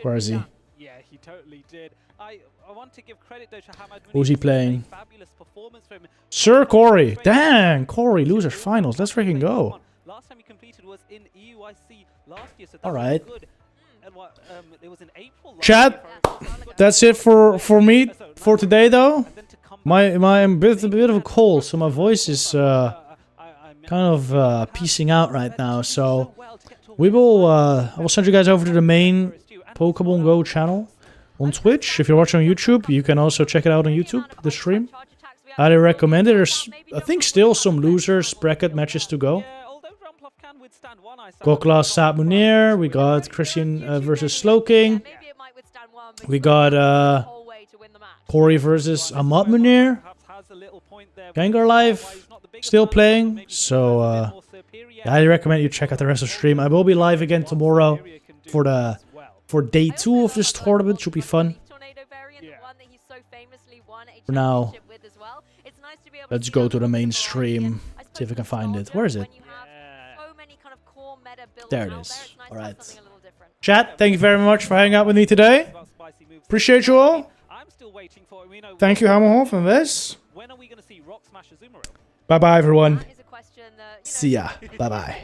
S4: Where is he?
S5: Yeah, he totally did. I want to give credit though to Hamad.
S4: Who's he playing?
S5: Fabulous performance from
S4: Sir Corey. Dang, Corey, losers finals. Let's freaking go.
S5: Last time he competed was in EUIC last year, so that's
S4: all right.
S5: good. And what, it was in April.
S4: Chat, that's it for me for today though. I'm a bit of a cold, so my voice is kind of piecing out right now. So I will send you guys over to the main Pokemon Go channel on Twitch. If you're watching on YouTube, you can also check it out on YouTube, the stream. Highly recommend it. There's, I think, still some losers bracket matches to go. Gokla Saab Munir. We got Christian versus Slowking. We got Corey versus Ahmad Munir. Gengar Live still playing. So I highly recommend you check out the rest of the stream. I will be live again tomorrow for day 2 of this tournament. Should be fun. For now, let's go to the main stream. See if I can find it. Where is it? There it is. Alright. Chat, thank you very much for hanging out with me today. Appreciate you all. Thank you, Hammerhoff and Wes. Bye-bye, everyone. See ya. Bye-bye.